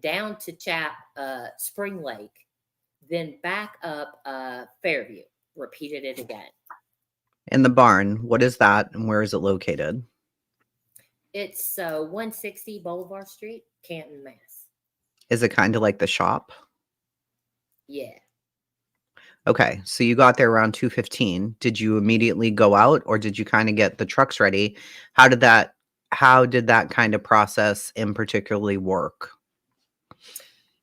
down to Spring Lake, then back up Fairview. Repeated it again. And the barn, what is that and where is it located? It's 160 Boulevard Street, Canton, Mass. Is it kind of like the shop? Yeah. Okay, so you got there around 2:15. Did you immediately go out or did you kind of get the trucks ready? How did that kind of process in particularly work?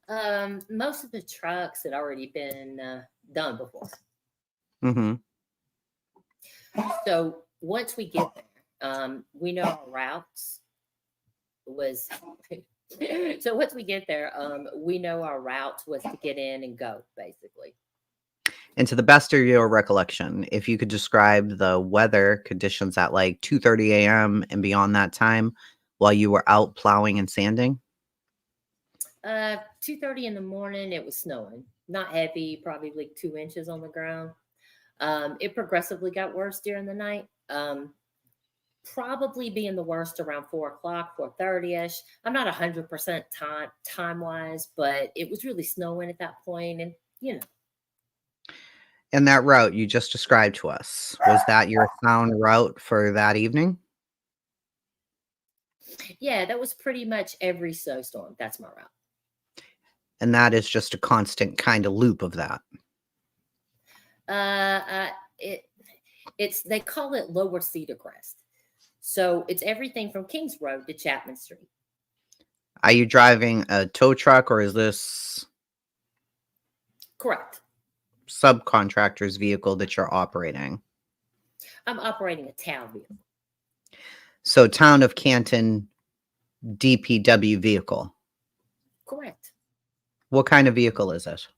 Most of the trucks had already been done before. Mm-hmm. So once we get there, we know our routes was. So once we get there, we know our routes was to get in and go, basically. And to the best of your recollection, if you could describe the weather conditions at like 2:30 a.m. and beyond that time while you were out plowing and sanding. 2:30 in the morning, it was snowing. Not heavy, probably like 2 inches on the ground. It progressively got worse during the night. Probably being the worst around 4 o'clock, 4:30ish. I'm not 100% time wise, but it was really snowing at that point, and you know. And that route you just described to us, was that your sound route for that evening? Yeah, that was pretty much every snowstorm. That's my route. And that is just a constant kind of loop of that. It's they call it Lower Cedar Crest. So it's everything from Kings Road to Chapman Street. Are you driving a tow truck or is this Correct. subcontractor's vehicle that you're operating? I'm operating a town vehicle. So town of Canton DPW vehicle. Correct. What kind of vehicle is it?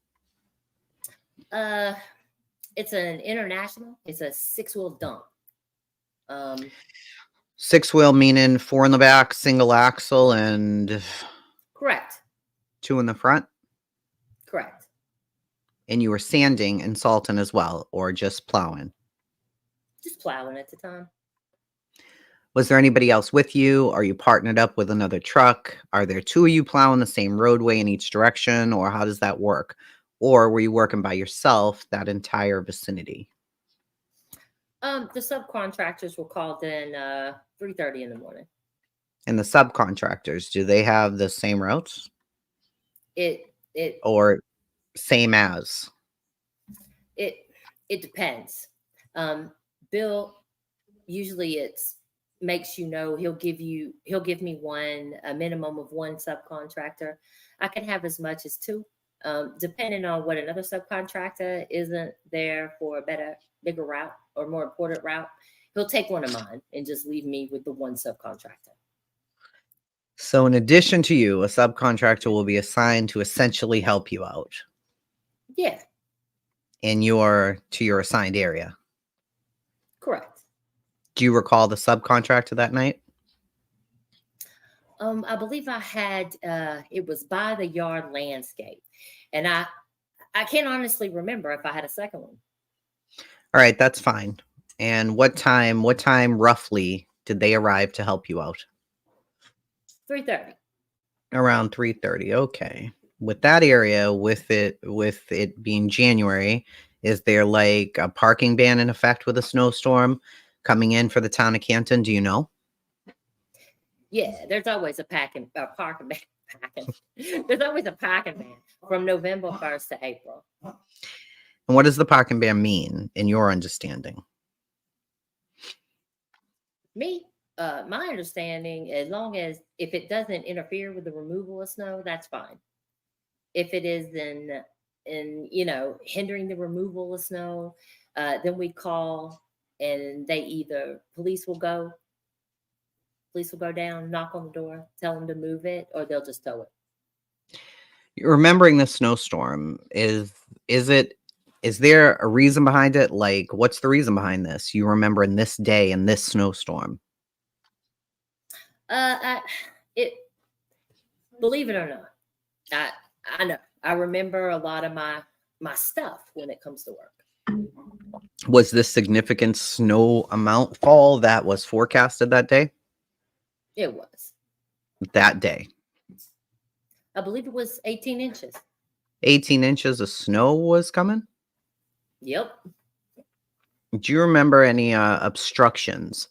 It's an international. It's a 6-wheel dump. 6-wheel meaning 4 in the back, single axle, and Correct. 2 in the front? Correct. And you were sanding and salting as well, or just plowing? Just plowing at the time. Was there anybody else with you? Are you partnered up with another truck? Are there 2 of you plowing the same roadway in each direction, or how does that work? Or were you working by yourself that entire vicinity? The subcontractors were called in 3:30 in the morning. And the subcontractors, do they have the same routes? It Or same as? it depends. Bill, usually it's makes you know he'll give me a minimum of 1 subcontractor. I can have as much as 2, depending on what another subcontractor isn't there for a bigger route or more important route. He'll take one of mine and just leave me with the 1 subcontractor. So in addition to you, a subcontractor will be assigned to essentially help you out Yeah, to your assigned area. correct. Do you recall the subcontractor that night? I believe I had it was By the Yard Landscape, and I can't honestly remember if I had a second one. All right, that's fine. And what time roughly did they arrive to help you out? 3:30. Around 3:30. Okay. With that area, with it being January, is there like a parking ban in effect with a snowstorm coming in for the town of Canton? Do you know? Yeah, there's always a parking ban. There's always a parking ban from November 1st to April. And what does the parking ban mean in your understanding? My understanding, as long as if it doesn't interfere with the removal of snow, that's fine. If it is in hindering the removal of snow, then we call and police will go down, knock on the door, tell them to move it, or they'll just tow it. Remembering the snowstorm, is there a reason behind it? Like, what's the reason behind this? You remember in this day and this snowstorm? it, believe it or not, I know. I remember a lot of my stuff when it comes to work. Was this significant snow amount fall that was forecasted that day? It was. That day. I believe it was 18 inches. 18 inches of snow was coming? Yep. Do you remember any obstructions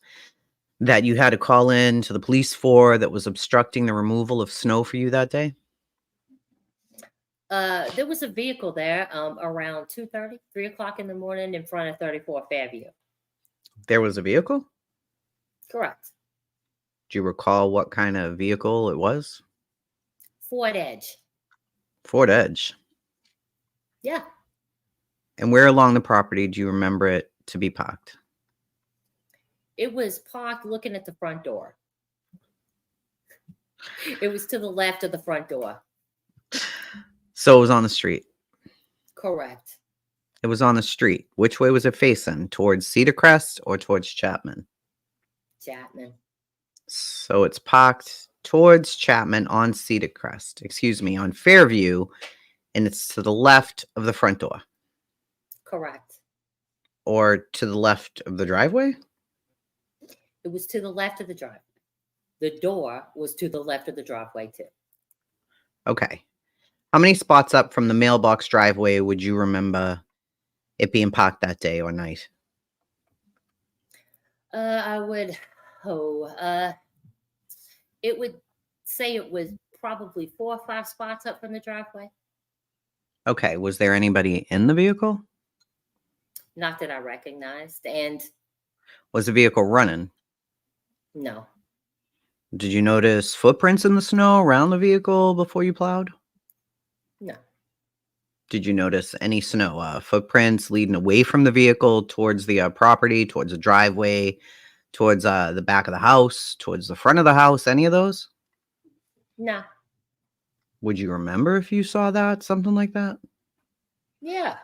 that you had to call in to the police for that was obstructing the removal of snow for you that day? There was a vehicle there around 2:30, 3 o'clock in the morning in front of 34 Fairview. There was a vehicle? Correct. Do you recall what kind of vehicle it was? Ford Edge. Ford Edge. Yeah. And where along the property do you remember it to be parked? It was parked looking at the front door. It was to the left of the front door. So it was on the street. Correct. It was on the street. Which way was it facing? Towards Cedar Crest or towards Chapman? Chapman. So it's parked towards Chapman on Cedar Crest. Excuse me, on Fairview, and it's to the left of the front door. Correct. Or to the left of the driveway? It was to the left of the driveway. The door was to the left of the driveway too. Okay. How many spots up from the mailbox driveway would you remember it being parked that day or night? It would say it was probably 4 or 5 spots up from the driveway. Okay. Was there anybody in the vehicle? Not that I recognized. And Was the vehicle running? no, Did you notice footprints in the snow around the vehicle before you plowed? no, Did you notice any snow footprints leading away from the vehicle towards the property, towards the driveway, towards the back of the house, towards the front of the house? Any of those? no. Would you remember if you saw that, something like that? Yeah.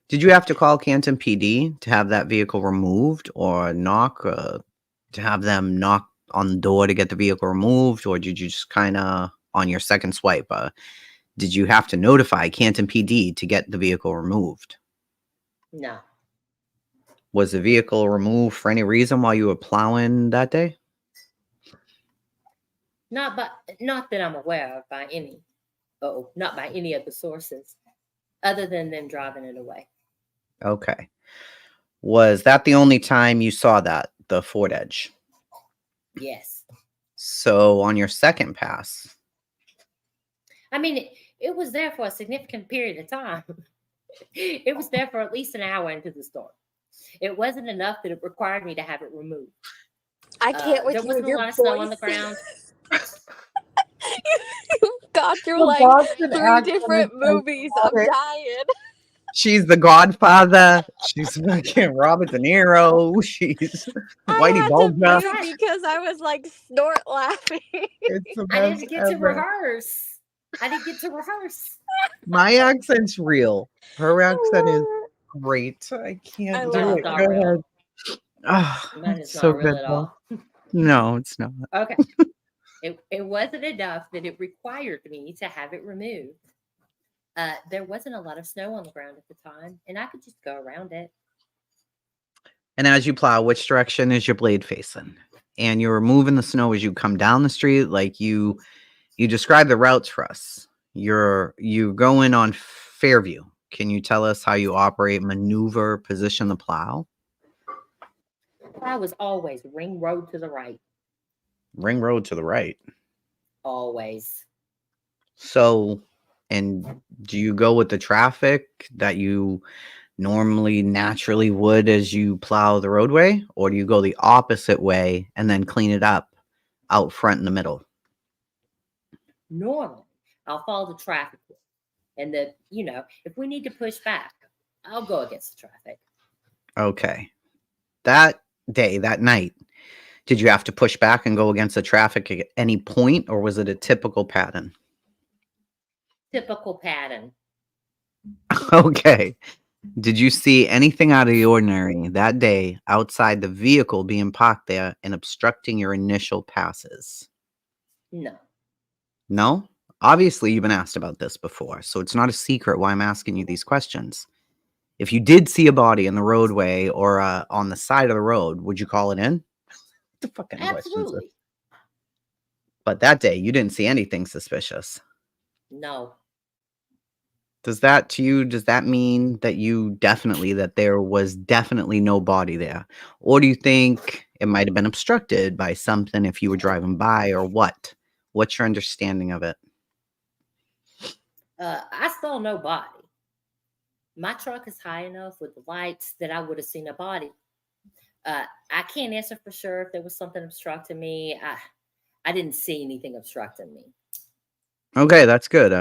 Did you have to call Canton PD to have that vehicle removed or knock to have them knock on the door to get the vehicle removed? Or did you just kind of on your second swipe, did you have to notify Canton PD to get the vehicle removed? No. Was the vehicle removed for any reason while you were plowing that day? Not that I'm aware of by any. Not by any of the sources, other than them driving it away. Okay. Was that the only time you saw that, the Ford Edge? Yes. So on your second pass, I mean, it was there for a significant period of time. It was there for at least an hour into the storm. It wasn't enough that it required me to have it removed. I can't with There you. wasn't a Your lot of snow on the voice. ground. You've gone through The like Boston 3 accent different is so movies. I'm funny. dying. she's the Godfather. She's fucking Robert De Niro. She's I Whitey had to Bulger. mute because I was like snort laughing. It's the I best didn't get to ever. rehearse. My accent's real. Her accent is great. I can't I do love it. not Go real. ahead. Oh, Mine it's is so not real good. at though. all. No, it's not. Okay. It wasn't enough that it required me to have it removed. There wasn't a lot of snow on the ground at the time, and I could just go around it. And as you plow, which direction is your blade facing? And you're removing the snow as you come down the street, like you describe the routes for us. You're going on Fairview. Can you tell us how you operate, maneuver, position the plow? I was always ring road to the right. Ring road to the right. Always. So, and do you go with the traffic that you normally naturally would as you plow the roadway, or do you go the opposite way and then clean it up out front in the middle? Normally, I'll follow the traffic. And if we need to push back, I'll go against the traffic. Okay. That day, that night, did you have to push back and go against the traffic at any point, or was it a typical pattern? Typical pattern. Okay. Did you see anything out of the ordinary that day outside the vehicle being parked there and obstructing your initial passes? No. No? Obviously, you've been asked about this before, so it's not a secret why I'm asking you these questions. If you did see a body in the roadway or on the side of the road, would you call it in? What the fuck kind of question is this? Absolutely. But that day, you didn't see anything suspicious. No. Does that mean that there was definitely no body there? Or do you think it might have been obstructed by something if you were driving by or what? What's your understanding of it? I saw no body. My truck is high enough with the lights that I would have seen a body. I can't answer for sure if there was something obstructing me. I didn't see anything obstructing me. Okay, that's good.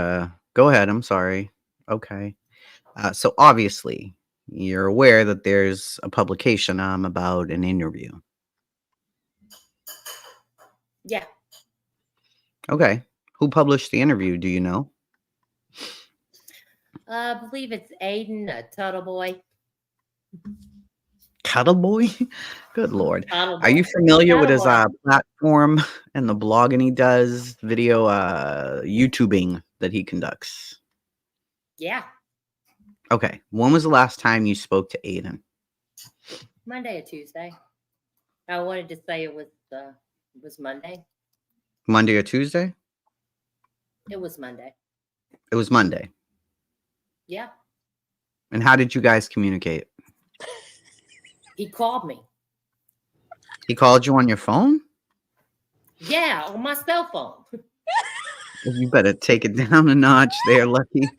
Go ahead. I'm sorry. Okay. So obviously, you're aware that there's a publication about an interview. Yeah. Okay. Who published the interview? Do you know? I believe it's Aiden, a Tuttle boy. Cuddle Boy? Good Lord. Tuttle Are you boy. familiar with Tuttle his boy. platform and the blogging he does, video YouTubing that he conducts? Yeah. Okay. When was the last time you spoke to Aiden? Monday or Tuesday. I wanted to say it was Monday. Monday or Tuesday? It was Monday. It was Monday. Yeah. And how did you guys communicate? He called me. He called you on your phone? Yeah, on my cell phone. You better take it down a notch there, Lucky.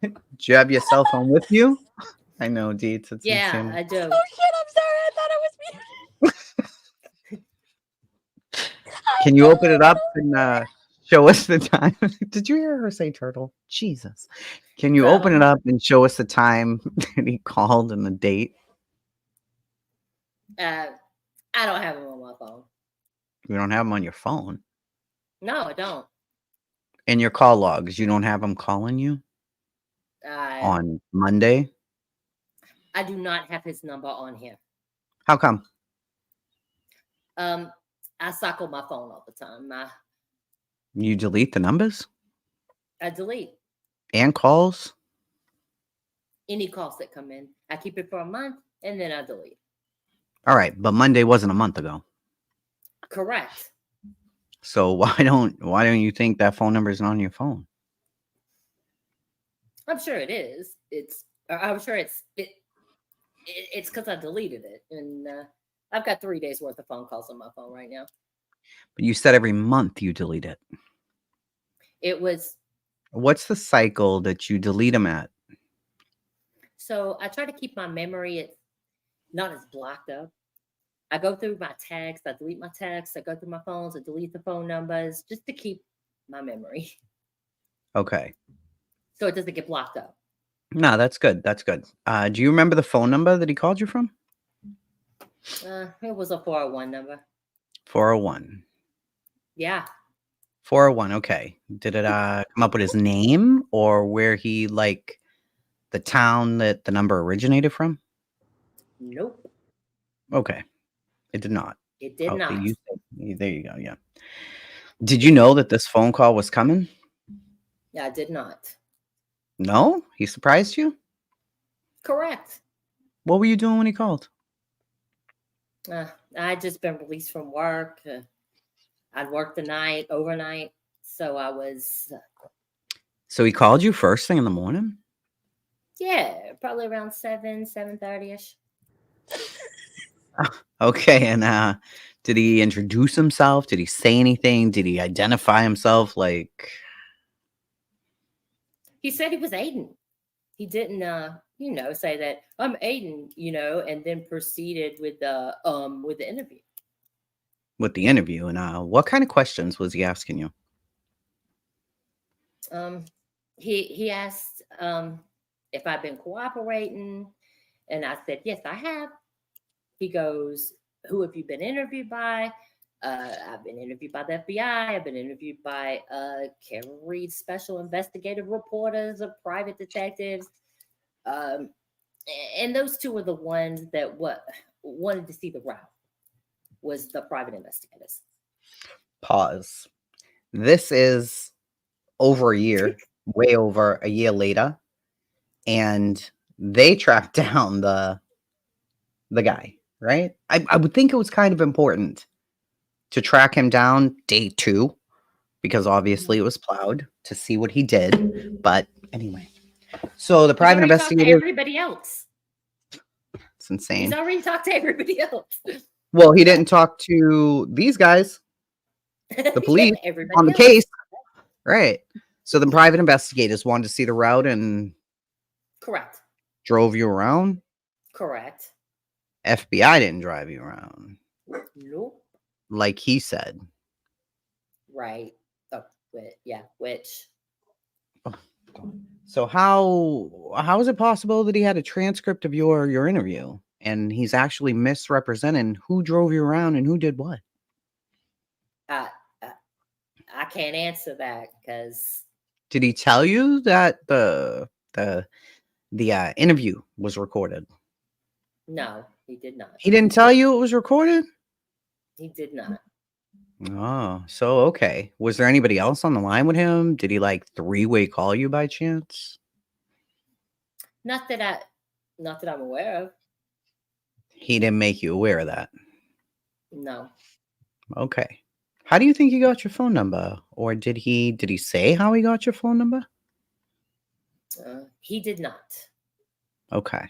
Do you have your cell phone with you? I know, Deets. It's Yeah, him. I do. Oh shit, I'm sorry. I thought it was me. Can you open it up and show us the time? Did you hear her say turtle? Jesus. Can you open it Turtle. up and show us the time that he called and the date? I don't have him on my phone. You don't have him on your phone. No, I don't. In your call logs, you don't have him calling you on Monday? I do not have his number on here. How come? I cycle my phone all the time. You delete the numbers I delete and calls? any calls that come in. I keep it for a month and then I delete. All right, but Monday wasn't a month ago. Correct. So why don't you think that phone number is on your phone? I'm sure it is. I'm sure it's because I deleted it, and I've got 3 days worth of phone calls on my phone right now. But you said every month you delete it. It was What's the cycle that you delete them at? so I try to keep my memory not as blocked up. I go through my texts, I delete my texts, I go through my phones, I delete the phone numbers just to keep my memory Okay. so it doesn't get blocked up. No, that's good. That's good. Do you remember the phone number that he called you from? It was a 401 number. 401. Yeah. 401. Okay. Did it come up with his name or where he the town that the number originated from? Nope. Okay. It did not. It did Okay. not. There you go. Yeah. Did you know that this phone call was coming? Yeah, I did not. No? He surprised you? Correct. What were you doing when he called? I just been released from work. I'd worked the night overnight, so I was So he called you first thing in the morning? probably around 7:30ish. Okay. And did he introduce himself? Did he say anything? Did he identify himself? He said he was Aiden. He didn't say that I'm Aiden, and then proceeded with the interview. with the interview? And what kind of questions was he asking you? He asked if I've been cooperating, and I said yes, I have. He goes, "Who have you been interviewed by?" I've been interviewed by the FBI. I've been interviewed by Karen Reed special investigative reporters or private detectives. And those two were the ones that wanted to see the route was the private investigators. pause. This is over a year, way over a year later, and they tracked down the guy, right? I would think it was kind of important to track him down day 2 because obviously it was plowed to see what he did. But anyway, so the He's private already talked to investigator, everybody else. it's He's insane. already talked to everybody else. Well, he didn't talk to these guys, the police, on Everybody the else. case, right? So the private investigators wanted to see the route and Correct. drove you around. Correct. FBI didn't drive you around, Nope. like he said. Right. Oh, yeah. Which. So how is it possible that he had a transcript of your interview and he's actually misrepresenting who drove you around and who did what? I can't answer that because Did he tell you that the interview was recorded? no, he did not. He didn't tell you it was recorded? He did not. Oh, so okay. Was there anybody else on the line with him? Did he like 3-way call you by chance? Not that I'm aware of. He didn't make you aware of that. No. Okay. How do you think he got your phone number? Or did he say how he got your phone number? He did not. Okay.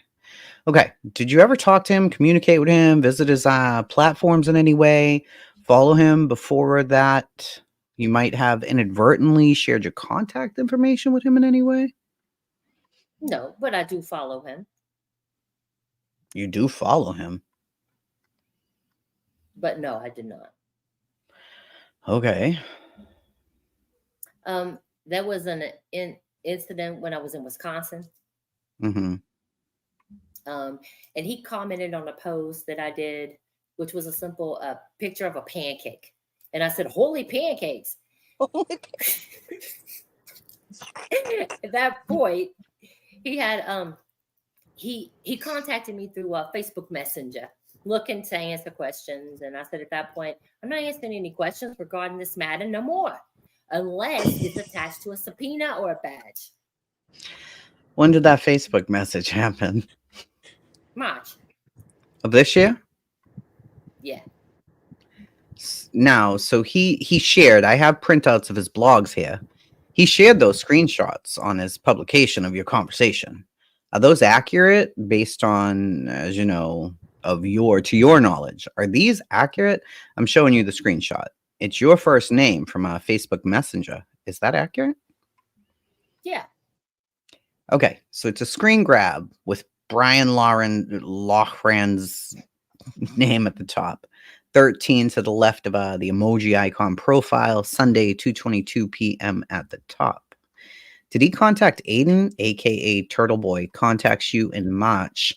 Okay. Did you ever talk to him, communicate with him, visit his platforms in any way, follow him before that? You might have inadvertently shared your contact information with him in any way? No, but I do follow him. You do follow him. But no, I did not. Okay. There was an incident when I was in Wisconsin. Mm-hmm. And he commented on a post that I did, which was a simple picture of a pancake. And I said, "Holy pancakes." At that point, he had he contacted me through Facebook Messenger looking to answer questions. And I said at that point, "I'm not answering any questions regarding this matter no more, unless it's attached to a subpoena or a badge." When did that Facebook message happen? March. Of this year? Yeah. Now, so he shared, I have printouts of his blogs here. He shared those screenshots on his publication of your conversation. Are those accurate based on, as you know, to your knowledge? Are these accurate? I'm showing you the screenshot. It's your first name from a Facebook Messenger. Is that accurate? Yeah. Okay, so it's a screen grab with Brian Loughran's name at the top. 13 to the left of the emoji icon profile. Sunday, 2:22 p.m. at the top. Did he contact Aiden, aka Turtle Boy, contacts you in March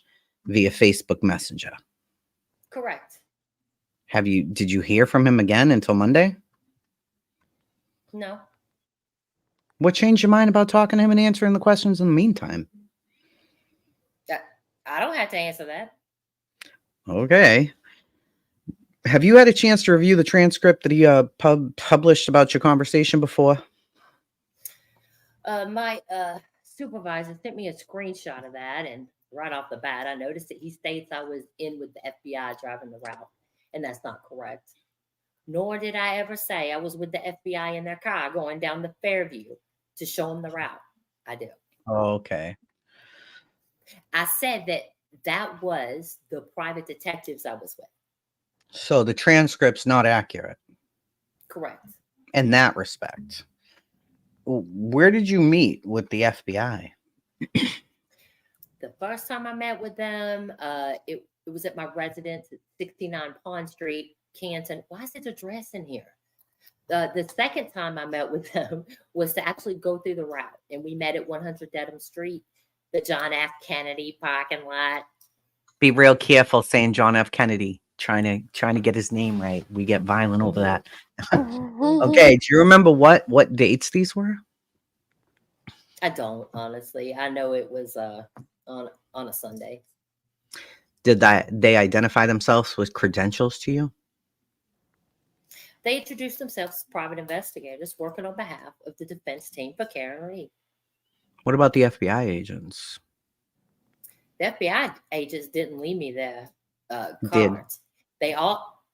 via Facebook Messenger? Correct. Did you hear from him again until Monday? No. What changed your mind about talking to him and answering the questions in the meantime? I don't have to answer that. Okay. Have you had a chance to review the transcript that he published about your conversation before? My supervisor sent me a screenshot of that, and right off the bat, I noticed that he states I was in with the FBI driving the route, and that's not correct. Nor did I ever say I was with the FBI in their car going down the Fairview to show them the route. I do. Oh, okay. I said that was the private detectives I was with. So the transcript's not accurate. Correct. In that respect. Where did you meet with the FBI? The first time I met with them, it was at my residence at 69 Pond Street, Canton. Why is it address in here? The second time I met with them was to actually go through the route, and we met at 100 Dedham Street, the John F. Kennedy parking lot. Be real careful saying John F. Kennedy. Trying to get his name right. We get violent over that. Okay. Do you remember what dates these were? I don't, honestly. I know it was on a Sunday. Did they identify themselves with credentials to you? They introduced themselves as private investigators working on behalf of the defense team for Karen Reed. What about the FBI agents? The FBI agents didn't leave me their Did. cards. They all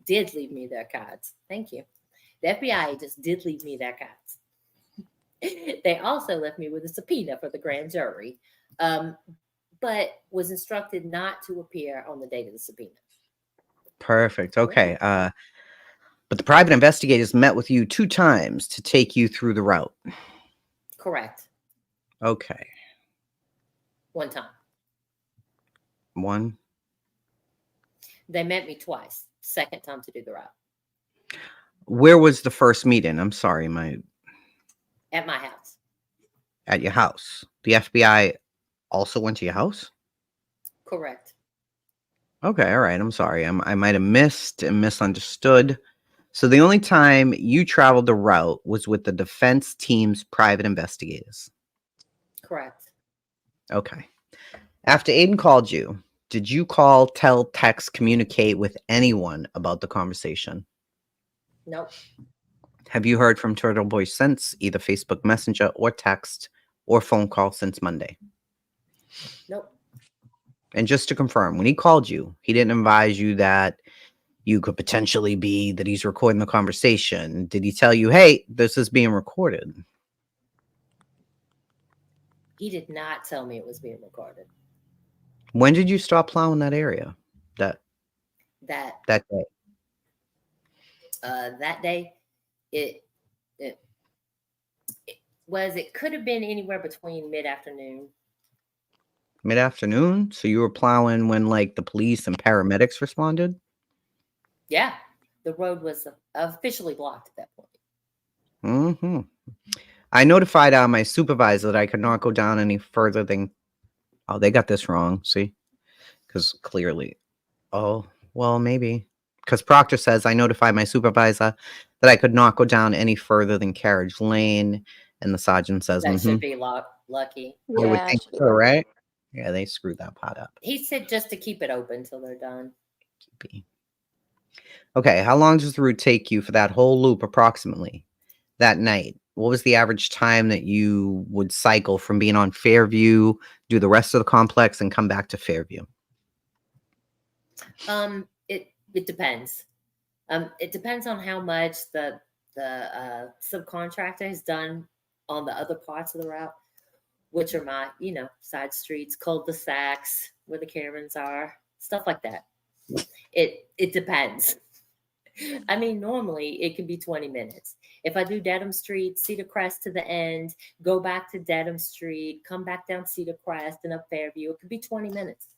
did leave me their cards. Thank you. The FBI agents did leave me their cards. They also left me with a subpoena for the grand jury, but was instructed not to appear on the date of the subpoena. Perfect. Okay. But the private investigators met with you 2 times to take you through the route. Correct. Okay. One time. 1. They met me twice. Second time to do the route. Where was the first meeting? I'm sorry, At my house. at your house. The FBI also went to your house? Correct. Okay, all right. I'm sorry. I might have missed and misunderstood. So the only time you traveled the route was with the defense team's private investigators. Correct. Okay. After Aiden called you, did you call, tell, text, communicate with anyone about the conversation? Nope. Have you heard from Turtle Boy since, either Facebook Messenger or text or phone call since Monday? Nope. And just to confirm, when he called you, he didn't advise you that you could potentially be that he's recording the conversation. Did he tell you, hey, this is being recorded? He did not tell me it was being recorded. When did you stop plowing that area? That That day? that day, it was. It could have been anywhere between mid-afternoon. Mid-afternoon? So you were plowing when like the police and paramedics responded? Yeah, the road was officially blocked at that point. Mm-hmm. I notified my supervisor that I could not go down any further than. Oh, they got this wrong. See, because clearly. Oh, well, maybe. Because Proctor says I notified my supervisor that I could not go down any further than Carriage Lane, and the sergeant says, That should be lucky. I would Yeah, think should be so, lucky. right? Yeah, they screwed that part up. He said just to keep it open until they're done. Okay, how long does the route take you for that whole loop approximately that night? What was the average time that you would cycle from being on Fairview, do the rest of the complex, and come back to Fairview? It depends. It depends on how much the subcontractor has done on the other parts of the route, which are my, side streets, cul-de-sacs, where the Karens are, stuff like that. It depends. I mean, normally it can be 20 minutes. If I do Dedham Street, Cedar Crest to the end, go back to Dedham Street, come back down Cedar Crest and up Fairview, it could be 20 minutes.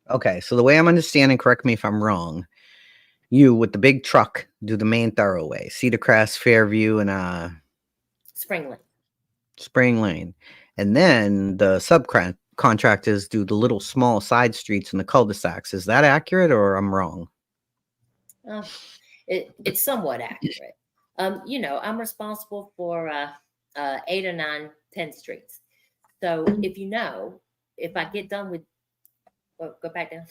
Okay, so the way I'm understanding, correct me if I'm wrong, you with the big truck do the main thoroughway, Cedar Crest, Fairview, and Spring Lane. Spring Lane. And then the subcontractors do the little small side streets and the cul-de-sacs. Is that accurate or I'm wrong? It's somewhat accurate. I'm responsible for 8 or 9, 10 streets. So if I get done with, go back down.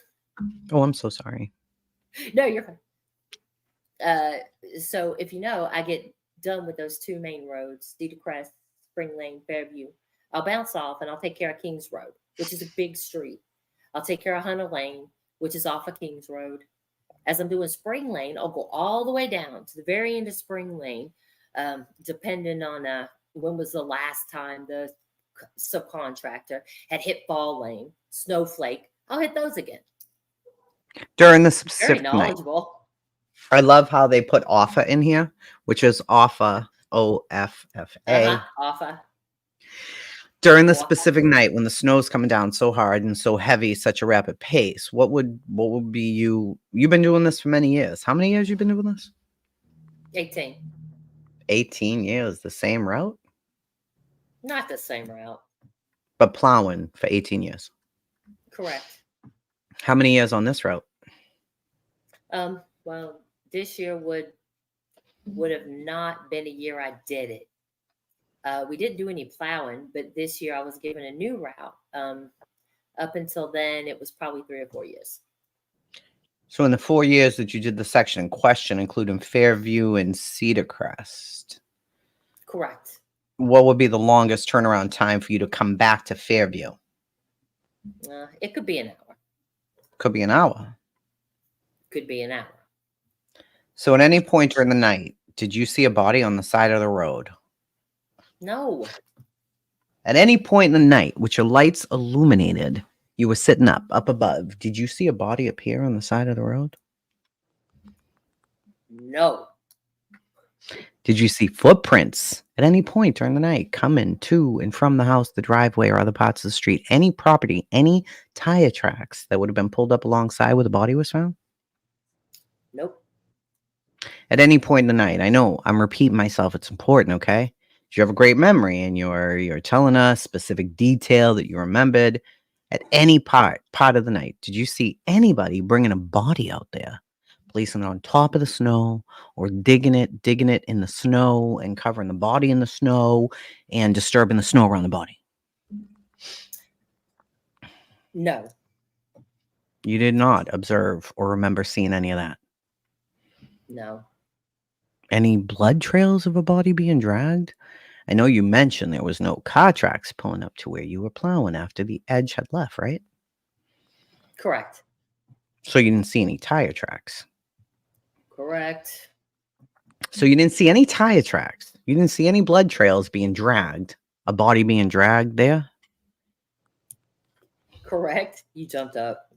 Oh, I'm so sorry. No, you're fine. So if I get done with those 2 main roads, Cedar Crest, Spring Lane, Fairview, I'll bounce off and I'll take care of Kings Road, which is a big street. I'll take care of Hunter Lane, which is off of Kings Road. As I'm doing Spring Lane, I'll go all the way down to the very end of Spring Lane, depending on when was the last time the subcontractor had hit Fall Lane, Snowflake. I'll hit those again. During the Very specific night. knowledgeable. I love how they put OFFA in here, which is OFFA, OFFA. OFFA. During the specific night when the snow's coming down so hard and so heavy, such a rapid pace, what would be you've been doing this for many years. How many years you been doing this? 18. 18 years, the same route? Not the same route. But plowing for 18 years. Correct. How many years on this route? Well, this year would have not been a year I did it. We didn't do any plowing, but this year I was given a new route. Up until then, it was probably 3 or 4 years. So in the 4 years that you did the section in question, including Fairview and Cedar Crest, Correct. what would be the longest turnaround time for you to come back to Fairview? It could be an hour. Could be an hour. Could be an hour. So at any point during the night, did you see a body on the side of the road? No. At any point in the night, with your lights illuminated, you were sitting up above. Did you see a body appear on the side of the road? No. Did you see footprints at any point during the night coming to and from the house, the driveway, or other parts of the street? Any property, any tire tracks that would have been pulled up alongside where the body was found? Nope. At any point in the night, I know I'm repeating myself. It's important, okay? You have a great memory, and you're telling us specific detail that you remembered. At any part of the night, did you see anybody bringing a body out there, placing it on top of the snow, or digging it in the snow and covering the body in the snow and disturbing the snow around the body? No. You did not observe or remember seeing any of that. No. Any blood trails of a body being dragged? I know you mentioned there was no car tracks pulling up to where you were plowing after the edge had left, right? Correct. So you didn't see any tire tracks. Correct. So you didn't see any tire tracks. You didn't see any blood trails being dragged. A body being dragged there. Correct. You jumped up.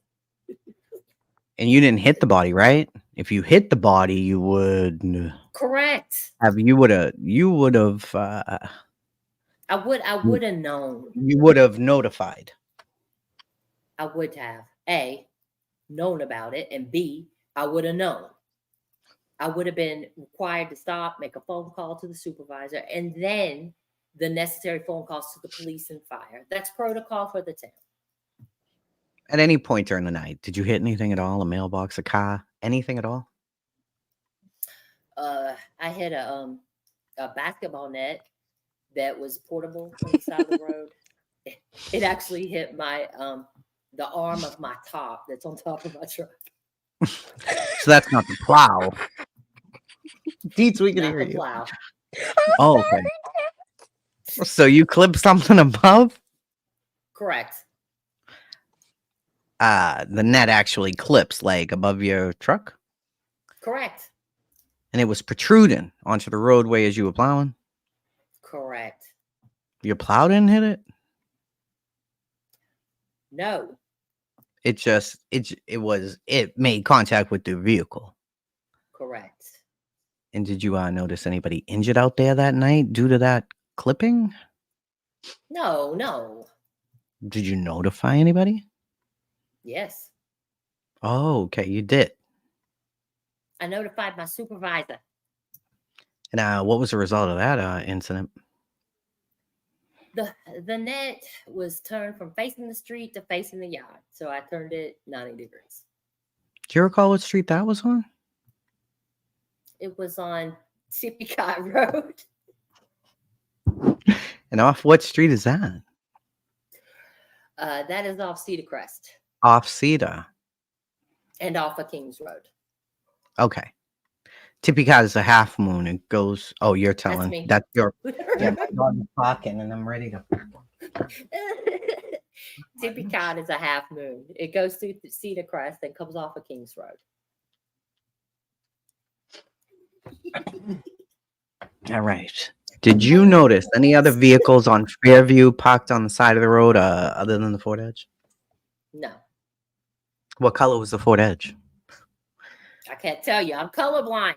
And you didn't hit the body, right? If you hit the body, you would Correct. have. You would have. I would have known. You would have notified. I would have A, known about it, and B, I would have known. I would have been required to stop, make a phone call to the supervisor, and then the necessary phone calls to the police and fire. That's protocol for the town. At any point during the night, did you hit anything at all? A mailbox, a car, anything at all? I hit a basketball net that was portable on the side of the road. It actually hit my the arm of my top that's on top of my truck. So that's not the plow. Deets, we can Not hear the you. plow. Oh, okay. So you clipped something above? Correct. The net actually clips like above your truck, Correct. and it was protruding onto the roadway as you were plowing. Correct. Your plow didn't hit it. No. It made contact with the vehicle. Correct. And did you notice anybody injured out there that night due to that clipping? No. Did you notify anybody? Yes. Oh, okay, you did. I notified my supervisor. And what was the result of that incident? The net was turned from facing the street to facing the yard. So I turned it 90 degrees. Do you recall what street that was on? It was on Tippecott Road. And off what street is that? That is off Cedar Crest Off Cedar. and off of Kings Road. Okay. Tippecott is a half moon. It goes. Oh, you're That's telling. me. That's your. Yeah, my dog is barking, and I'm ready to. Tippecott is a half moon. It goes through Cedar Crest and comes off of Kings Road. All right. Did you notice any other vehicles on Fairview parked on the side of the road other than the Ford Edge? No, What color was the Ford Edge? I can't tell you. I'm colorblind.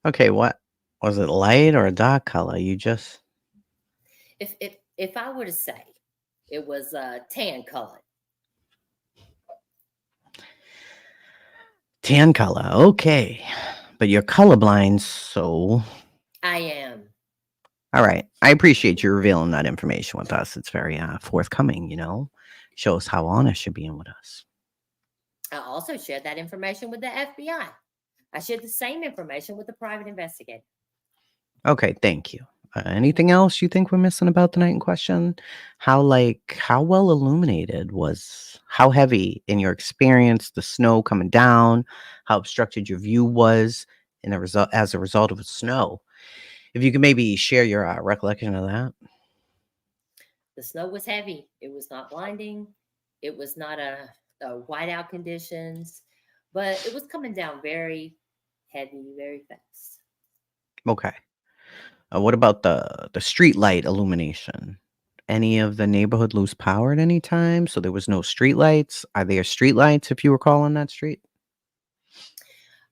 Okay, what was it? Light or a dark color? You just If I were to say it was tan colored. tan color. Okay, but you're colorblind, so I am. all right. I appreciate you revealing that information with us. It's very forthcoming. Shows how honest you're being with us. I also shared that information with the FBI. I shared the same information with the private investigator. Okay, thank you. Anything else you think we're missing about the night in question? How well illuminated was, how heavy in your experience the snow coming down, how obstructed your view was as a result of the snow. If you could maybe share your recollection of that. The snow was heavy. It was not blinding. It was not a whiteout conditions, but it was coming down very heavy, very fast. Okay. What about the street light illumination? Any of the neighborhood lose power at any time? So there was no street lights. Are there street lights if you recall on that street?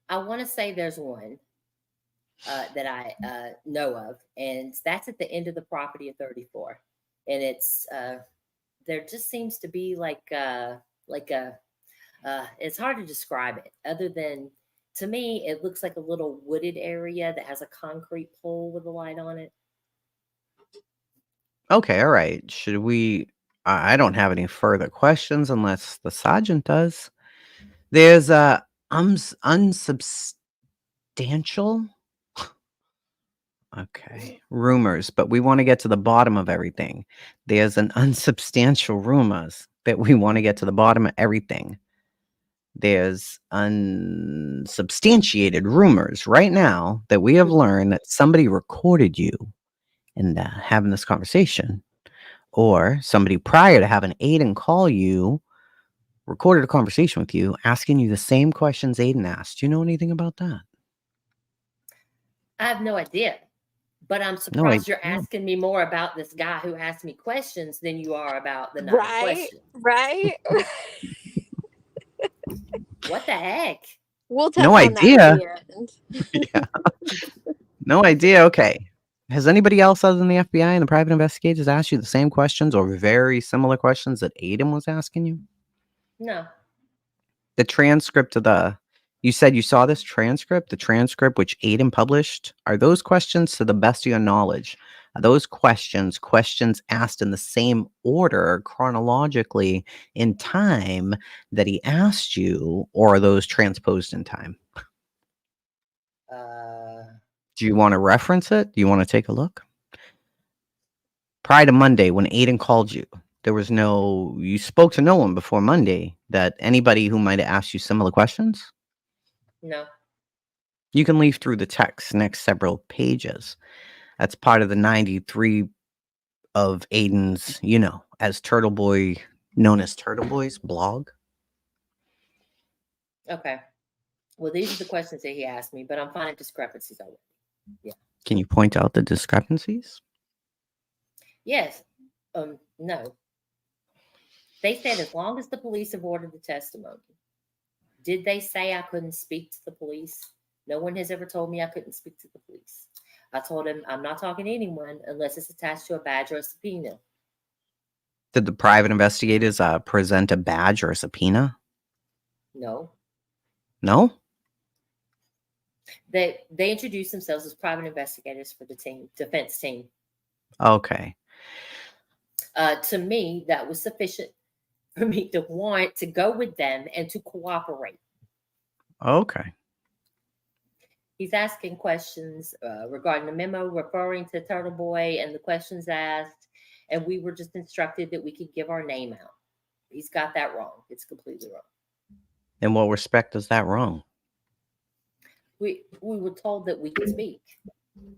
I want to say there's one that I know of, and that's at the end of the property of 34. And it's there just seems to be like a it's hard to describe it other than, to me, it looks like a little wooded area that has a concrete pole with a light on it. Okay, all right. Should we? I don't have any further questions unless the sergeant does. There's unsubstantial. Okay, rumors, but we want to get to the bottom of everything. There's an unsubstantial rumors that we want to get to the bottom of everything. There's unsubstantiated rumors right now that we have learned that somebody recorded you and having this conversation, or somebody prior to having Aiden call you recorded a conversation with you asking you the same questions Aiden asked. Do you know anything about that? I have no idea, but I'm No surprised you're idea. asking me more about this guy who asked me questions than you are about the night in Right, question. right. What the heck? We'll touch No on that idea. at the end. Yeah. No idea. Okay. Has anybody else other than the FBI and the private investigators asked you the same questions or very similar questions that Aiden was asking you? No. The transcript of you said you saw this transcript, the transcript which Aiden published. Are those questions, to the best of your knowledge, are those questions asked in the same order chronologically in time that he asked you, or are those transposed in time? Do you want to reference it? Do you want to take a look? Prior to Monday, when Aiden called you, you spoke to no one before Monday that anybody who might have asked you similar questions? No. You can leaf through the text next several pages. That's part of the 93 of Aiden's, as Turtle Boy, known as Turtle Boy's blog. Okay. Well, these are the questions that he asked me, but I'm finding discrepancies already. Yeah. Can you point out the discrepancies? Yes. No. They said as long as the police have ordered the testimony. Did they say I couldn't speak to the police? No one has ever told me I couldn't speak to the police. I told him I'm not talking to anyone unless it's attached to a badge or a subpoena. Did the private investigators present a badge or a subpoena? No. No? They introduced themselves as private investigators for the defense team. Okay. To me, that was sufficient for me to want to go with them and to cooperate. Okay. He's asking questions regarding the memo referring to Turtle Boy and the questions asked, and we were just instructed that we could give our name out. He's got that wrong. It's completely wrong. In what respect is that wrong? We were told that we could speak.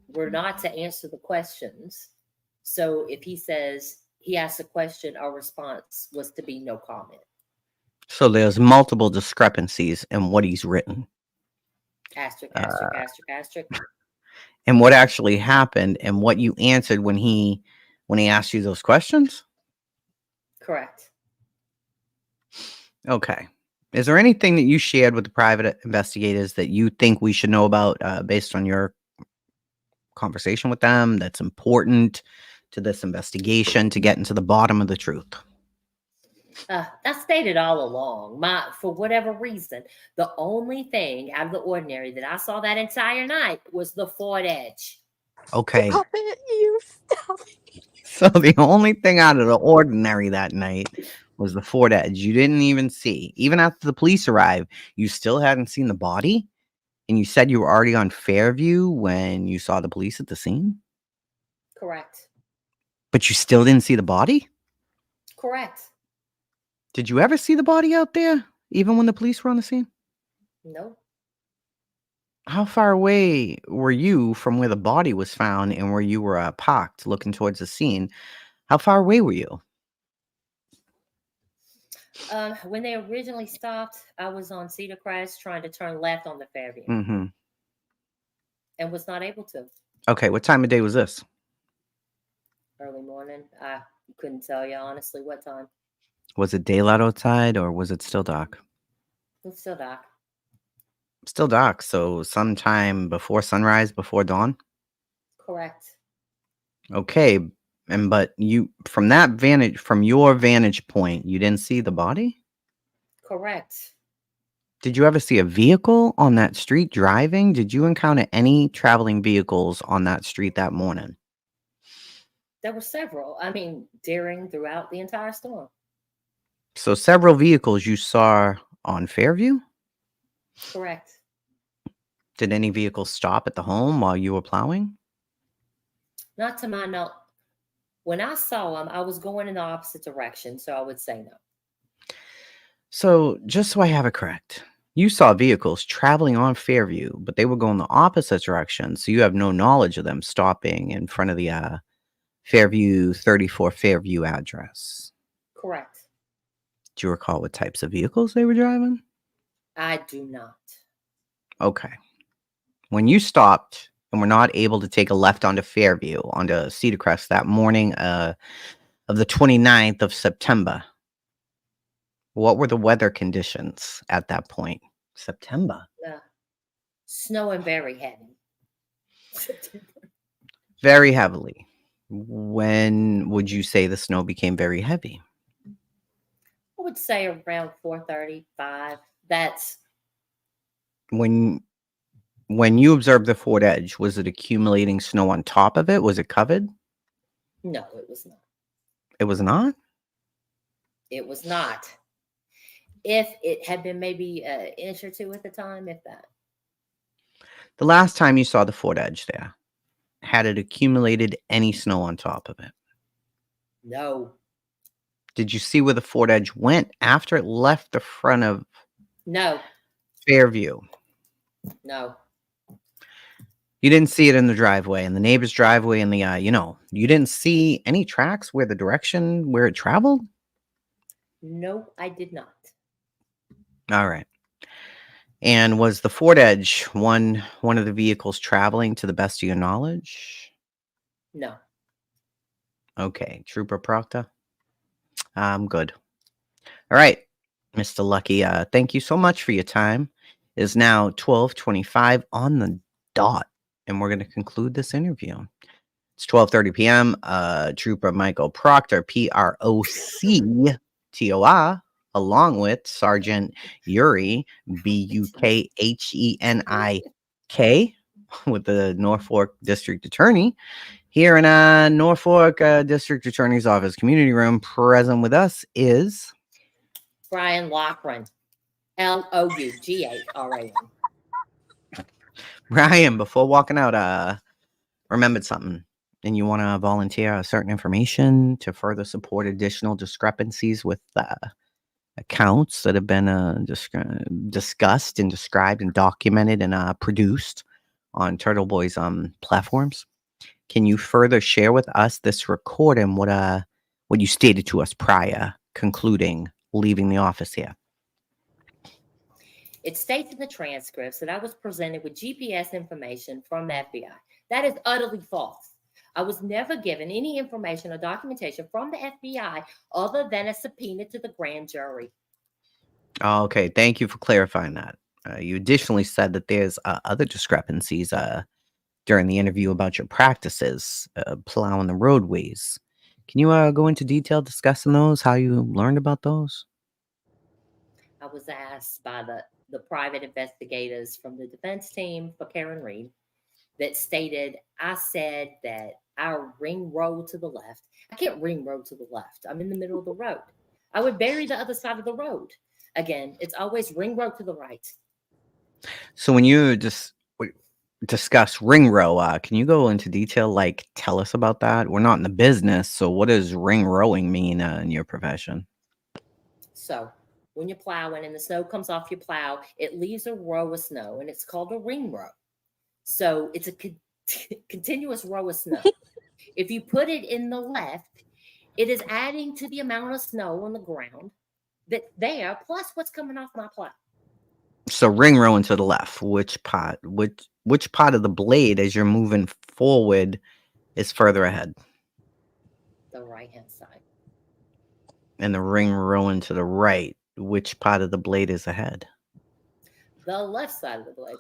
We're not to answer the questions. So if he says he asked a question, our response was to be no comment. So there's multiple discrepancies in what he's written. Asterisk, asterisk, asterisk, asterisk. And what actually happened and what you answered when he asked you those questions? Correct. Okay. Is there anything that you shared with the private investigators that you think we should know about based on your conversation with them that's important to this investigation to get into the bottom of the truth? I stated all along, for whatever reason, the only thing out of the ordinary that I saw that entire night was the Ford Edge. Okay. Stop it, you stop it. So the only thing out of the ordinary that night was the Ford Edge. You didn't even see. Even after the police arrived, you still hadn't seen the body? And you said you were already on Fairview when you saw the police at the scene? Correct. But you still didn't see the body? Correct. Did you ever see the body out there, even when the police were on the scene? No. How far away were you from where the body was found and where you were parked looking towards the scene? How far away were you? When they originally stopped, I was on Cedar Crest trying to turn left on the Fairview Mm-hmm. and was not able to. Okay, what time of day was this? Early morning. I couldn't tell you honestly what time. Was it daylight outside or was it still dark? It's still dark. Still dark, so sometime before sunrise, before dawn? Correct. Okay, but you from your vantage point, you didn't see the body? Correct. Did you ever see a vehicle on that street driving? Did you encounter any traveling vehicles on that street that morning? There were several. I mean, throughout the entire storm. So several vehicles you saw on Fairview? Correct. Did any vehicles stop at the home while you were plowing? Not to my knowledge. When I saw them, I was going in the opposite direction, so I would say no. So, just so I have it correct, you saw vehicles traveling on Fairview, but they were going the opposite direction, so you have no knowledge of them stopping in front of the Fairview 34 Fairview address. Correct. Do you recall what types of vehicles they were driving? I do not. Okay. When you stopped and were not able to take a left onto Fairview, onto Cedar Crest that morning of the 29th of September, what were the weather conditions at that point? September. Snowing very heavy. Very heavily. When would you say the snow became very heavy? I would say around 4:35. That's When you observed the Ford Edge, was it accumulating snow on top of it? Was it covered? no, it was not. It was not? It was not. If it had been maybe an inch or two at the time, if that. The last time you saw the Ford Edge there, had it accumulated any snow on top of it? No. Did you see where the Ford Edge went after it left the front of No. Fairview? No. You didn't see it in the driveway, in the neighbor's driveway, in the you didn't see any tracks where the direction where it traveled? No, I did not. All right. And was the Ford Edge one of the vehicles traveling to the best of your knowledge? No. Okay, Trooper Proctor. I'm good. All right, Mr. Lucky. Thank you so much for your time. It is now 12:25 on the dot, and we're going to conclude this interview. It's 12:30 p.m. Trooper Michael Proctor, Proctor, along with Sergeant Yuri, Bukhenik, with the Norfolk District Attorney, here in Norfolk District Attorney's Office Community Room. Present with us is Brian Loughran. Lougharan. Brian. Before walking out, remembered something, and you want to volunteer certain information to further support additional discrepancies with accounts that have been discussed and described and documented and produced on Turtle Boy's platforms. Can you further share with us this recording, what you stated to us prior concluding leaving the office here? It states in the transcripts that I was presented with GPS information from the FBI. That is utterly false. I was never given any information or documentation from the FBI other than a subpoena to the grand jury. Okay, thank you for clarifying that. You additionally said that there's other discrepancies during the interview about your practices, plowing the roadways. Can you go into detail discussing those, how you learned about those? I was asked by the private investigators from the defense team for Karen Reed that stated I said that our ring road to the left. I can't ring road to the left. I'm in the middle of the road. I would bury the other side of the road. Again, it's always ring road to the right. So when you just discuss ring row. Can you go into detail? Like, tell us about that. We're not in the business, so what does ring rowing mean in your profession? So when you're plowing and the snow comes off your plow, it leaves a row of snow, and it's called a ring row. So it's a continuous row of snow. If you put it in the left, it is adding to the amount of snow on the ground that there, plus what's coming off my plow. So ring rowing to the left. Which part? Which part of the blade, as you're moving forward, is further ahead? The right hand side. And the ring rowing to the right. Which part of the blade is ahead? The left side of the blade.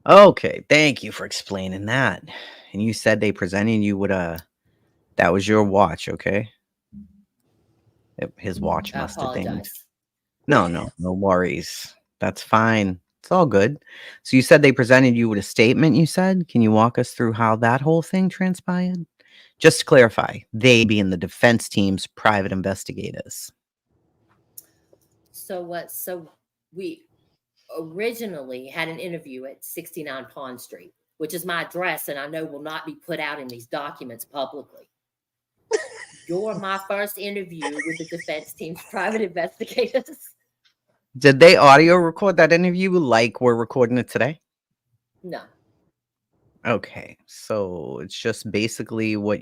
Okay, thank you for explaining that. And you said they presented you with that was your watch, okay? His watch I must have dinged. apologize. No worries. That's fine. It's all good. So you said they presented you with a statement, you said? Can you walk us through how that whole thing transpired? Just to clarify, they being the defense team's private investigators. So what? So we originally had an interview at 69 Pond Street, which is my address, and I know will not be put out in these documents publicly. You're my first interview with the defense team's private investigators. Did they audio record that interview like we're recording it today? No. Okay, so it's just basically what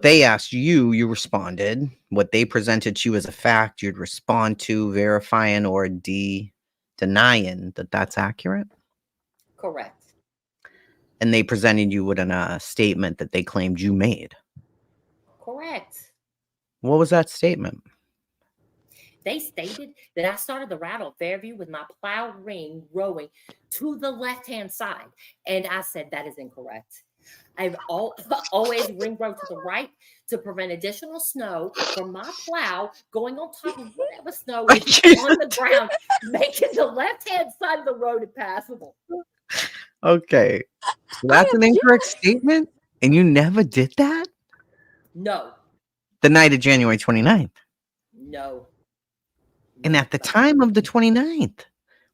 they asked you, you responded. What they presented to you as a fact, you'd respond to, verifying or denying that that's accurate. Correct. And they presented you with a statement that they claimed you made. Correct. What was that statement? They stated that I started the route on Fairview with my plow ring rowing to the left-hand side. And I said, that is incorrect. I've always ring row to the right to prevent additional snow from my plow going on top of whatever snow is on the ground, making the left-hand side of the road impassable. Okay. So that's an incorrect statement? And you never did that? No. The night of January 29th? No. And at the time of the 29th,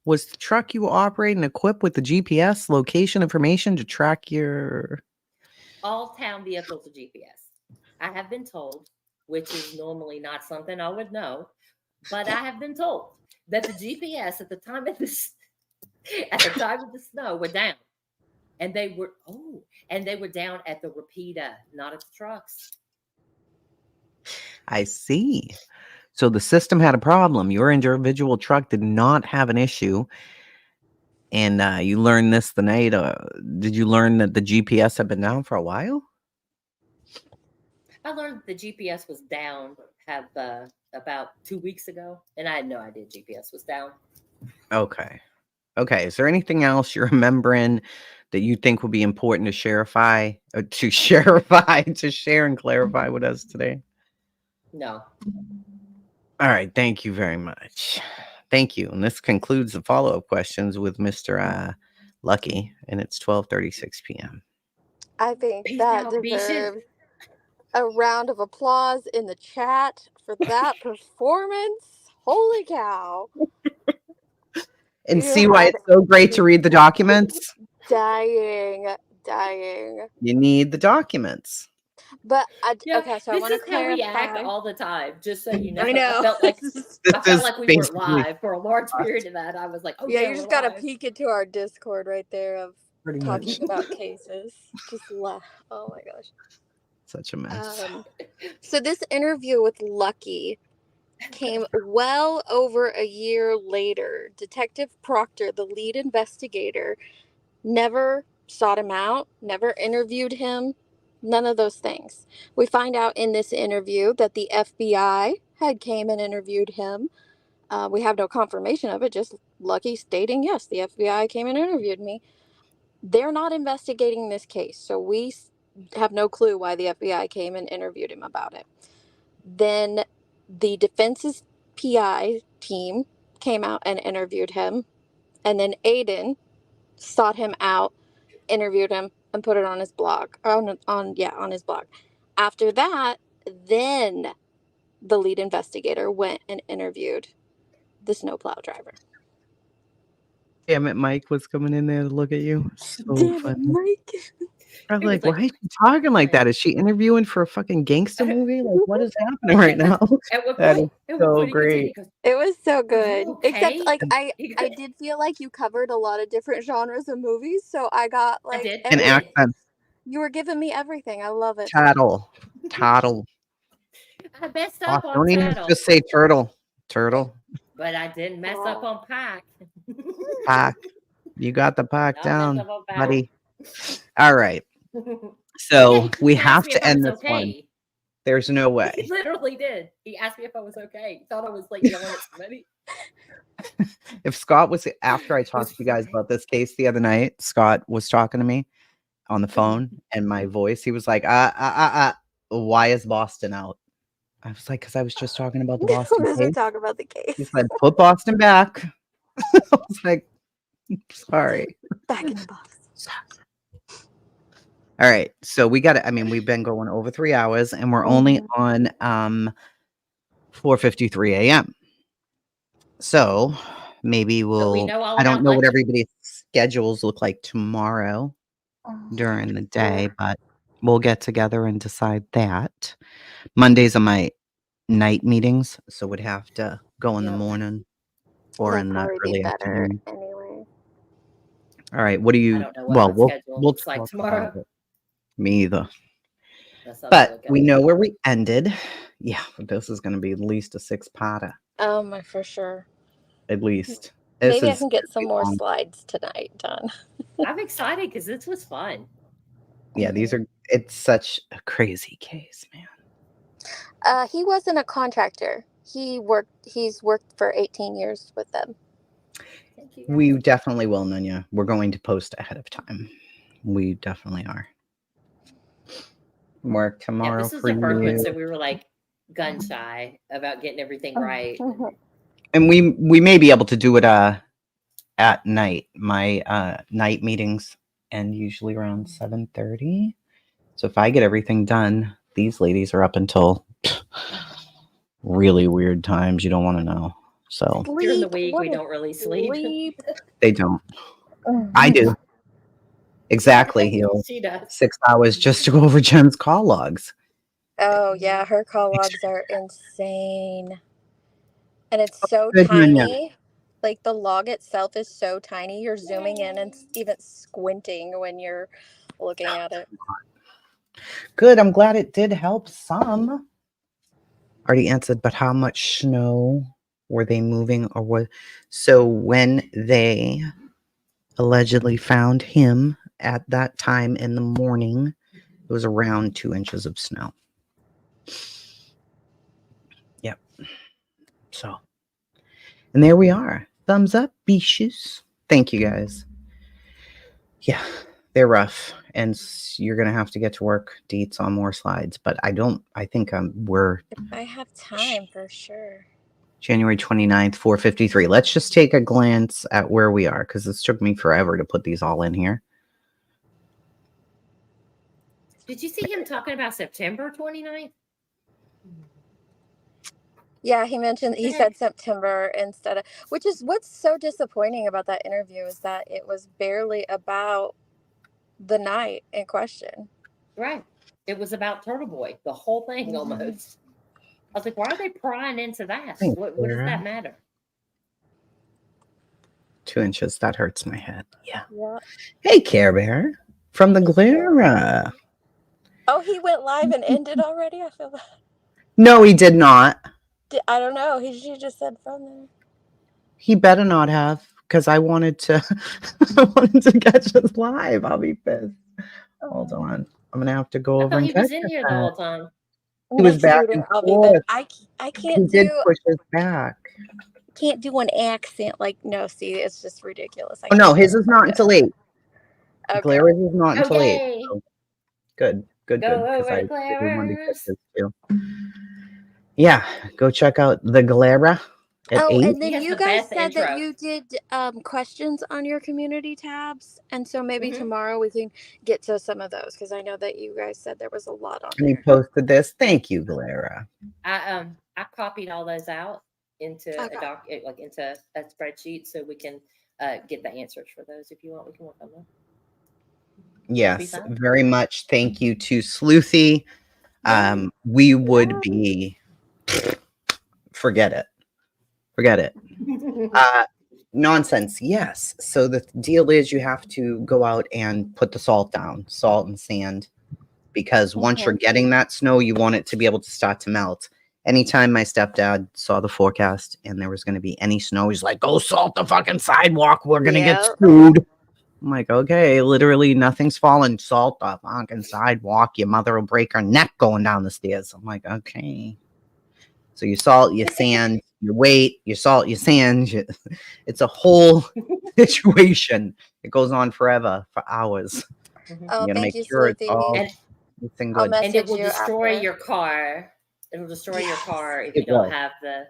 was the truck you were operating equipped with the GPS location information to track your... All town vehicles are GPS. I have been told, which is normally not something I would know, but I have been told that the GPS at the time of the snow were down. And they were down at the repeater, not at the trucks. I see. So the system had a problem. Your individual truck did not have an issue. And you learned this the night. Did you learn that the GPS had been down for a while? I learned the GPS was down about 2 weeks ago, and I had no idea GPS was down. Okay. Is there anything else you're remembering that you think would be important to share and clarify with us today? No. All right. Thank you very much. Thank you. And this concludes the follow-up questions with Mr. Lucky, and it's 12:36 p.m. I think Peace that out, bitches. deserves a round of applause in the chat for that performance. Holy cow. And You see why had it's so great to read the documents? dying. You need the documents. But Okay, so I want to this is how we act clarify. all the time. Just so you know, I know. I felt like we were basically live for a large period of that. I was like, oh Yeah, yeah, you just we're got to live. peek into our Discord right there of Pretty talking much. about cases. Just laugh. Oh my gosh. Such a mess. So this interview with Lucky came well over a year later. Detective Proctor, the lead investigator, never sought him out, never interviewed him, none of those things. We find out in this interview that the FBI had came and interviewed him. We have no confirmation of it, just Lucky stating, yes, the FBI came and interviewed me. They're not investigating this case, so we have no clue why the FBI came and interviewed him about it. Then the defense's PI team came out and interviewed him, and then Aiden sought him out, interviewed him, and put it on his blog. On his blog. After that, then the lead investigator went and interviewed the snowplow driver. Damn it, Mike was coming in there to look at you. So Damn it, funny. Mike. I was He was like, why like, is she talking like that? Is she interviewing for a fucking gangster movie? Like, what is happening right now? At one That is point, so he continued, he great. goes, It was so "Are good. you Except okay?" like He I goes, did feel like you covered a lot of different genres of movies, so I got I like did. And I did. accents. you were giving me everything. I love it. Tattle. Tattle. I messed Oh, up on don't even Tattle, just say turtle. Turtle. but I didn't mess up on Pack. Pack. You got the pack I'll mess down, up on Pack. buddy. All right. Yeah, So we he asked have me if to I end was this one. okay. There's no He way. literally did. He asked me if I was okay. He thought I was like yelling at somebody. If Scott was after I It was talked to you guys funny. about this case the other night, Scott was talking to me on the phone and my voice, he was like, why is Boston out? I was like, because I was just talking about the Boston As we case. talk about the He case. said, put Boston back. I was like, sorry. Back in the box. All right. So we got it. I mean, we've been going over 3 hours and we're only on 4:53 a.m. So maybe But we we'll know all I don't about know what lunch. everybody's schedules look like tomorrow during the day, but we'll get together and decide that. Mondays are my night meetings, so would have to go in the Yep. morning or It'll in the probably be early better afternoon. anyway. All right. What do I you don't know what well, my we'll schedule we'll looks like talk tomorrow. about it. Me either. That's something to But look at. we know where we ended. Yeah, this is going to be at least a 6-parter, For sure. at least. This Maybe I is can get gonna some be more long. slides tonight done. I'm excited because this was fun. Yeah, it's such a crazy case, man. He wasn't a contractor. He's worked for 18 years with them. Thank you. We definitely will, Nunya. We're going to post ahead of time. We definitely are. Work Yeah, tomorrow this was for the first one, you. so we were like gun shy about getting everything right. And we may be able to do it at night. My night meetings end usually around 7:30. So if I get everything done, these ladies are up until really weird times you don't want to know. So During the Sleep. week, What we is don't really sleep. sleep? they don't. I do. Exactly. She does. 6 hours just to go over Jen's call logs. Oh yeah, her call logs are insane. And it's so Good, Nunya. tiny. Like the log itself is so tiny. You're zooming in and even squinting when you're looking at it. Good. I'm glad it did help some. Already answered, but how much snow were they moving or what? So when they allegedly found him at that time in the morning, it was around 2 inches of snow. Yep. So, and there we are. Thumbs up, beaches. Thank you guys. Yeah, they're rough, and you're gonna have to get to work, Deets, on more slides. But I think we're If I have time, for sure. January 29th, 4:53. Let's just take a glance at where we are because this took me forever to put these all in here. Did you see him talking about September 29th? Yeah, he said September instead of, which is what's so disappointing about that interview is that it was barely about the night in question. Right. It was about Turtle Boy, the whole thing almost. I was like, why are they prying into that? Thanks, What does Sarah. that matter? 2 inches. That hurts my head. Yeah. Yeah. Hey, Care Bear from the Glera. Oh, he went live and ended already? I feel that. No, he did not. I don't know. She just said from there. He better not have because I wanted to catch us live. I'll be pissed. Hold on. I'm going to have to go I over thought and he was catch in us here the whole time. He was Next back meeting, and I'll be back. forth. I He can't did do push us back. can't do an accent like no. See, it's just ridiculous. Oh, no, his is not until 8. Okay. Glera's is not until 8. Okay. So good. Go Because over I to really wanted to catch Clara's. this too. Yeah, go check out the Glera at 8. And He then has you the guys best said that intro. you did questions on your community tabs, and so maybe Mhm. tomorrow we can get to some of those because I know that you guys said there was a lot on And he there. posted this. Thank you, Glera. I copied all those out into Okay. into a spreadsheet so we can get the answers for those if you want. We can work on them. Yes, fine. very much. Thank you to Sleuthy. We would be, forget it. Nonsense. Yes. So the deal is you have to go out and put the salt down, salt and sand, because once you're getting that snow, you want it to be able to start to melt. Anytime my stepdad saw the forecast and there was going to be any snow, he's like, go salt the fucking sidewalk. We're going to get screwed. I'm like, okay, literally nothing's falling. Salt the fucking sidewalk. Your mother will break her neck going down the stairs. I'm like, okay. So you salt, you sand, you wait, you salt, you sand. It's a whole situation. It goes on forever, for hours. Oh, You gotta thank make you, sure it's Sleuthy. all And, everything I'll good. message and it will you destroy after. your car. It will destroy your car if It you don't will. have the.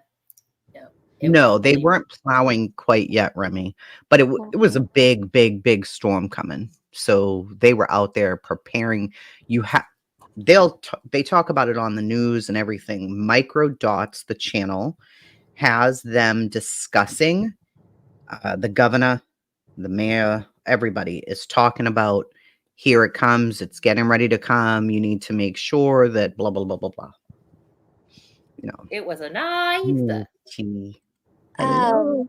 No, they weren't plowing quite yet, Remy, but it was a big storm coming. So they were out there preparing. You have they talk about it on the news and everything. Micro Dots, the channel, has them discussing. The governor, the mayor, everybody is talking about. Here it comes. It's getting ready to come. You need to make sure that blah blah blah blah blah. You know. It was a knife. Hello.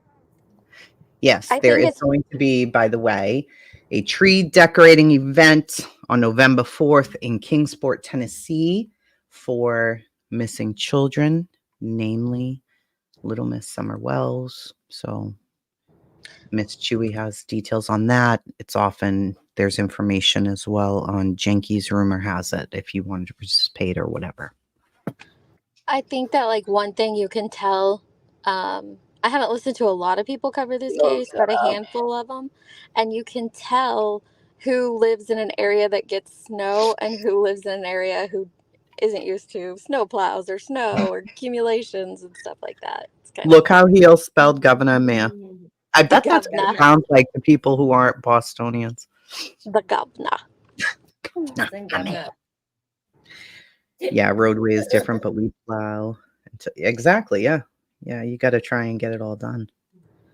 Yes, I there think is it's going to be, by the way, a tree decorating event on November 4th in Kingsport, Tennessee for missing children, namely Little Miss Summer Wells. So Miss Chewy has details on that. It's often, there's information as well on Jenky's Rumor Has It if you wanted to participate or whatever. I think that like one thing you can tell, I haven't listened to a lot of people cover this case, but a handful of them, and you can tell who lives in an area that gets snow and who lives in an area who isn't used to snow plows or snow or accumulations and stuff like that. It's kind Look how he spelled governor mayor. I bet that's what governor. it sounds like to people who aren't Bostonians. The governor. Yeah, roadway is different, but we plow. Exactly, yeah. Yeah, you got to try and get it all done.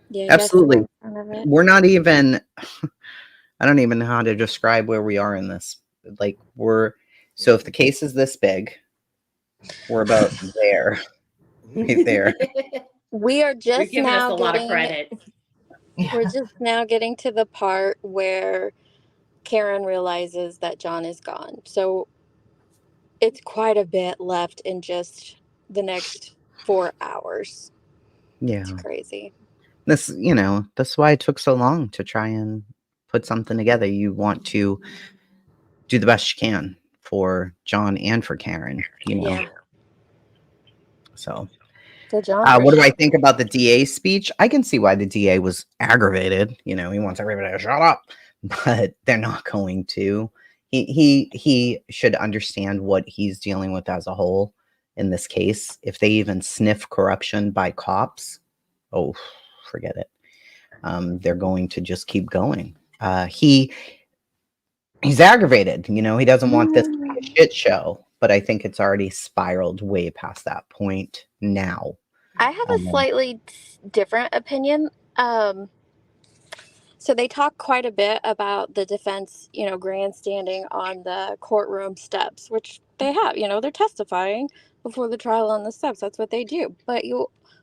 Yeah, Absolutely. it. We're not even, I don't even know how to describe where we are in this. Like, so if the case is this big, we're about there, right there. We are You're just giving us now a lot of getting, credit. we're just now getting to the part where Karen realizes that John is gone. So it's quite a bit left in just the next 4 hours. Yeah. It's crazy. That's why it took so long to try and put something together. You want to do the best you can for John and for Karen, Yeah. So, For John, what do I think about the DA's speech? I can see why the DA was aggravated. He wants everybody to shut up, but they're not going to. He should understand what he's dealing with as a whole in this case. If they even sniff corruption by cops, oh, forget it. They're going to just keep going. He's aggravated. He doesn't want this to be a shit show, but I think it's already spiraled way past that point now. I have a slightly different opinion. So they talk quite a bit about the defense, grandstanding on the courtroom steps, which they have. They're testifying before the trial on the steps. That's what they do. But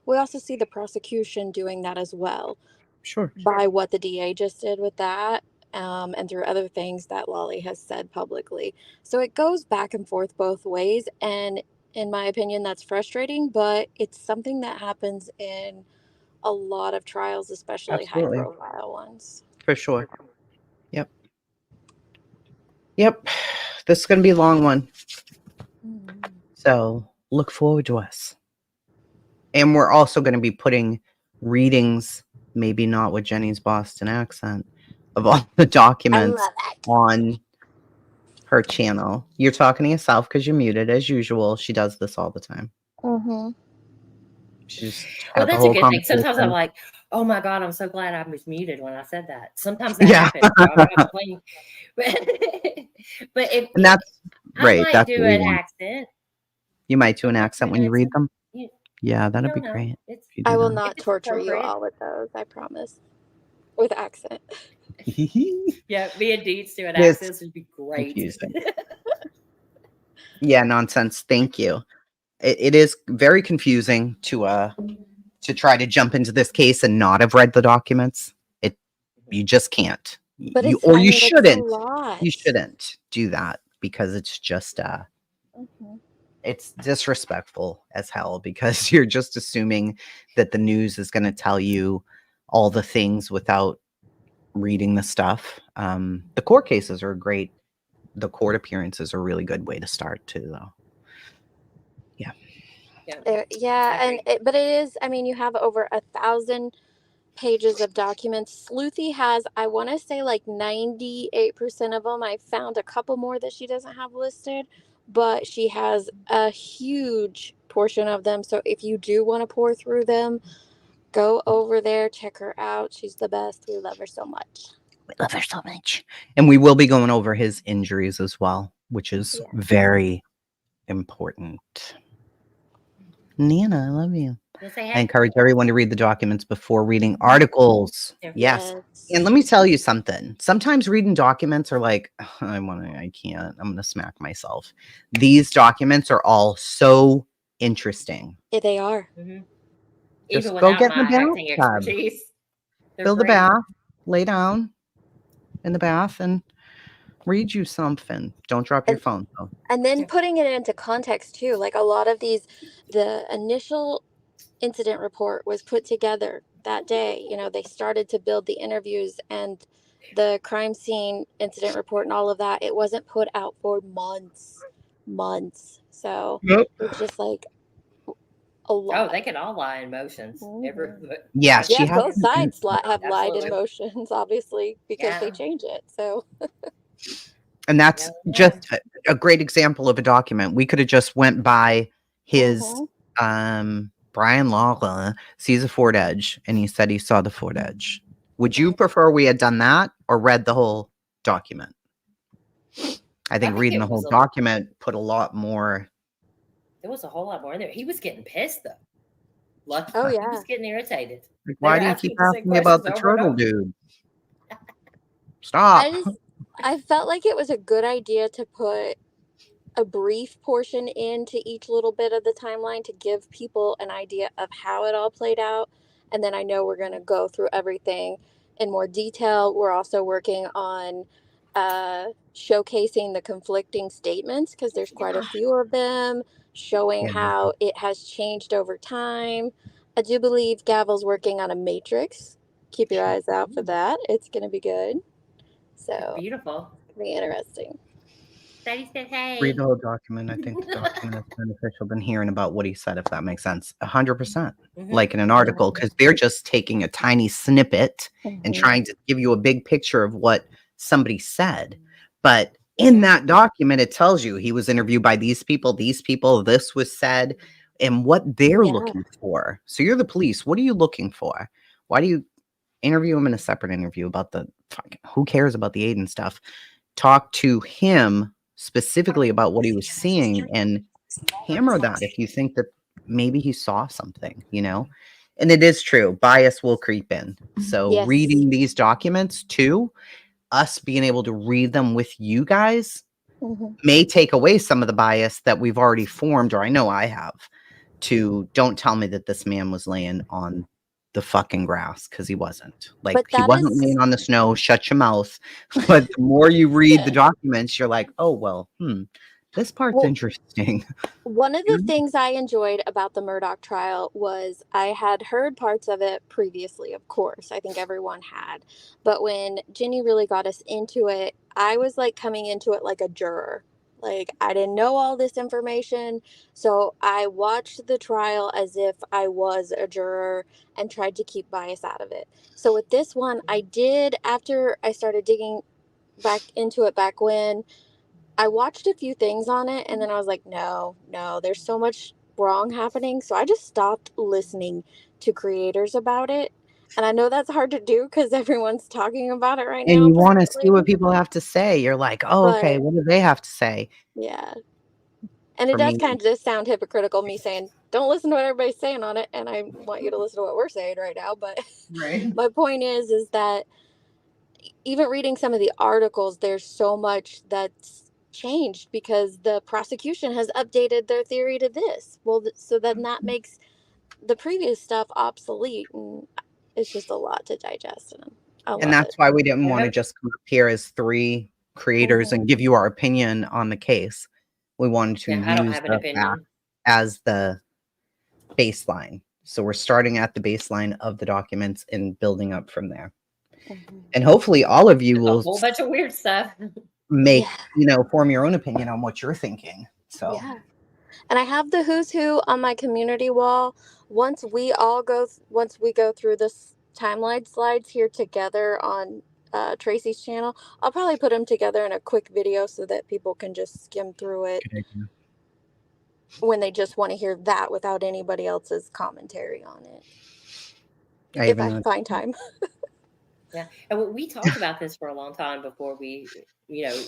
we also see the prosecution doing that as well. Sure. By what the DA just did with that, and through other things that Lolly has said publicly. So it goes back and forth both ways. And in my opinion, that's frustrating, but it's something that happens in a lot of trials, especially Absolutely. high profile ones. For sure. Yep. This is going to be a long one. So look forward to us. And we're also going to be putting readings, maybe not with Jenny's Boston accent, of all the documents on her channel. You're talking to yourself because you're muted as usual. She does this all the time. She's Well, that's a good thing. Sometimes I'm like, oh my God, I'm so glad I was muted when I said that. Sometimes that happens. But if and that's right, I might that's do an accent. You might do an accent when you read them. Yeah, that'd be great. I will not torture you all with those, I promise. with accent. Yeah, me and Deeds doing It's accents would be great. confusing. Yeah, nonsense. Thank you. It is very confusing to try to jump into this case and not have read the documents. You just can't. But You it's, I mean, shouldn't. it's a lot. You shouldn't do that because it's just it's disrespectful as hell because you're just assuming that the news is going to tell you all the things without reading the stuff. The court cases are great. The court appearances are a really good way to start too, though. Yeah, but it is, I mean, you have over 1,000 pages of documents. Sleuthy has, I want to say, like 98% of them. I found a couple more that she doesn't have listed, but she has a huge portion of them. So if you do want to pour through them, go over there, check her out. She's the best. We love her so much. We love her so much. And we will be going over his injuries as well, which is very important. Nana, I love you. I encourage everyone to read the documents before reading articles. Yes. And let me tell you something. Sometimes reading documents are like, I can't. I'm going to smack myself. These documents are all so interesting. Yeah, they are. Just even go without get in the my acting bathtub. expertise. Fill the bath, lay down in the bath, and read you something. Don't drop your phone, though. And then putting it into context, too. Like a lot of these, the initial incident report was put together that day. You know, they started to build the interviews and the crime scene incident report and all of that. It wasn't put out for months. So it's just like a lot. Oh, they can all lie in motions. Yeah, she both sides have Absolutely. lied in motions, obviously, because they change it. So, and that's just a great example of a document. We could have just went by his Brian Lawler sees a Ford Edge, and he said he saw the Ford Edge. Would you prefer we had done that or read the whole document? I think reading the whole document put a lot more. There was a whole lot more in there. He was getting pissed, though. He was getting irritated. Like, why do you keep asking me about the turtle dude? Stop. I felt like it was a good idea to put a brief portion into each little bit of the timeline to give people an idea of how it all played out. And then I know we're going to go through everything in more detail. We're also working on showcasing the conflicting statements because there's quite a few of them, showing how it has changed over time. I do believe Gavel's working on a matrix. Keep your eyes out for that. It's going to be good. So beautiful. It'll be interesting. Daddy said, hey. Read the whole document. I think the document is beneficial than hearing about what he said, if that makes sense. 100%. Like in an article, because they're just taking a tiny snippet and trying to give you a big picture of what somebody said. But in that document, it tells you he was interviewed by these people, this was said, and what they're looking for. So you're the police. What are you looking for? Why do you interview him in a separate interview about who cares about the Aiden stuff? Talk to him specifically about what he was seeing and hammer that if you think that maybe he saw something, and it is true, bias will creep in. So reading these documents too, us being able to read them with you guys may take away some of the bias that we've already formed, or I know I have, to don't tell me that this man was laying on the fucking grass, because he wasn't. Like, he wasn't laying on the snow. Shut your mouth. But the more you read the documents, you're like, oh, well, this part's interesting. One of the things I enjoyed about the Murdaugh trial was I had heard parts of it previously, of course. I think everyone had. But when Ginny really got us into it, I was like coming into it like a juror. Like, I didn't know all this information, so I watched the trial as if I was a juror and tried to keep bias out of it. So with this one, I did, after I started digging back into it back when, I watched a few things on it, and then I was like, no, there's so much wrong happening. So I just stopped listening to creators about it. And I know that's hard to do because everyone's talking about it right now. And you want to see what people have to say. You're like, oh, okay, what do they have to say? Yeah. And it does kind of just sound hypocritical, me saying, don't listen to what everybody's saying on it, and I want you to listen to what we're saying right now. But Right. my point is that even reading some of the articles, there's so much that's changed because the prosecution has updated their theory to this. Well, so then that makes the previous stuff obsolete, and it's just a lot to digest, and I And love it. that's why we didn't want to Yep. just come up here as 3 creators and give you our opinion on the case. We wanted to Yeah, I don't use have an the fact opinion. as the baseline. So we're starting at the baseline of the documents and building up from there. And hopefully all of you A will whole bunch of weird stuff. make, Yeah. form your own opinion on what you're thinking. So Yeah. And I have the who's who on my community wall. Once we go through this timeline slides here together on Tracy's channel, I'll probably put them together in a quick video so that people can just skim through it good idea. when they just want to hear that without anybody else's commentary on it. I If even I know. find time. Yeah, and we talked about this for a long time before we,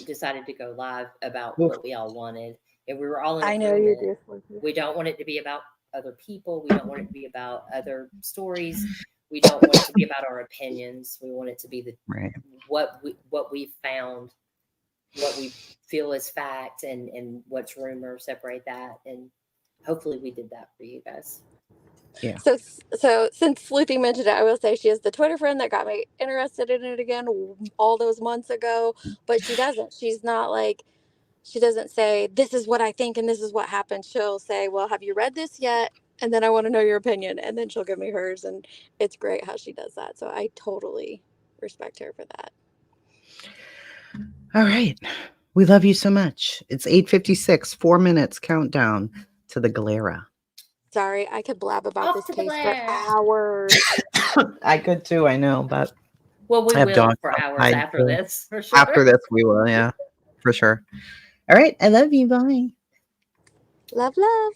decided to go live about Oof. what we all wanted, and we were all in I know you agreement. do. We don't want it to be about other people. We don't want it to be about other stories. We don't want it to be about our opinions. We want it to be Right. what we found, what we feel is fact, and what's rumor. Separate that, and hopefully we did that for you guys. Yeah. So since Sleuthie mentioned it, I will say she is the Twitter friend that got me interested in it again all those months ago. But she doesn't. She's not like, she doesn't say, this is what I think and this is what happened. She'll say, well, have you read this yet? And then I want to know your opinion. And then she'll give me hers. And it's great how she does that. So I totally respect her for that. All right. We love you so much. It's 8:56, 4 minutes countdown to the Galera. Sorry, I could blab about Off this to the case for blast. hours. I could too, I know, but Well, we I have will dogs for hours outside, after so this, for sure. after this we will, yeah, for sure. All right. I love you. Bye. Love, love.